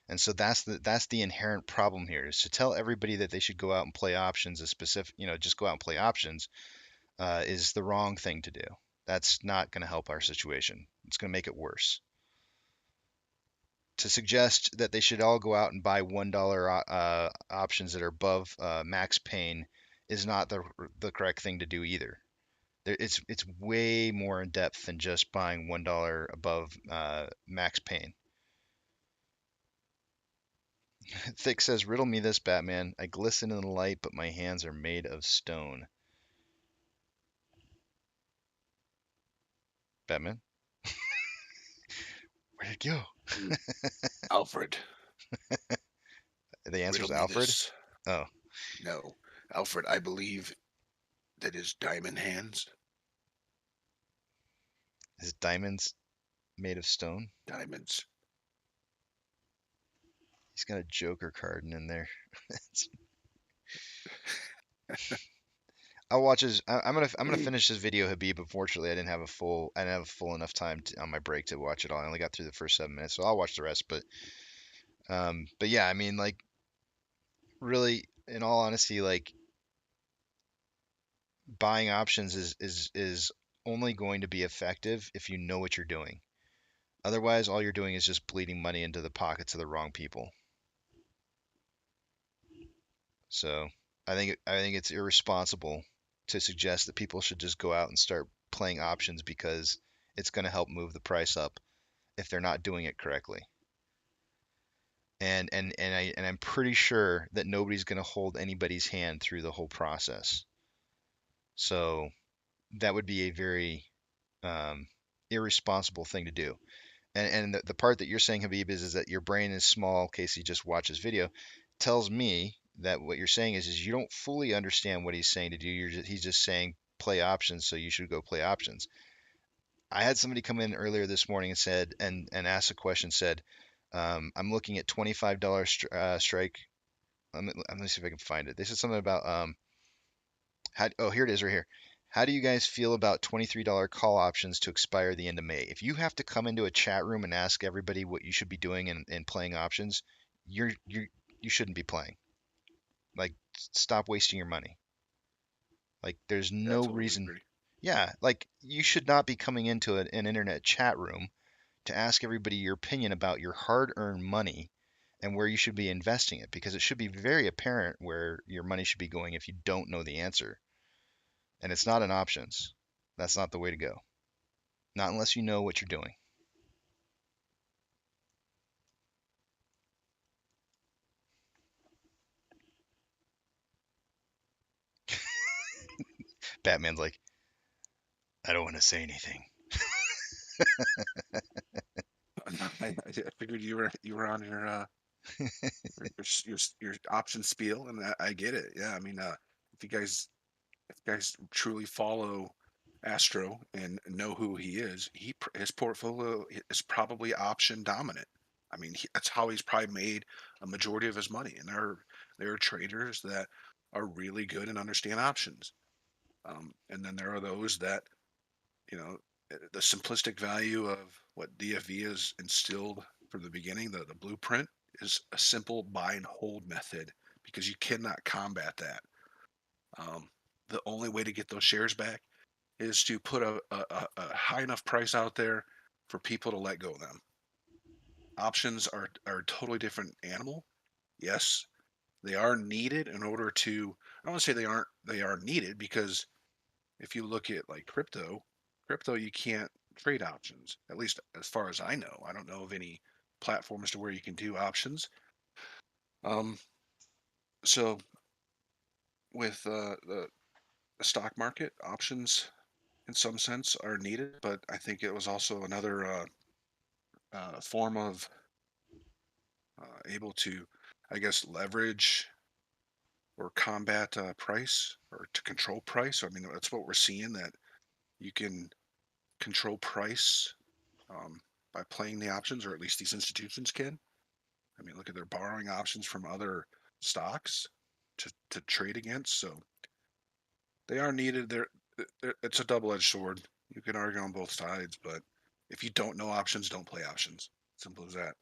And so that's the inherent problem here, is to tell everybody that they should go out and play options, a specific, just go out and play options, is the wrong thing to do. That's not going to help our situation. It's going to make it worse. To suggest that they should all go out and buy $1 options that are above max pain is not the correct thing to do either. It's way more in depth than just buying $1 above max pain. Thick says, riddle me this, Batman. I glisten in the light, but my hands are made of stone. Batman? Where'd it go? Alfred. The answer is Riddle me Alfred? this. Oh. No. Alfred, I believe that his diamond hands. His diamonds made of stone? Diamonds. He's got a Joker card in there. I'll watch his. I'm gonna finish this video, Habib. Unfortunately, I didn't have full enough time on my break to watch it all. I only got through the first 7 minutes, so I'll watch the rest. But yeah, I mean, like, really, in all honesty, like, buying options is only going to be effective if you know what you're doing. Otherwise, all you're doing is just bleeding money into the pockets of the wrong people. So I think it's irresponsible to suggest that people should just go out and start playing options because it's going to help move the price up if they're not doing it correctly. I'm pretty sure that nobody's going to hold anybody's hand through the whole process. So that would be a very irresponsible thing to do. And the part that you're saying, Habib, is that your brain is small. Casey just watches video, tells me that what you're saying is you don't fully understand what he's saying to do. He's just saying play options, so you should go play options. I had somebody come in earlier this morning and said and asked a question. Said, I'm looking at $25 strike. Let me see if I can find it. They said something about here it is right here. How do you guys feel about $23 call options to expire the end of May? If you have to come into a chat room and ask everybody what you should be doing in playing options, you shouldn't be playing. Like, stop wasting your money. Like, there's no reason. Agree. Yeah, like, you should not be coming into an internet chat room to ask everybody your opinion about your hard-earned money and where you should be investing it, because it should be very apparent where your money should be going if you don't know the answer. And it's not in options. That's not the way to go. Not unless you know what you're doing. Batman's like, I don't want to say anything. I figured you were on your option spiel, and I get it. Yeah, I mean, if you guys truly follow Astro and know who he is, his portfolio is probably option dominant. I mean, that's how he's probably made a majority of his money. And there are traders that are really good and understand options, and then there are those that, the simplistic value of what DFV has instilled from the beginning, the blueprint is a simple buy and hold method because you cannot combat that. Um, the only way to get those shares back is to put a high enough price out there for people to let go of them. Options are a totally different animal. Yes, they are needed in order to. I don't want to say they aren't. They are needed because if you look at like crypto you can't trade options. At least as far as I know, I don't know of any platforms to where you can do options. Um, so with the stock market, options in some sense are needed, but I think it was also another form of able to, I guess, leverage or combat price or to control price. I mean, that's what we're seeing, that you can control price by playing the options, or at least these institutions can. I mean, look at their borrowing options from other stocks to trade against. So they are needed. It's a double-edged sword. You can argue on both sides, but if you don't know options, don't play options. Simple as that.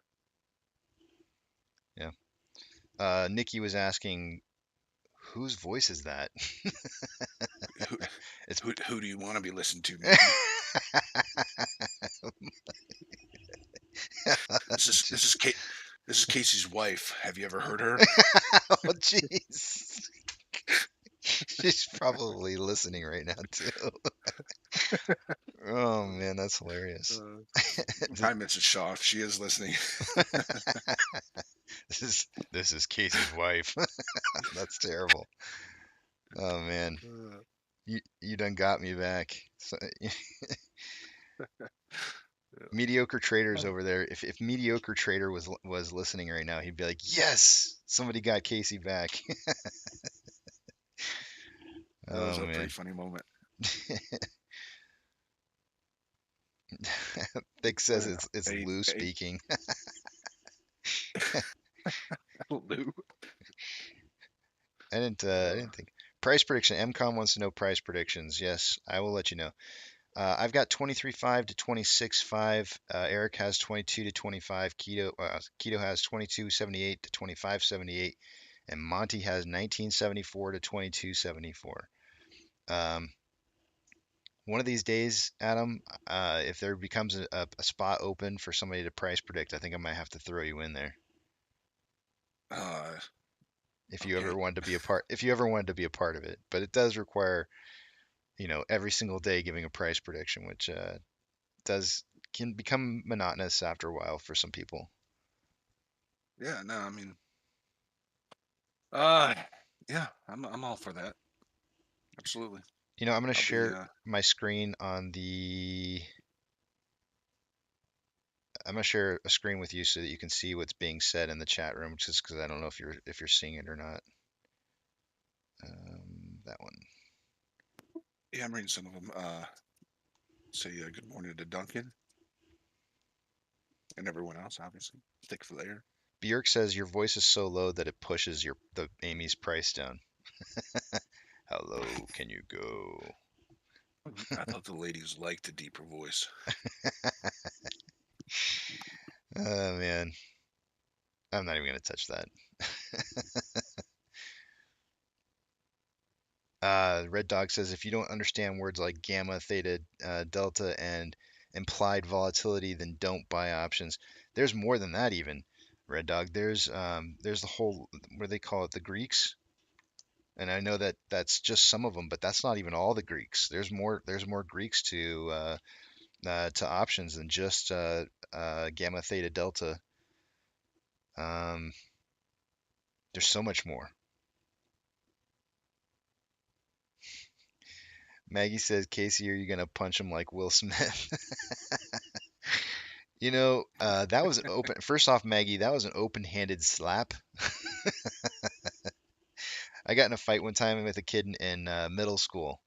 Yeah. Nikki was asking, whose voice is that? Who It's who do you want to be listened to, Nikki? This is Casey's wife. Have you ever heard her? Oh, jeez. She's probably listening right now too. Oh man, that's hilarious. Uh, Hi, Mrs. Shaw. If she is listening. This is Casey's wife. That's terrible. Oh man, you done got me back. So, mediocre traders over there. If mediocre trader was listening right now, he'd be like, yes, somebody got Casey back. That was Oh a pretty man. funny moment. Thick says it's Hey, Lou hey, speaking. Lou. I didn't think. Price prediction. MCOM wants to know price predictions. Yes, I will let you know. I've got 23.5 to 26.5. Eric has 22 to 25. Keto has 22.78 to 25.78, and Monty has 19.74 to 22.74. One of these days, Adam, if there becomes a spot open for somebody to price predict, I think I might have to throw you in there. Uh, If you okay. ever wanted to be a part, if you ever wanted to be a part of it, but it does require, every single day giving a price prediction, which does can become monotonous after a while for some people. Yeah, no, I mean, uh, yeah, I'm all for that. Absolutely. I'm going to I'll be, share my screen on the. I'm going to share a screen with you so that you can see what's being said in the chat room, just because I don't know if you're seeing it or not. That one. yeah, I'm reading some of them. Say good morning to Duncan and everyone else, obviously. Thick Flair. Bjork says your voice is so low that it pushes the Amy's price down. How low can you go? I thought the ladies liked a deeper voice. Oh man, I'm not even gonna touch that. Red Dog says if you don't understand words like gamma, theta, delta, and implied volatility, then don't buy options. There's more than that even. Red Dog. There's the whole, what do they call it, the Greeks. And I know that that's just some of them, but that's not even all the Greeks. There's more. There's more Greeks to options than just gamma, theta, delta. Um, there's so much more. Maggie says, Casey, are you gonna punch him like Will Smith? That was an open. First off, Maggie, that was an open-handed slap. I got in a fight one time with a kid in middle school,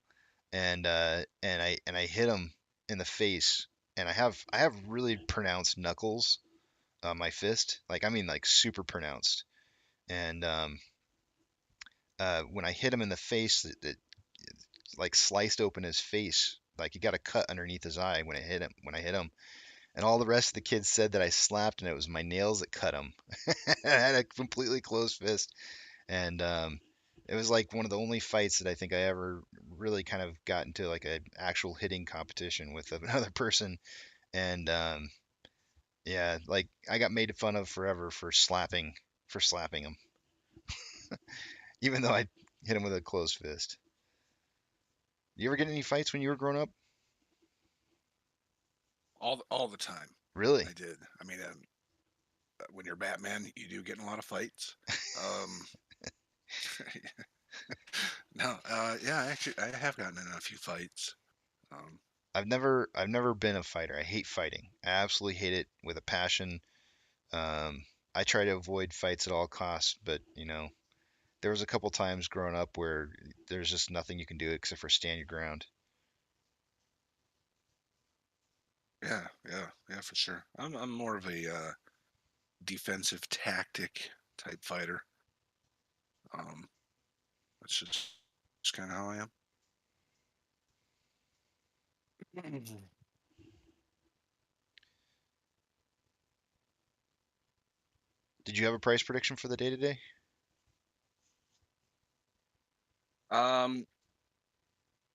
and I hit him in the face, and I have really pronounced knuckles on my fist, like I mean like super pronounced, and when I hit him in the face, it like sliced open his face, like he got a cut underneath his eye when I hit him, And all the rest of the kids said that I slapped and it was my nails that cut them. I had a completely closed fist, and it was like one of the only fights that I think I ever really kind of got into like a actual hitting competition with another person. And yeah, like I got made fun of forever for slapping him, even though I hit him with a closed fist. You ever get in any fights when you were growing up? All the time. Really? I did. I mean, when you're Batman, you do get in a lot of fights. Um, no, yeah, actually, I have gotten in a few fights. Um, I've never been a fighter. I hate fighting. I absolutely hate it with a passion. I try to avoid fights at all costs, but there was a couple times growing up where there's just nothing you can do except for stand your ground. yeah, yeah, for sure. I'm more of a defensive tactic type fighter. Um, that's just kind of how I am. Did you have a price prediction for the day today? Um,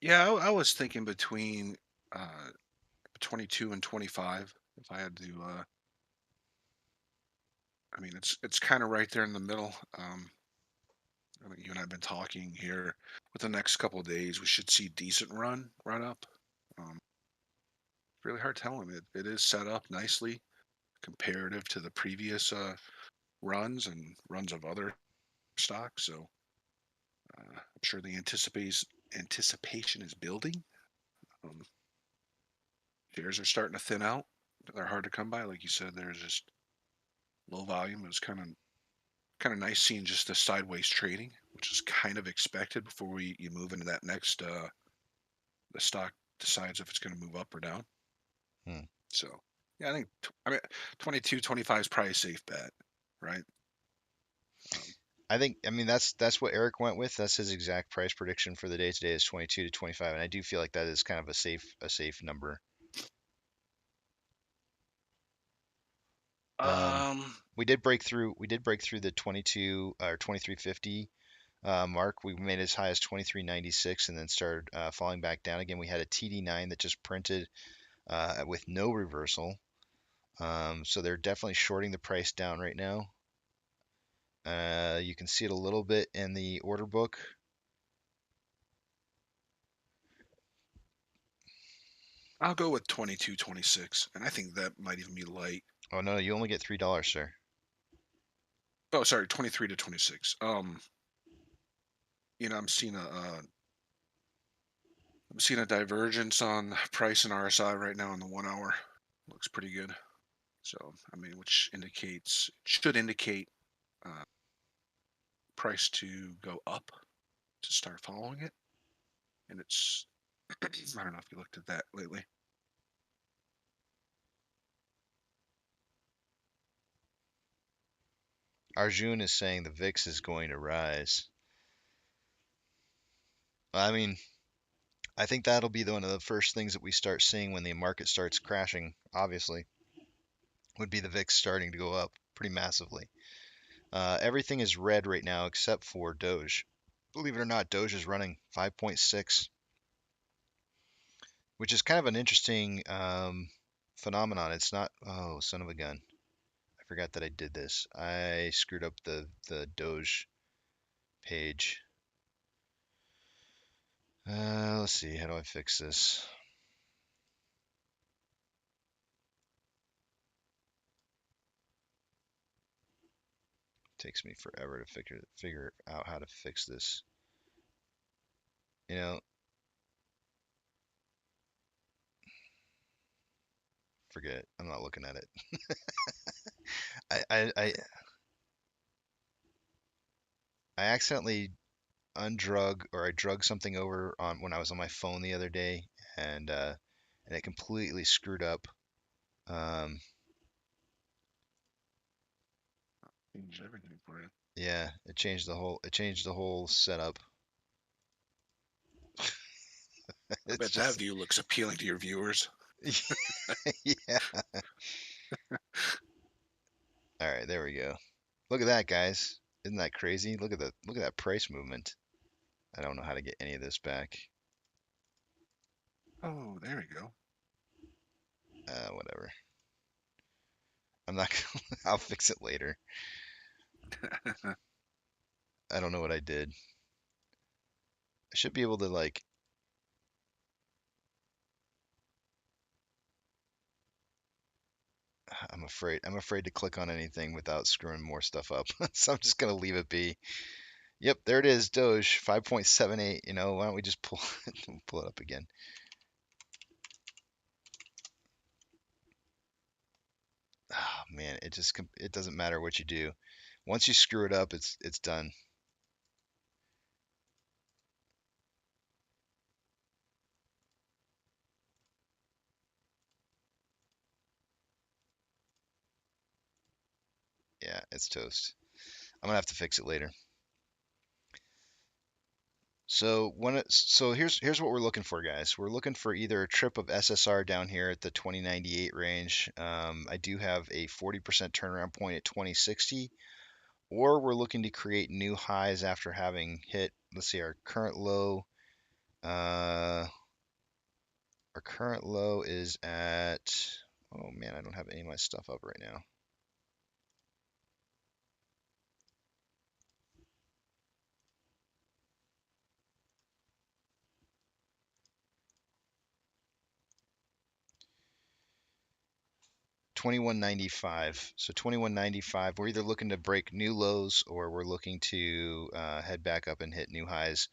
yeah, I was thinking between uh, 22 and 25. If I had to, I mean, it's kind of right there in the middle. I mean, you and I have been talking here. With the next couple of days, we should see decent run up. It's really hard telling. It is set up nicely comparative to the previous runs and runs of other stocks. So I'm sure the anticipation is building. Um, Shares are starting to thin out. They're hard to come by, like you said. There's just low volume. It was kind of nice seeing just the sideways trading, which is kind of expected before you move into that next the stock decides if it's going to move up or down. Hmm. So yeah, I mean 22, 25 is probably a safe bet, right? Um, I mean that's what Eric went with. That's his exact price prediction for the day today is 22 to 25, and I do feel like that is kind of a safe number. Um, um, we did break through the 22 or 2350 mark. We made as high as 2396 and then started falling back down again. We had a TD9 that just printed with no reversal. So they're definitely shorting the price down right now. You can see it a little bit in the order book. I'll go with 22, 26, and I think that might even be light. Oh no, you only get $3, sir. Oh, sorry, 23 to 26. I'm seeing a divergence on price and RSI right now in the 1 hour. Looks pretty good. So I mean, which should indicate uh, price to go up to start following it. And it's I don't know if you looked at that lately. Arjun is saying the VIX is going to rise. I mean, I think that'll be one of the first things that we start seeing when the market starts crashing, obviously, would be the VIX starting to go up pretty massively. Everything is red right now except for Doge. Believe it or not, Doge is running 5.6, which is kind of an interesting phenomenon. It's not, oh, son of a gun. I forgot that I did this. I screwed up the Doge page. Let's see, how do I fix this? Takes me forever to figure out how to fix this. You know, forget it. I'm not looking at it. I accidentally undrug or I drug something over on when I was on my phone the other day, and it completely screwed up. Um, Change everything for you. yeah, it changed the whole setup. I It's bet that just view looks appealing to your viewers. Yeah. All right, there we go. Look at that, guys. Isn't that crazy? Look at that price movement. I don't know how to get any of this back. Oh, there we go. Whatever. I'm not gonna, I'll fix it later. I don't know what I did. I should be able to like I'm afraid to click on anything without screwing more stuff up. So I'm just gonna leave it be. Yep, there it is, Doge 5.78. You know, why don't we just pull it up again? Oh man, it doesn't matter what you do. Once you screw it up, it's done. Yeah, it's toast. I'm gonna have to fix it later. So here's what we're looking for, guys. We're looking for either a trip of SSR down here at the 2098 range. I do have a 40% turnaround point at 2060, or we're looking to create new highs after having hit, let's see, our current low. Our current low is at, oh man, I don't have any of my stuff up right now. $21.95. So $21.95. We're either looking to break new lows or we're looking to head back up and hit new highs.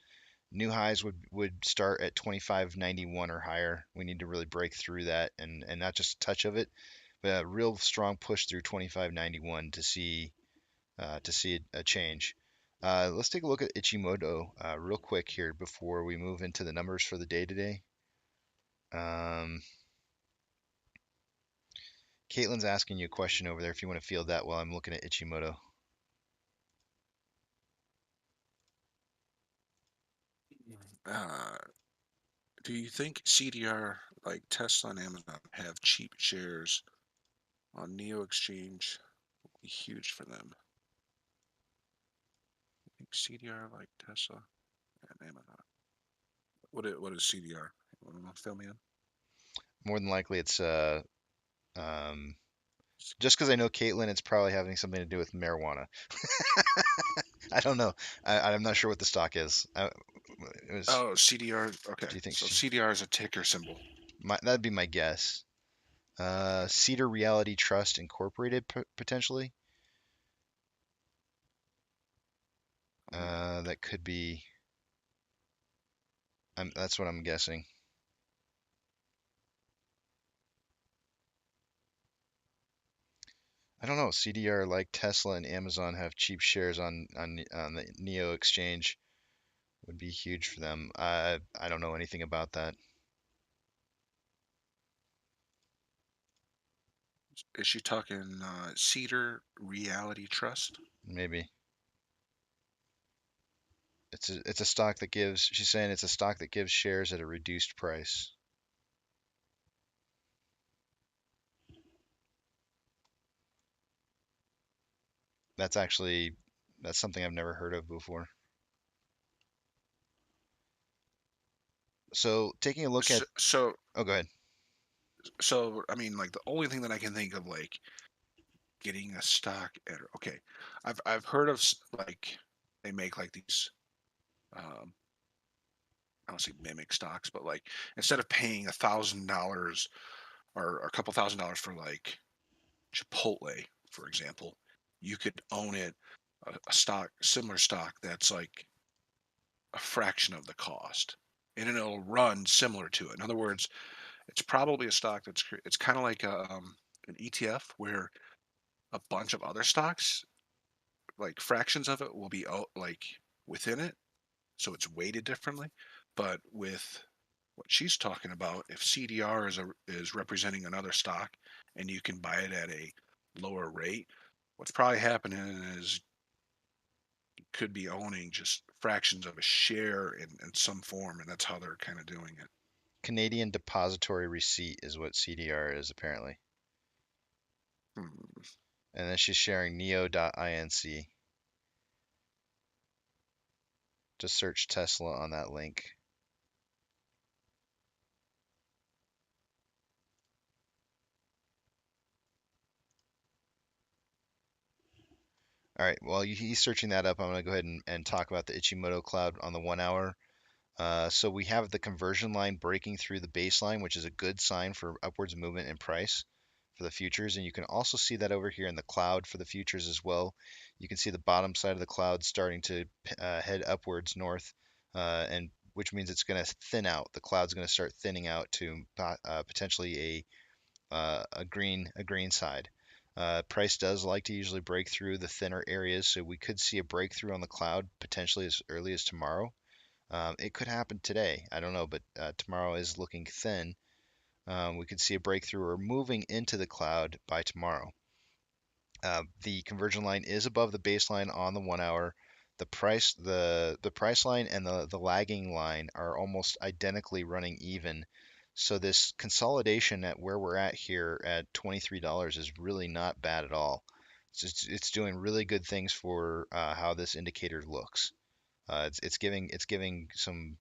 New highs would start at 25.91 or higher. We need to really break through that and not just a touch of it, but a real strong push through 25.91 to see a change. Let's take a look at Ichimoto real quick here before we move into the numbers for the day today. Caitlin's asking you a question over there if you want to field that while I'm looking at Ichimoto. Uh, do you think CDR like Tesla and Amazon have cheap shares on Neo Exchange? Will be huge for them. I think CDR like Tesla and Amazon. What is CDR? Want to fill me in? More than likely, it's um, just because I know Caitlin, it's probably having something to do with marijuana. I don't know. I'm not sure what the stock is. Oh, CDR. Okay, Do you think so CDR is a ticker symbol. that'd be my guess? Cedar Reality Trust Incorporated, potentially. That could be. That's what I'm guessing. I don't know. CDR, like Tesla and Amazon, have cheap shares on the Neo exchange. Would be huge for them. I don't know anything about that. Is she talking Cedar Reality Trust? Maybe it's a stock that gives. She's saying it's a stock that gives shares at a reduced price. That's actually that's something I've never heard of before. So taking a look at. So, Oh, go ahead. I mean, like the only thing that I can think of, like getting a stock at. Okay, I've heard of like they make like these. I don't say mimic stocks, but like instead of paying $1,000 or a couple $1,000 for like Chipotle, for example, you could own it a stock, similar stock that's like a fraction of the cost, and it'll run similar to it. In other words, it's probably a stock it's kind of like an ETF where a bunch of other stocks, like fractions of it, will be like within it, so it's weighted differently. But with what she's talking about, if CDR is representing another stock and you can buy it at a lower rate, what's probably happening is you could be owning just fractions of a share in some form, and that's how they're kind of doing it. Canadian Depository Receipt is what CDR is apparently. Hmm. And then she's sharing neo.inc. Just search Tesla on that link. All right, while he's searching that up, I'm going to go ahead and talk about the Ichimoto cloud on the 1 hour. So we have the conversion line breaking through the baseline, which is a good sign for upwards movement in price for the futures. And you can also see that over here in the cloud for the futures as well. You can see the bottom side of the cloud starting to head upwards north, and which means it's going to thin out. The cloud's going to start thinning out to potentially a green side. Price does like to usually break through the thinner areas, so we could see a breakthrough on the cloud potentially as early as tomorrow. It could happen today. I don't know, but tomorrow is looking thin. We could see a breakthrough or moving into the cloud by tomorrow. The conversion line is above the baseline on the 1 hour. The price line and the lagging line are almost identically running even. So this consolidation at where we're at here at $23 is really not bad at all. It's doing really good things for how this indicator looks. It's giving some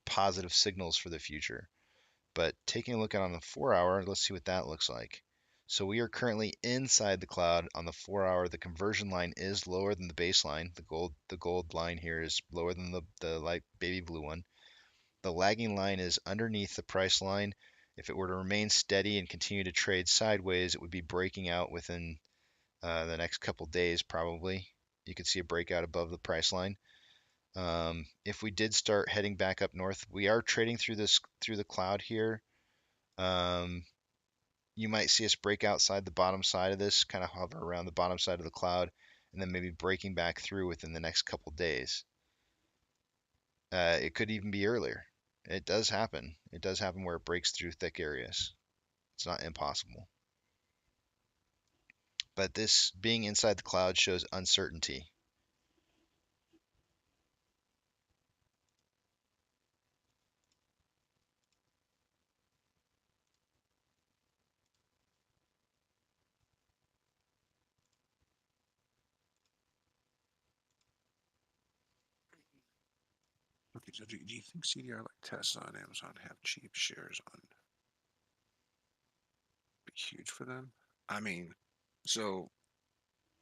positive signals for the future. But taking a look at on the 4 hour, let's see what that looks like. So we are currently inside the cloud on the 4 hour. The conversion line is lower than the baseline. The gold line here is lower than the light baby blue one. The lagging line is underneath the price line. If it were to remain steady and continue to trade sideways, it would be breaking out within the next couple days probably. You could see a breakout above the price line. If we did start heading back up north, we are trading through the cloud here. You might see us break outside the bottom side of this, kind of hover around the bottom side of the cloud, and then maybe breaking back through within the next couple days. It could even be earlier. It does happen. It does happen where it breaks through thick areas. It's not impossible. But this being inside the cloud shows uncertainty. Okay, so do you think CDR like Tesla and Amazon have cheap shares on? Be huge for them. I mean, so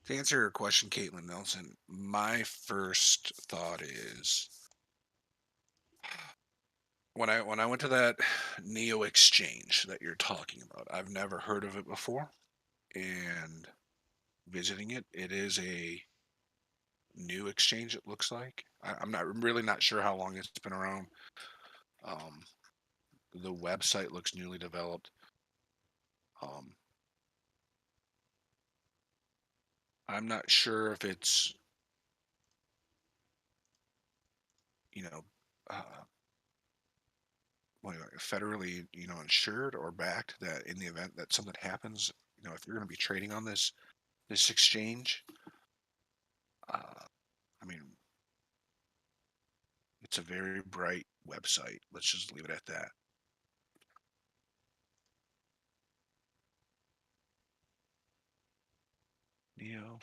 to answer your question, Caitlin Nelson, my first thought is when I went to that Neo exchange that you're talking about, I've never heard of it before, and visiting it, it is a new exchange. It looks like I'm really not sure how long it's been around. Um, the website looks newly developed. Um, I'm not sure if it's you know uh, federally insured or backed, that in the event that something happens, if you're going to be trading on this exchange, uh, I mean, it's a very bright website. Let's just leave it at that. Neo.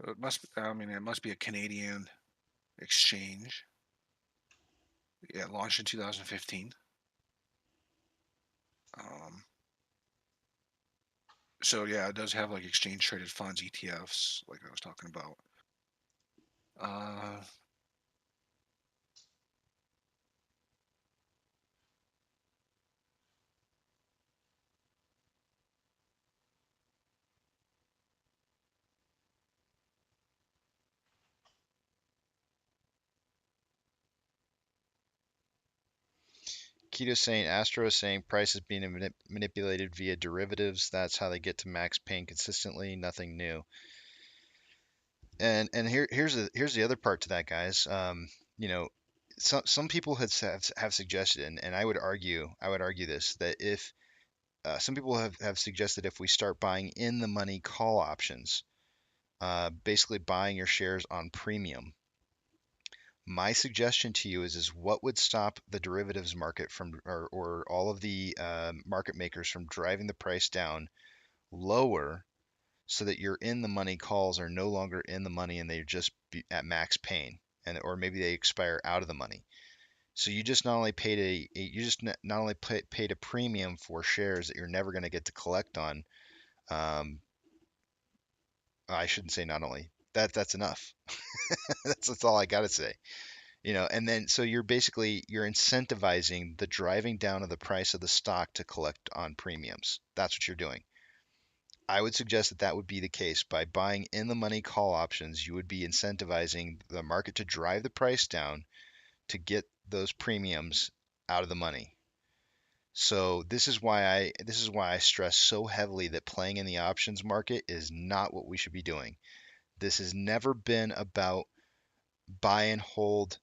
It must. I mean, it must be a Canadian exchange. Yeah, launched in 2015. Um, so yeah, it does have like exchange traded funds, ETFs, like I was talking about. Uh, Keto saying, Astro is saying price is being manipulated via derivatives. That's how they get to max pain consistently. Nothing new. And here's the other part to that, guys. You know, some people have suggested, and I would argue this, that if some people have suggested if we start buying in the money call options, basically buying your shares on premium. My suggestion to you is what would stop the derivatives market from, or all of the market makers from driving the price down lower so that your in the money calls are no longer in the money and they're just at max pain, and or maybe they expire out of the money. So you just not only paid a premium for shares that you're never going to get to collect on. Um, I shouldn't say not only that's enough. That's all I got to say. And then so you're incentivizing the driving down of the price of the stock to collect on premiums. That's what you're doing. I would suggest that would be the case. By buying in the money call options, you would be incentivizing the market to drive the price down to get those premiums out of the money. So this is why I stress so heavily that playing in the options market is not what we should be doing. This has never been about buy and hold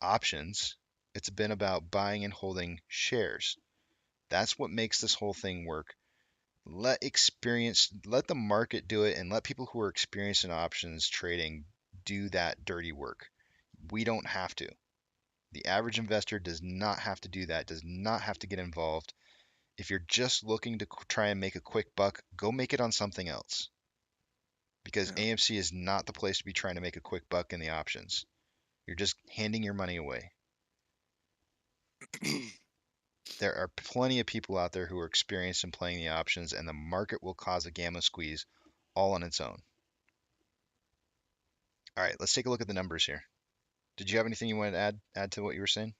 options. It's been about buying and holding shares. That's what makes this whole thing work. Let the market do it, and let people who are experienced in options trading do that dirty work. We don't have to. The average investor does not have to do that, does not have to get involved. If you're just looking to try and make a quick buck, go make it on something else. Because Yeah. AMC is not the place to be trying to make a quick buck in the options. You're just handing your money away. There are plenty of people out there who are experienced in playing the options, and the market will cause a gamma squeeze all on its own. All right, let's take a look at the numbers here. Did you have anything you wanted to add to what you were saying?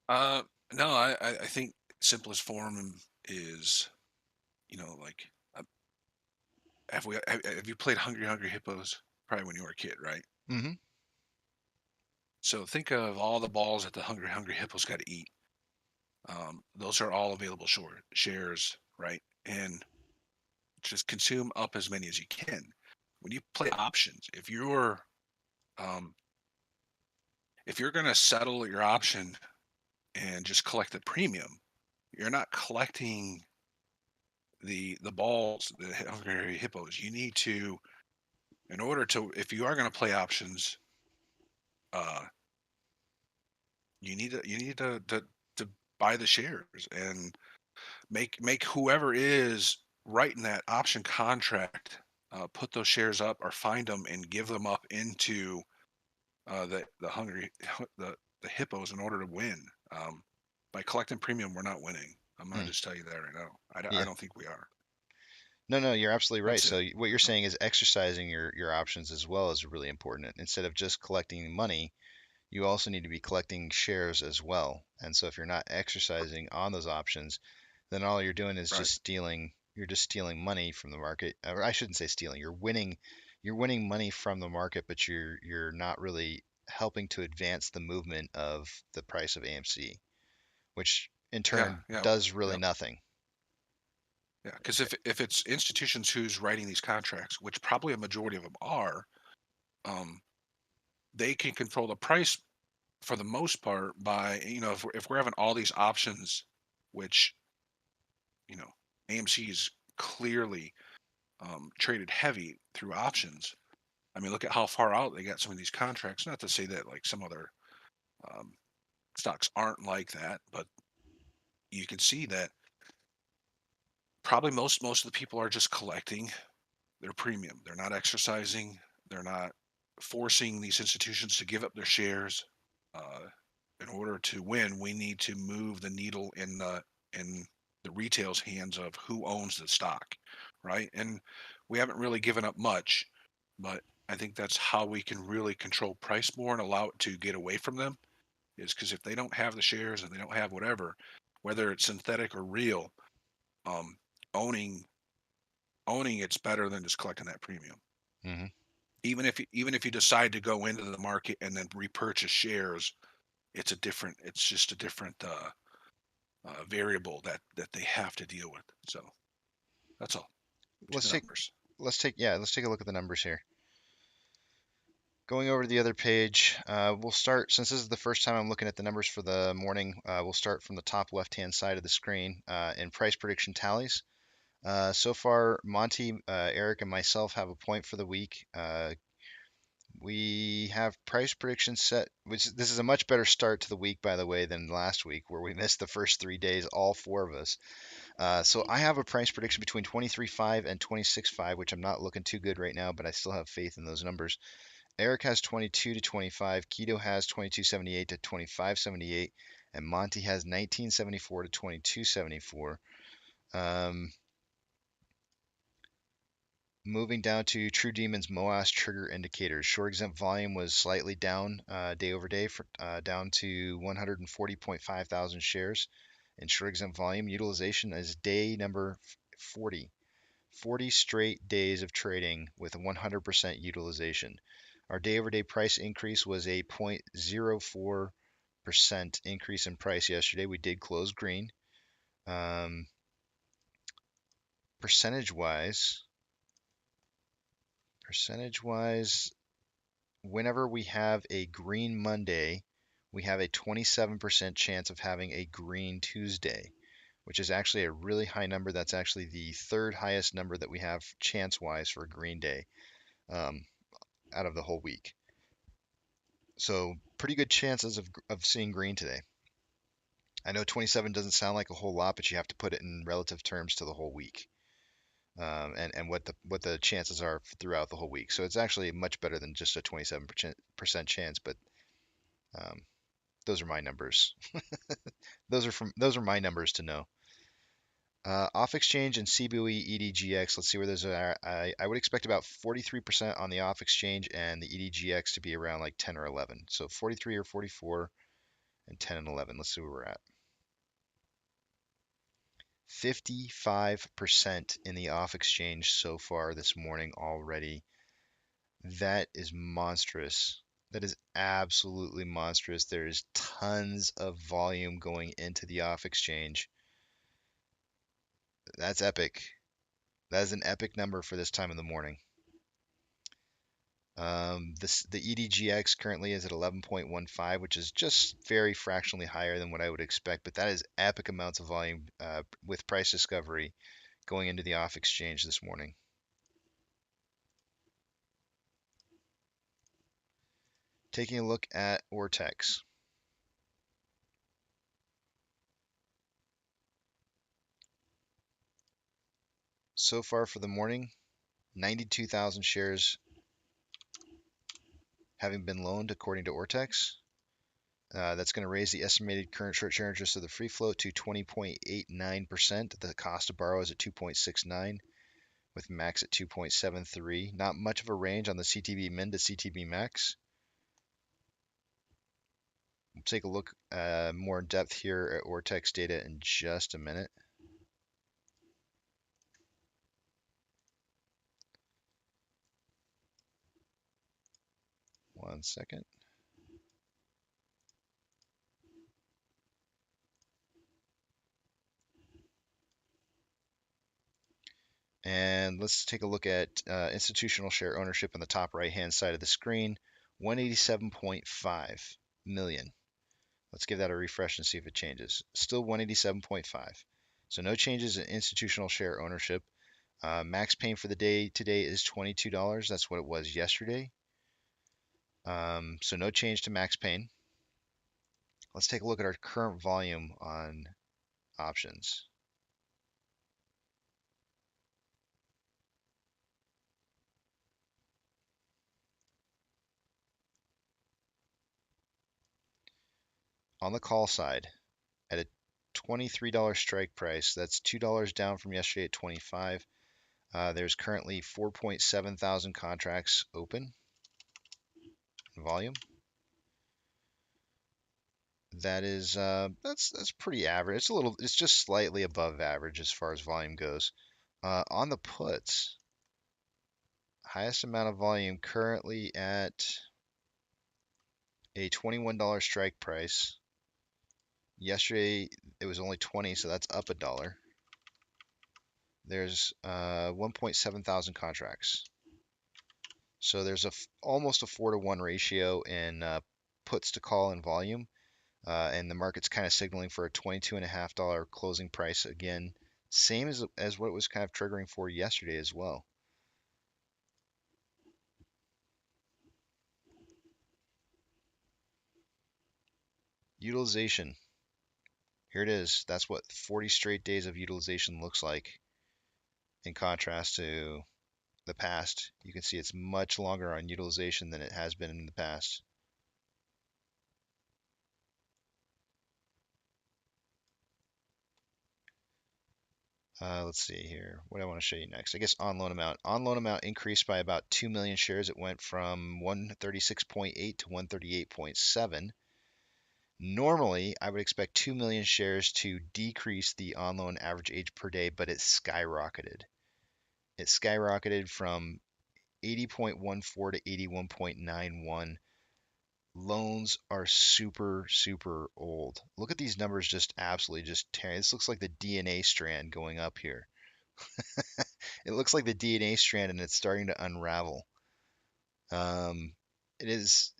No, I think simplest form is, like, have you played Hungry Hippos? Probably when you were a kid, right? Mm-hmm. So think of all the balls that the Hungry Hippos got to eat. Those are all available shares, right? And just consume up as many as you can. When you play options, um, if you're going to settle your option and just collect the premium, you're not collecting the balls, the Hungry Hippos. You need to, in order to, if you are going to play options, uh, you need to buy the shares and make whoever is writing that option contract put those shares up or find them and give them up into the hippos in order to win. By collecting premium, we're not winning. I'm gonna Mm, just tell you that right now. I yeah. don't think we are. No, you're absolutely right. That's So it. what you're No. saying is exercising your options as well is really important. Instead of just collecting money, you also need to be collecting shares as well. And so if you're not exercising on those options, then all you're doing is Right. just stealing. You're just stealing money from the market. Or I shouldn't say stealing. You're winning money from the market, but you're not really helping to advance the movement of the price of AMC, which in Yeah. turn Yeah. does really Yeah. nothing. Yeah. Because if it's institutions who's writing these contracts, which probably a majority of them are, um, they can control the price for the most part by, if we're having all these options, which, you know AMC is clearly traded heavy through options. I mean, look at how far out they got some of these contracts. Not to say that like some other um, stocks aren't like that, but you can see that probably most of the people are just collecting their premium. They're not exercising. They're not forcing these institutions to give up their shares. Uh, in order to win, we need to move the needle in the retail's hands of who owns the stock, right? And we haven't really given up much, but I think that's how we can really control price more and allow it to get away from them. Is because if they don't have the shares and they don't have whatever, whether it's synthetic or real, um, owning it's better than just collecting that premium. Hmm. Even if you decide to go into the market and then repurchase shares, it's just a different variable that they have to deal with. So that's all. To Let's the take numbers. let's take a look at the numbers here. Going over to the other page, we'll start, since this is the first time I'm looking at the numbers for the morning, we'll start from the top left-hand side of the screen in price prediction tallies. So far, Monty, Eric, and myself have a point for the week. We have price predictions set, which this is a much better start to the week, by the way, than last week, where we missed the first 3 days, all four of us. So I have a price prediction between 23.5 and 26.5, which I'm not looking too good right now, but I still have faith in those numbers. Eric has 22 to 25, Keto has 22.78 to 25.78, and Monty has 19.74 to 22.74. Moving down to True Demon's MOASS trigger indicators. Short exempt volume was slightly down day over day, down to 140.5 thousand shares in short exempt volume. Utilization is day number 40. 40 straight days of trading with 100% utilization. Our day-over-day price increase was a 0.04% increase in price yesterday. We did close green. Percentage-wise, whenever we have a green Monday, we have a 27% chance of having a green Tuesday, which is actually a really high number. That's actually the third highest number that we have chance-wise for a green day out of the whole week. So pretty good chances of seeing green today. I know 27 doesn't sound like a whole lot, but you have to put it in relative terms to the whole week, and what the chances are throughout the whole week. So it's actually much better than just a 27% chance. But those are my numbers. those are my numbers to know. Off exchange and CBOE EDGX. Let's see where those are. I would expect about 43% on the off exchange and the EDGX to be around like 10 or 11. So 43 or 44 and 10 and 11. Let's see where we're at. 55% in the off exchange so far this morning already. That is monstrous. That is absolutely monstrous. There is tons of volume going into the off exchange. That's epic. That is an epic number for this time of the morning. The EDGX currently is at 11.15, which is just very fractionally higher than what I would expect, but that is epic amounts of volume with price discovery going into the off exchange this morning. Taking a look at Ortex. So far for the morning, 92,000 shares having been loaned according to Ortex. That's going to raise the estimated current short share interest of the free float to 20.89%. The cost to borrow is at 2.69, with max at 2.73. Not much of a range on the CTB min to CTB max. We'll take a look more in depth here at Ortex data in just a minute. One second. And let's take a look at institutional share ownership on the top right-hand side of the screen. 187.5 million. Let's give that a refresh and see if it changes. Still 187.5. So no changes in institutional share ownership. Max pain for the day today is $22. That's what it was yesterday. So no change to max pain. Let's take a look at our current volume on options. On the call side, at a $23 strike price, that's $2 down from yesterday at 25. There's currently 4.7 thousand contracts open in volume. That is that's pretty average. It's just slightly above average as far as volume goes. On the puts, highest amount of volume currently at a $21 strike price. Yesterday it was only 20, so that's up $1. There's 1.7 thousand contracts. So there's almost a 4-to-1 ratio in puts to call in volume, and the market's kind of signaling for a $22.50 closing price again, same as what it was kind of triggering for yesterday as well. Utilization. Here it is. That's what 40 straight days of utilization looks like. In contrast to the past, you can see it's much longer on utilization than it has been in the past. Let's see here. What do I want to show you next? I guess on loan amount. On loan amount increased by about 2 million shares. It went from 136.8 to 138.7. Normally, I would expect 2 million shares to decrease the on loan average age per day, but it skyrocketed. It skyrocketed from 80.14 to 81.91. Loans are super, super old. Look at these numbers just absolutely just tearing. This looks like the DNA strand going up here. It looks like the DNA strand and it's starting to unravel. Um, it is,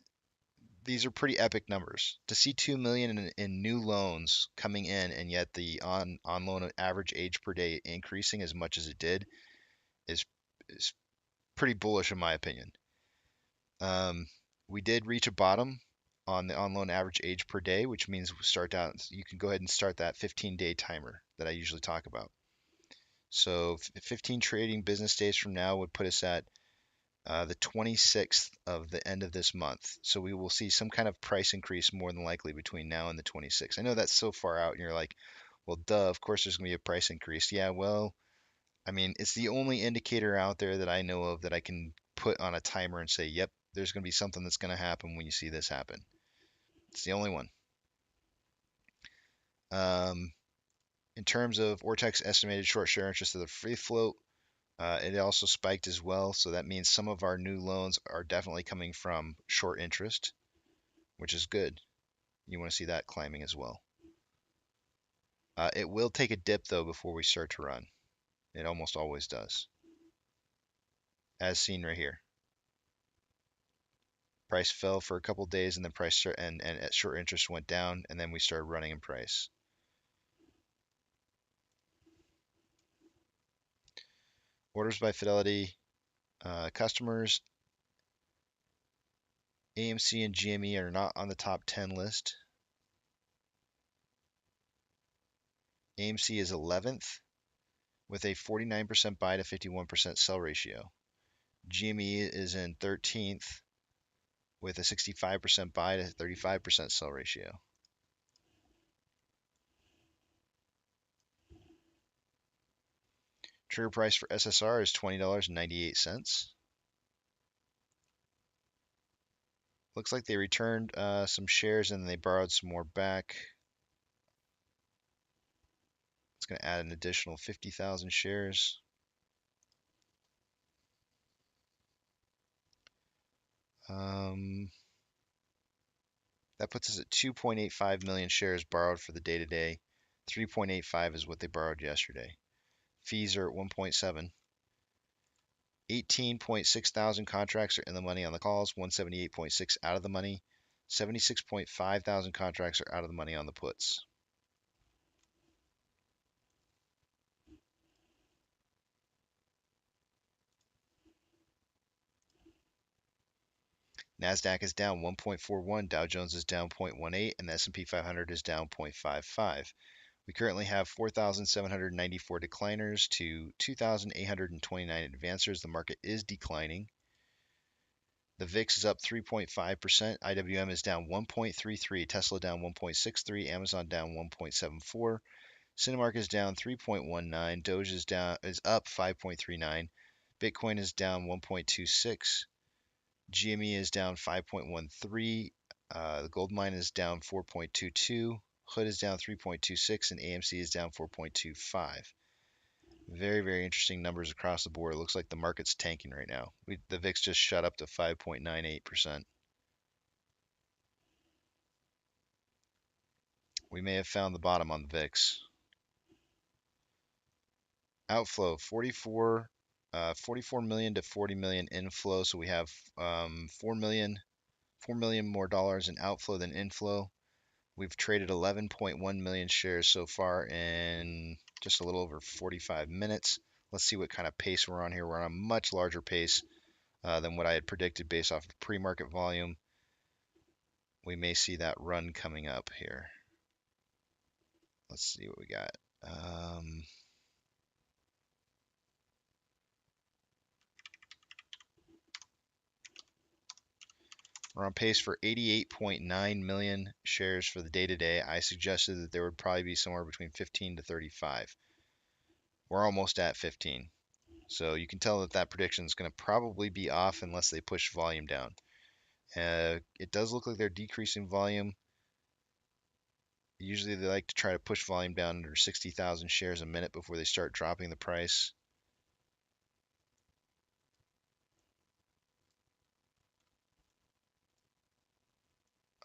these are pretty epic numbers. To see 2 million in new loans coming in and yet the on loan average age per day increasing as much as it did is is pretty bullish in my opinion. Um, we did reach a bottom on the on loan average age per day, which means you can go ahead and start that 15-day timer that I usually talk about. So 15 trading business days from now would put us at the 26th of the end of this month. So we will see some kind of price increase more than likely between now and the 26th. I know that's so far out, and you're like, well, duh, of course there's going to be a price increase. Yeah, well, I mean, it's the only indicator out there that I know of that I can put on a timer and say, yep, there's going to be something that's going to happen when you see this happen. It's the only one. Um, in terms of Ortex estimated short share interest of the free float, it also spiked as well. So that means some of our new loans are definitely coming from short interest, which is good. You want to see that climbing as well. It will take a dip though before we start to run. It almost always does, as seen right here. Price fell for a couple days, and then and at short interest went down, and then we started running in price. Orders by Fidelity, customers, AMC and GME are not on the top 10 list. AMC is 11th with a 49% buy to 51% sell ratio. GME is in 13th with a 65% buy to 35% sell ratio. Trigger price for SSR is $20.98. Looks like they returned some shares and they borrowed some more back. It's going to add an additional 50,000 shares. That puts us at 2.85 million shares borrowed for the day-to-day. 3.85 is what they borrowed yesterday. Fees are at 1.7. 18.6 thousand contracts are in the money on the calls, 178.6 out of the money. 76.5 thousand contracts are out of the money on the puts. NASDAQ is down 1.41, Dow Jones is down 0.18, and the S&P 500 is down 0.55. We currently have 4,794 decliners to 2,829 advancers. The market is declining. The VIX is up 3.5%. IWM is down 1.33. Tesla down 1.63. Amazon down 1.74. Cinemark is down 3.19. Doge is up 5.39. Bitcoin is down 1.26. GME is down 5.13. The gold mine is down 4.22. Hood is down 3.26, and AMC is down 4.25. Very, very interesting numbers across the board. It looks like the market's tanking right now. The VIX just shot up to 5.98%. We may have found the bottom on the VIX. Outflow 44 44 million to 40 million inflow. So we have 4 million more dollars in outflow than inflow. We've traded 11.1 million shares so far in just a little over 45 minutes. Let's see what kind of pace we're on here. We're on a much larger pace than what I had predicted based off of pre-market volume. We may see that run coming up here. Let's see what we got. We're on pace for 88.9 million shares for the day today. I suggested that there would probably be somewhere between 15 to 35. We're almost at 15. So you can tell that that prediction is going to probably be off unless they push volume down. It does look like they're decreasing volume. Usually they like to try to push volume down under 60,000 shares a minute before they start dropping the price.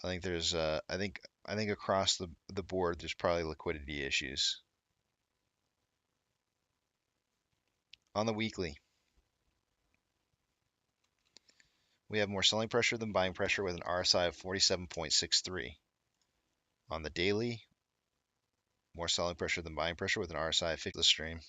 I think there's I think across the board there's probably liquidity issues. On the weekly, we have more selling pressure than buying pressure with an RSI of 47.63. On the daily, more selling pressure than buying pressure with an RSI of 50. The stream.